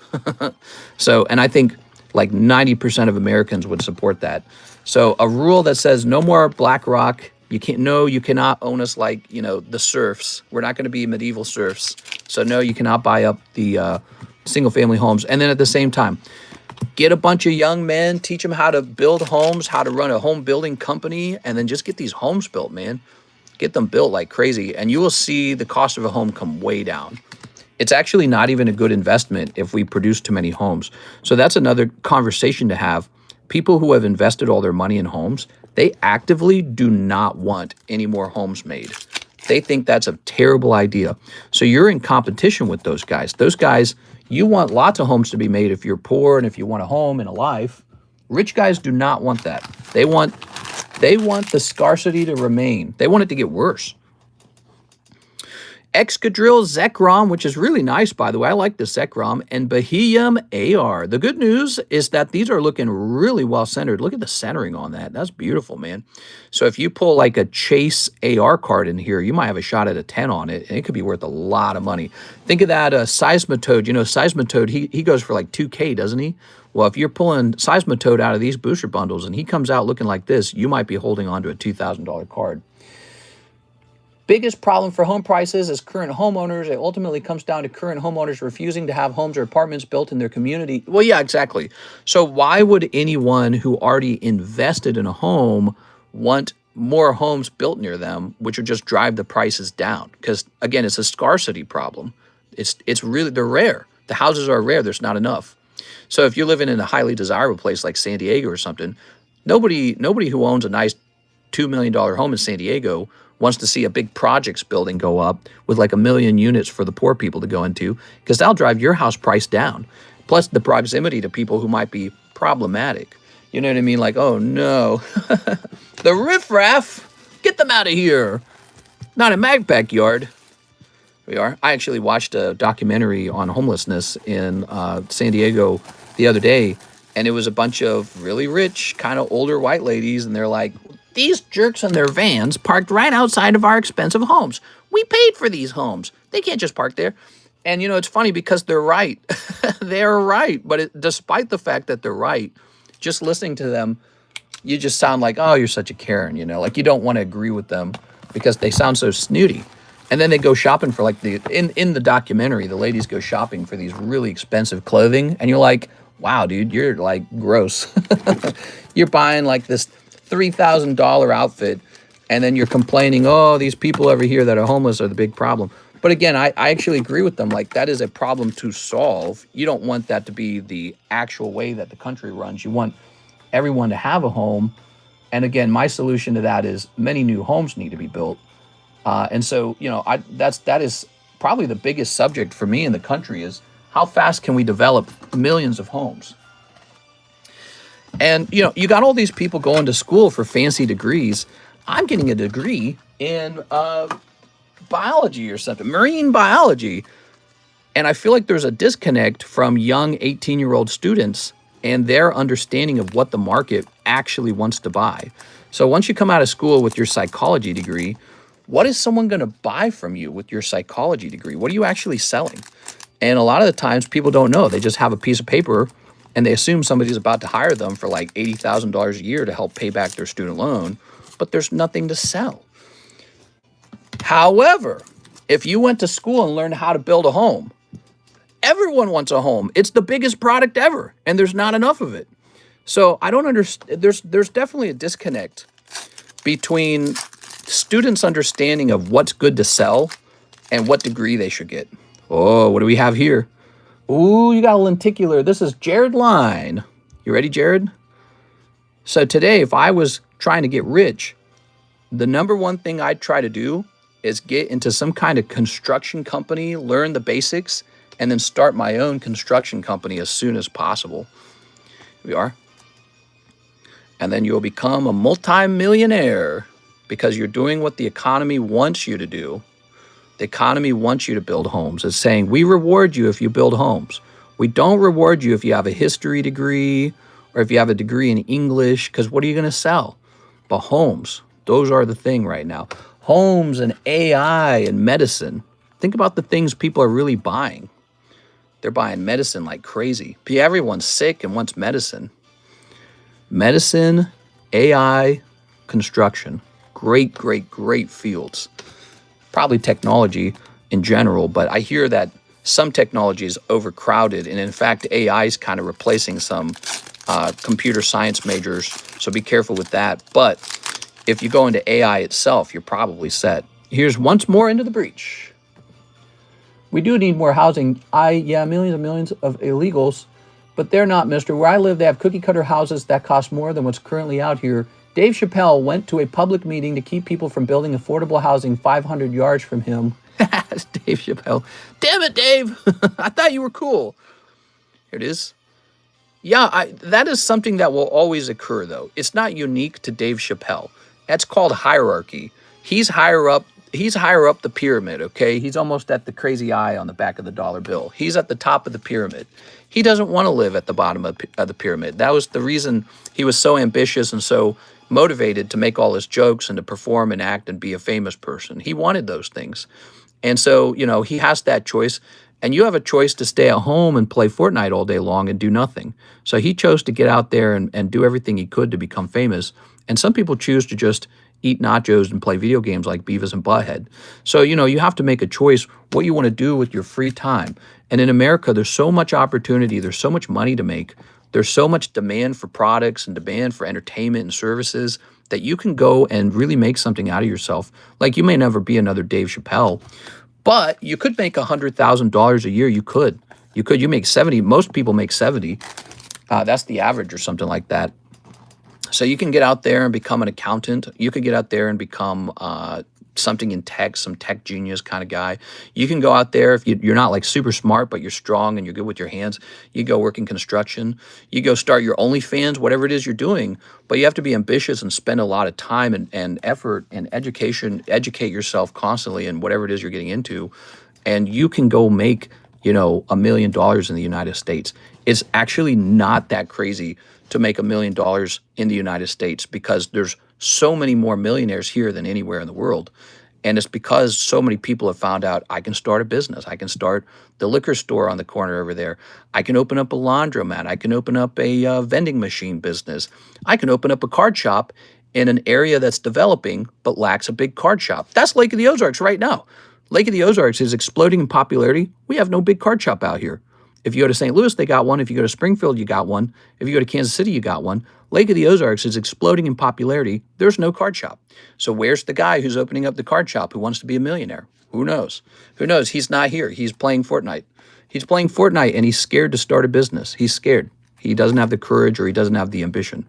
So, and I think like 90% of Americans would support that. So a rule that says no more BlackRock, you cannot own us like, the serfs. We're not going to be medieval serfs. So no, you cannot buy up the single family homes. And then at the same time, get a bunch of young men, teach them how to build homes, how to run a home building company, and then just get these homes built, man. Get them built like crazy, and you will see the cost of a home come way down. It's actually not even a good investment if we produce too many homes. So that's another conversation to have. People who have invested all their money in homes, they actively do not want any more homes made. They think that's a terrible idea. So you're in competition with those guys. Those guys, you want lots of homes to be made if you're poor and if you want a home and a life. Rich guys do not want that. They want the scarcity to remain. They want it to get worse. Excadrill Zekrom, which is really nice, by the way. I like the Zekrom. And Bahiyam AR. The good news is that these are looking really well centered. Look at the centering on that. That's beautiful, man. So if you pull like a Chase AR card in here, you might have a shot at a 10 on it, and it could be worth a lot of money. Think of that Seismitoad. Seismitoad, he goes for like 2K, doesn't he? Well, if you're pulling Seismitoad out of these booster bundles and he comes out looking like this, you might be holding on to a $2,000 card. Biggest problem for home prices is current homeowners. It ultimately comes down to current homeowners refusing to have homes or apartments built in their community. Well, yeah, exactly. So why would anyone who already invested in a home want more homes built near them, which would just drive the prices down? Because, again, it's a scarcity problem. It's really, they're rare. The houses are rare. There's not enough. So if you're living in a highly desirable place like San Diego or something, nobody who owns a nice $2 million home in San Diego wants to see a big projects building go up with like 1 million units for the poor people to go into, because that'll drive your house price down. Plus the proximity to people who might be problematic. You know what I mean? Like, oh no, the riffraff, get them out of here. Not in my backyard. We are. I actually watched a documentary on homelessness in San Diego the other day, and it was a bunch of really rich, kind of older white ladies, and they're like, these jerks in their vans parked right outside of our expensive homes. We paid for these homes. They can't just park there. And, it's funny because they're right. They're right. But despite the fact that they're right, just listening to them, you just sound like, oh, you're such a Karen, like you don't want to agree with them because they sound so snooty. And then they go shopping for like in the documentary, the ladies go shopping for these really expensive clothing. And you're like, wow, dude, you're like gross. You're buying like this $3,000 outfit, and then you're complaining, oh, these people over here that are homeless are the big problem. But again, I actually agree with them. Like, that is a problem to solve. You don't want that to be the actual way that the country runs. You want everyone to have a home. And again, my solution to that is many new homes need to be built. And so, that is probably the biggest subject for me in the country is how fast can we develop millions of homes? And, you got all these people going to school for fancy degrees. I'm getting a degree in biology or something, marine biology. And I feel like there's a disconnect from young 18-year-old students and their understanding of what the market actually wants to buy. So once you come out of school with your psychology degree, what is someone going to buy from you with your psychology degree? What are you actually selling? And a lot of the times people don't know. They just have a piece of paper and they assume somebody's about to hire them for like $80,000 a year to help pay back their student loan, but there's nothing to sell. However, if you went to school and learned how to build a home, everyone wants a home. It's the biggest product ever, and there's not enough of it. So I don't understand. There's definitely a disconnect between students' understanding of what's good to sell and what degree they should get. Oh, what do we have here? Ooh, you got a lenticular. This is Jared Line. You ready, Jared? So today, if I was trying to get rich, the number one thing I'd try to do is get into some kind of construction company, learn the basics, and then start my own construction company as soon as possible. Here we are. And then you'll become a multi-millionaire because you're doing what the economy wants you to do. The economy wants you to build homes. It's saying, we reward you if you build homes. We don't reward you if you have a history degree or if you have a degree in English, because what are you going to sell? But homes, those are the thing right now. Homes and AI and medicine. Think about the things people are really buying. They're buying medicine like crazy. Everyone's sick and wants medicine. Medicine, AI, construction. Great, great, great fields. Probably technology in general, but I hear that some technology is overcrowded, and in fact, AI is kind of replacing some computer science majors, so be careful with that. But if you go into AI itself, you're probably set. Here's once more into the breach. We do need more housing. Yeah, millions and millions of illegals, but they're not, mister. Where I live, they have cookie-cutter houses that cost more than what's currently out here. Dave Chappelle went to a public meeting to keep people from building affordable housing 500 yards from him. That's Dave Chappelle. Damn it, Dave. I thought you were cool. Here it is. Yeah, that is something that will always occur, though. It's not unique to Dave Chappelle. That's called hierarchy. He's higher up. He's higher up the pyramid, okay? He's almost at the crazy eye on the back of the dollar bill. He's at the top of the pyramid. He doesn't want to live at the bottom of the pyramid. That was the reason he was so ambitious and so motivated to make all his jokes and to perform and act and be a famous person. He wanted those things. And so, you know, he has that choice. And you have a choice to stay at home and play Fortnite all day long and do nothing. So he chose to get out there and do everything he could to become famous. And some people choose to just eat nachos and play video games like Beavis and Butthead. So, you know, you have to make a choice what you want to do with your free time. And in America, there's so much opportunity. There's so much money to make. There's so much demand for products and demand for entertainment and services that you can go and really make something out of yourself. Like, you may never be another Dave Chappelle, but you could make $100,000 a year. You could. You make 70. Most people make 70. That's the average or something like that. So you can get out there and become an accountant. You could get out there and become something in tech, some tech genius kind of guy. You can go out there, if you're not like super smart, but you're strong and you're good with your hands, you go work in construction. You go start your OnlyFans, whatever it is you're doing. But you have to be ambitious and spend a lot of time and effort and educate yourself constantly in whatever it is you're getting into. And you can go make, you know, $1 million in the United States. It's actually not that crazy to make $1 million in the United States because there's so many more millionaires here than anywhere in the world. And it's because so many people have found out, I can start a business. I can start the liquor store on the corner over there. I can open up a laundromat. I can open up a vending machine business. I can open up a card shop in an area that's developing but lacks a big card shop. That's Lake of the Ozarks right now. Lake of the Ozarks is exploding in popularity. We have no big card shop out here. If you go to St. Louis, they got one. If you go to Springfield, you got one. If you go to Kansas City, you got one. Lake of the Ozarks is exploding in popularity. There's no card shop. So where's the guy who's opening up the card shop who wants to be a millionaire? Who knows? Who knows? He's not here. He's playing Fortnite. He's playing Fortnite and he's scared to start a business. He's scared. He doesn't have the courage or he doesn't have the ambition.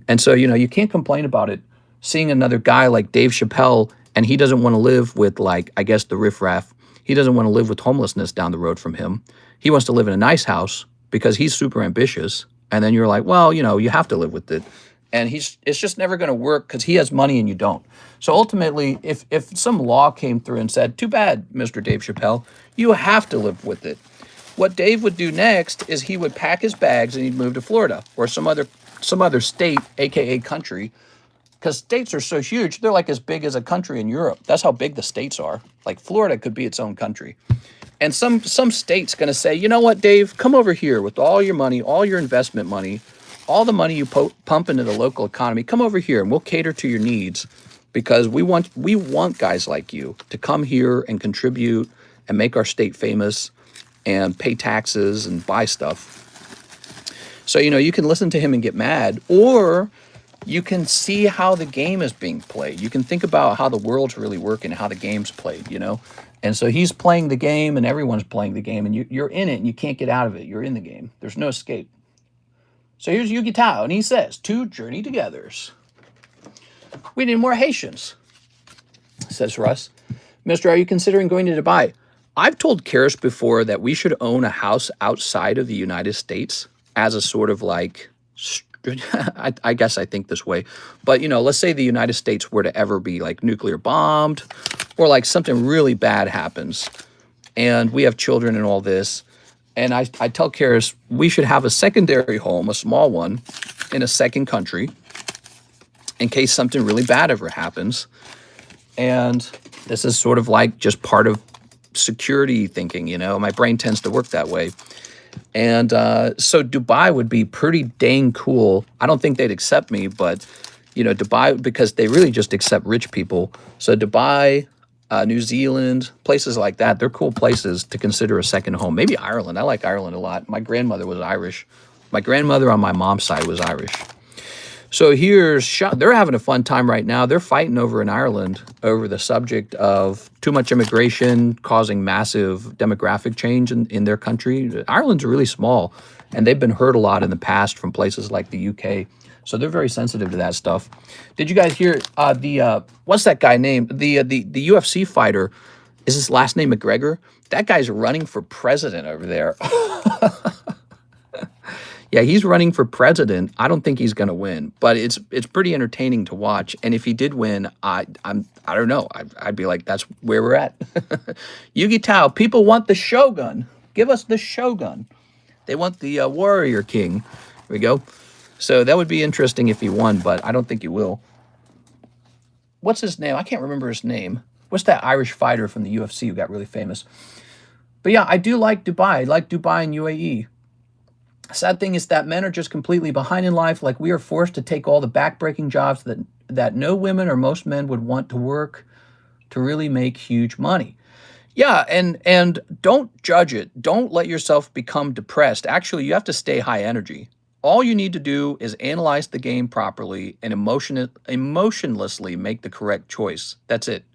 And so, you know, you can't complain about it. Seeing another guy like Dave Chappelle and he doesn't want to live with, like, I guess, the riffraff. He doesn't want to live with homelessness down the road from him. He wants to live in a nice house because he's super ambitious. And then you're like, well, you know, you have to live with it. And it's just never going to work because he has money and you don't. So ultimately, if some law came through and said, too bad, Mr. Dave Chappelle, you have to live with it. What Dave would do next is he would pack his bags and he'd move to Florida or some other state, aka country, because states are so huge. They're like as big as a country in Europe. That's how big the states are. Like Florida could be its own country. And some state's going to say, you know what, Dave, come over here with all your money, all your investment money, all the money you pump into the local economy. Come over here and we'll cater to your needs because we want guys like you to come here and contribute and make our state famous and pay taxes and buy stuff. So, you know, you can listen to him and get mad, or you can see how the game is being played. You can think about how the world's really working, how the game's played, you know? And so he's playing the game and everyone's playing the game and you're in it and you can't get out of it. You're in the game. There's no escape. So here's Yugi Tao and he says, "Two journey togethers. We need more Haitians," says Russ. "Mister, are you considering going to Dubai?" I've told Karis before that we should own a house outside of the United States as a sort of like I guess I think this way. But, let's say the United States were to ever be like nuclear bombed or like something really bad happens and we have children and all this. And I tell Karis we should have a secondary home, a small one, in a second country in case something really bad ever happens. And this is sort of like just part of security thinking, my brain tends to work that way. And so Dubai would be pretty dang cool. I don't think they'd accept me, but, Dubai, because they really just accept rich people. So Dubai, New Zealand, places like that, they're cool places to consider a second home. Maybe Ireland. I like Ireland a lot. My grandmother was Irish. My grandmother on my mom's side was Irish. So they're having a fun time right now. They're fighting over in Ireland over the subject of too much immigration causing massive demographic change in their country. Ireland's really small, and they've been hurt a lot in the past from places like the UK. So they're very sensitive to that stuff. Did you guys hear what's that guy named? The UFC fighter, is his last name McGregor? That guy's running for president over there. Yeah, he's running for president. I don't think he's going to win, but it's pretty entertaining to watch. And if he did win, I don't know. I'd be like, that's where we're at. Yugi Tao, people want the Shogun. Give us the Shogun. They want the Warrior King. Here we go. So that would be interesting if he won, but I don't think he will. What's his name? I can't remember his name. What's that Irish fighter from the UFC who got really famous? But yeah, I do like Dubai. I like Dubai and UAE. Sad thing is that men are just completely behind in life. Like, we are forced to take all the backbreaking jobs that no women or most men would want to work to really make huge money. Yeah, and don't judge it. Don't let yourself become depressed. Actually, you have to stay high energy. All you need to do is analyze the game properly and emotionlessly make the correct choice. That's it.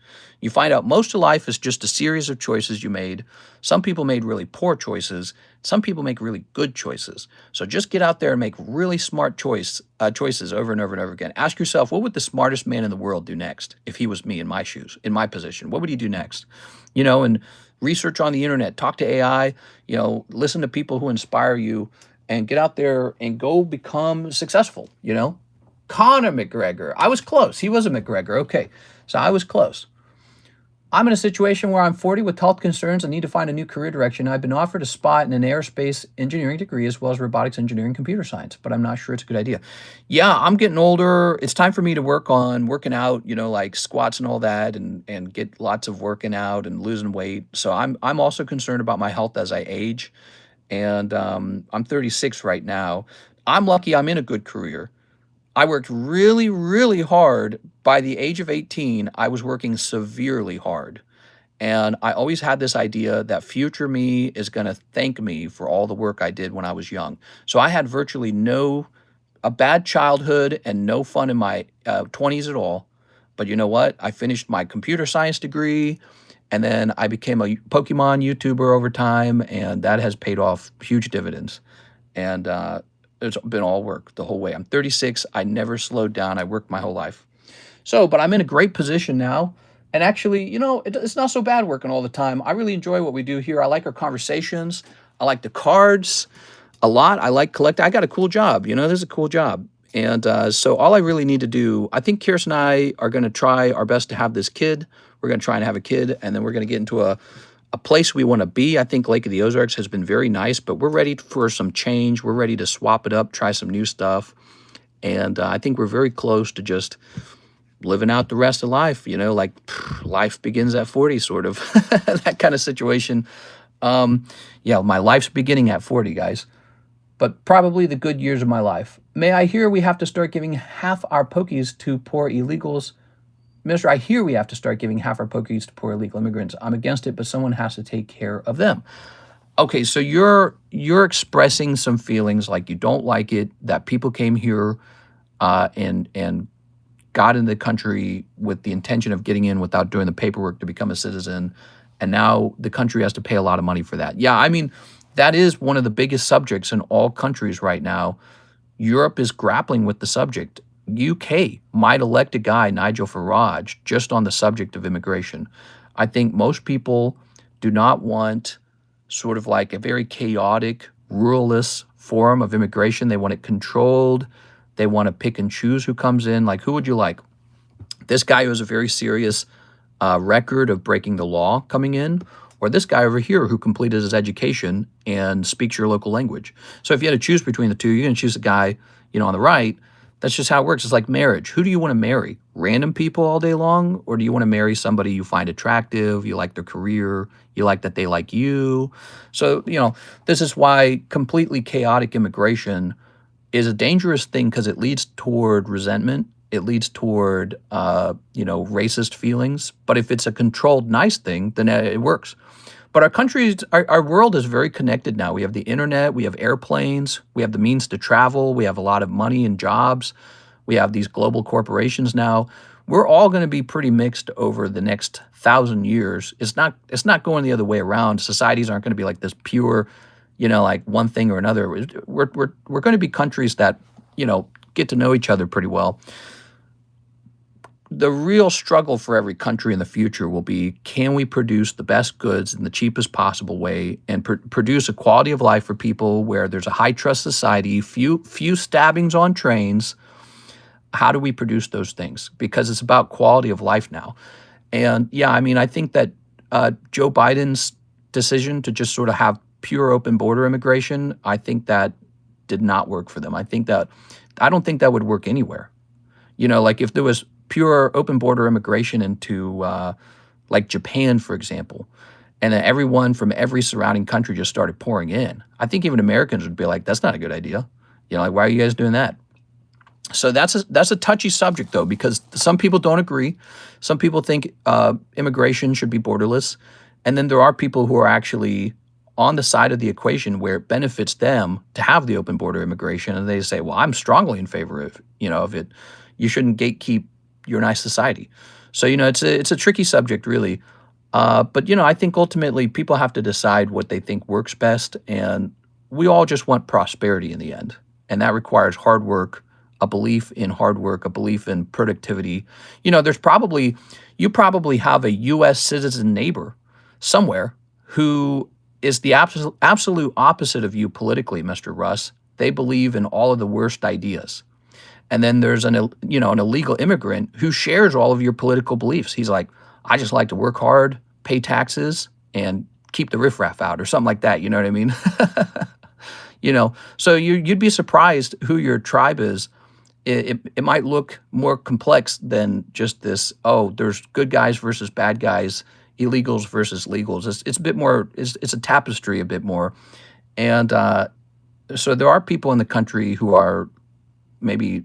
You find out most of life is just a series of choices you made. Some people made really poor choices. Some people make really good choices. So just get out there and make really smart choices over and over and over again. Ask yourself, what would the smartest man in the world do next if he was me in my shoes, in my position? What would he do next? And research on the internet, talk to AI, listen to people who inspire you, and get out there and go become successful, Conor McGregor. I was close. He was a McGregor. Okay, so I was close. I'm in a situation where I'm 40 with health concerns and need to find a new career direction. I've been offered a spot in an aerospace engineering degree as well as robotics engineering, computer science, but I'm not sure it's a good idea. Yeah, I'm getting older. It's time for me to work on working out, like squats and all that, and get lots of working out and losing weight. So I'm also concerned about my health as I age, and I'm 36 right now. I'm lucky I'm in a good career. I worked really, really hard. By the age of 18, I was working severely hard. And I always had this idea that future me is going to thank me for all the work I did when I was young. So I had virtually a bad childhood and no fun in my 20s at all. But you know what? I finished my computer science degree, and then I became a Pokemon YouTuber over time, and that has paid off huge dividends. And it's been all work the whole way. I'm 36. I never slowed down. I worked my whole life. But I'm in a great position now. And actually, it's not so bad working all the time. I really enjoy what we do here. I like our conversations. I like the cards a lot. I like collecting. I got a cool job. This is a cool job. And so all I really need to do, I think Kirsten and I are going to try our best to have this kid. We're going to try and have a kid, and then we're going to get into a place we want to be. I think Lake of the Ozarks has been very nice, but we're ready for some change. We're ready to swap it up, try some new stuff. And I think we're very close to just living out the rest of life, life begins at 40, sort of, that kind of situation. Yeah, my life's beginning at 40, guys, but probably the good years of my life. May I hear we have to start giving half our pokies to poor illegals? Minister, I hear we have to start giving half our pokies to poor illegal immigrants. I'm against it, but someone has to take care of them. Okay, so you're expressing some feelings like you don't like it, that people came here and got into the country with the intention of getting in without doing the paperwork to become a citizen, and now the country has to pay a lot of money for that. Yeah, I mean, that is one of the biggest subjects in all countries right now. Europe is grappling with the subject. UK might elect a guy, Nigel Farage, just on the subject of immigration. I think most people do not want sort of like a very chaotic, ruralist form of immigration. They want it controlled. They want to pick and choose who comes in. Like, who would you like? This guy who has a very serious record of breaking the law coming in, or this guy over here who completed his education and speaks your local language. So if you had to choose between the two, you're going to choose the guy, on the right. That's just how it works. It's like marriage. Who do you want to marry? Random people all day long? Or do you want to marry somebody you find attractive, you like their career, you like that they like you? So, this is why completely chaotic immigration is a dangerous thing, because it leads toward resentment. It leads toward, racist feelings. But if it's a controlled, nice thing, then it works. But our world is very connected now. We have the internet, we have airplanes, we have the means to travel, we have a lot of money and jobs. We have these global corporations now. We're all going to be pretty mixed over the next 1,000 years. It's not going the other way around. Societies aren't going to be like this pure, like one thing or another. We're going to be countries that, get to know each other pretty well. The real struggle for every country in the future will be, can we produce the best goods in the cheapest possible way and produce a quality of life for people where there's a high trust society, few stabbings on trains? How do we produce those things? Because it's about quality of life now. And yeah, I think that Joe Biden's decision to just sort of have pure open border immigration, I think that did not work for them. I don't think that would work anywhere. Like if there was pure open border immigration into like Japan, for example, and then everyone from every surrounding country just started pouring in, I think even Americans would be like, that's not a good idea. Like, why are you guys doing that? So that's a touchy subject, though, because some people don't agree. Some people think immigration should be borderless. And then there are people who are actually on the side of the equation where it benefits them to have the open border immigration. And they say, well, I'm strongly in favor of it. You shouldn't gatekeep your nice society. So, it's a tricky subject, really. But, I think ultimately people have to decide what they think works best. And we all just want prosperity in the end. And that requires hard work, a belief in hard work, a belief in productivity. You probably have a U.S. citizen neighbor somewhere who is the absolute opposite of you politically, Mr. Russ. They believe in all of the worst ideas. And then there's an illegal immigrant who shares all of your political beliefs. He's like, I just like to work hard, pay taxes, and keep the riffraff out, or something like that. You know what I mean? So you'd be surprised who your tribe is. It might look more complex than just this, there's good guys versus bad guys, illegals versus legals. It's a bit more, it's a tapestry a bit more. And so there are people in the country who are maybe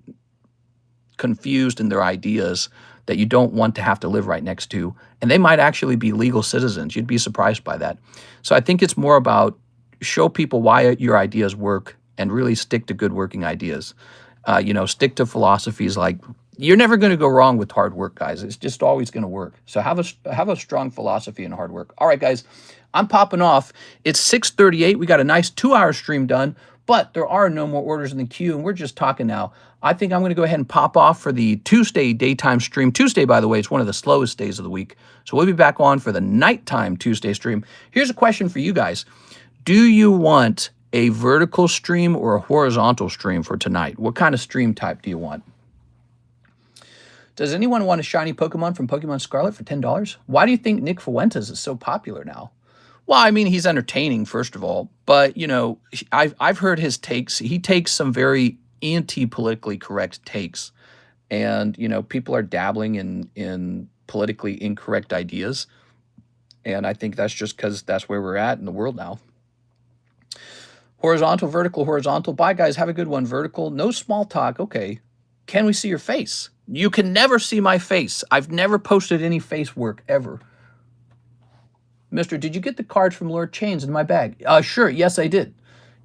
confused in their ideas that you don't want to have to live right next to. And they might actually be legal citizens. You'd be surprised by that. So I think it's more about show people why your ideas work and really stick to good working ideas. Stick to philosophies like, you're never going to go wrong with hard work, guys. It's just always going to work. So have a strong philosophy in hard work. All right, guys, I'm popping off. It's 6:38. We got a nice 2-hour stream done, but there are no more orders in the queue, and we're just talking now. I think I'm going to go ahead and pop off for the Tuesday daytime stream. Tuesday, by the way, it's one of the slowest days of the week. So we'll be back on for the nighttime Tuesday stream. Here's a question for you guys. Do you want a vertical stream or a horizontal stream for tonight? What kind of stream type do you want? Does anyone want a shiny Pokemon from Pokemon Scarlet for $10? Why do you think Nick Fuentes is so popular now? Well, he's entertaining, first of all, but, I've heard his takes. He takes some very anti-politically correct takes, and, people are dabbling in politically incorrect ideas, and I think that's just because that's where we're at in the world now. Horizontal, vertical, horizontal. Bye, guys. Have a good one. Vertical. No small talk. Okay. Can we see your face? You can never see my face. I've never posted any face work ever. Mister, did you get the cards from Lord Chains in my bag? Sure. Yes, I did.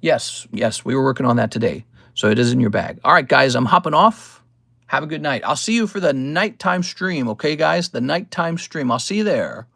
Yes. We were working on that today. So it is in your bag. All right, guys. I'm hopping off. Have a good night. I'll see you for the nighttime stream. Okay, guys? The nighttime stream. I'll see you there.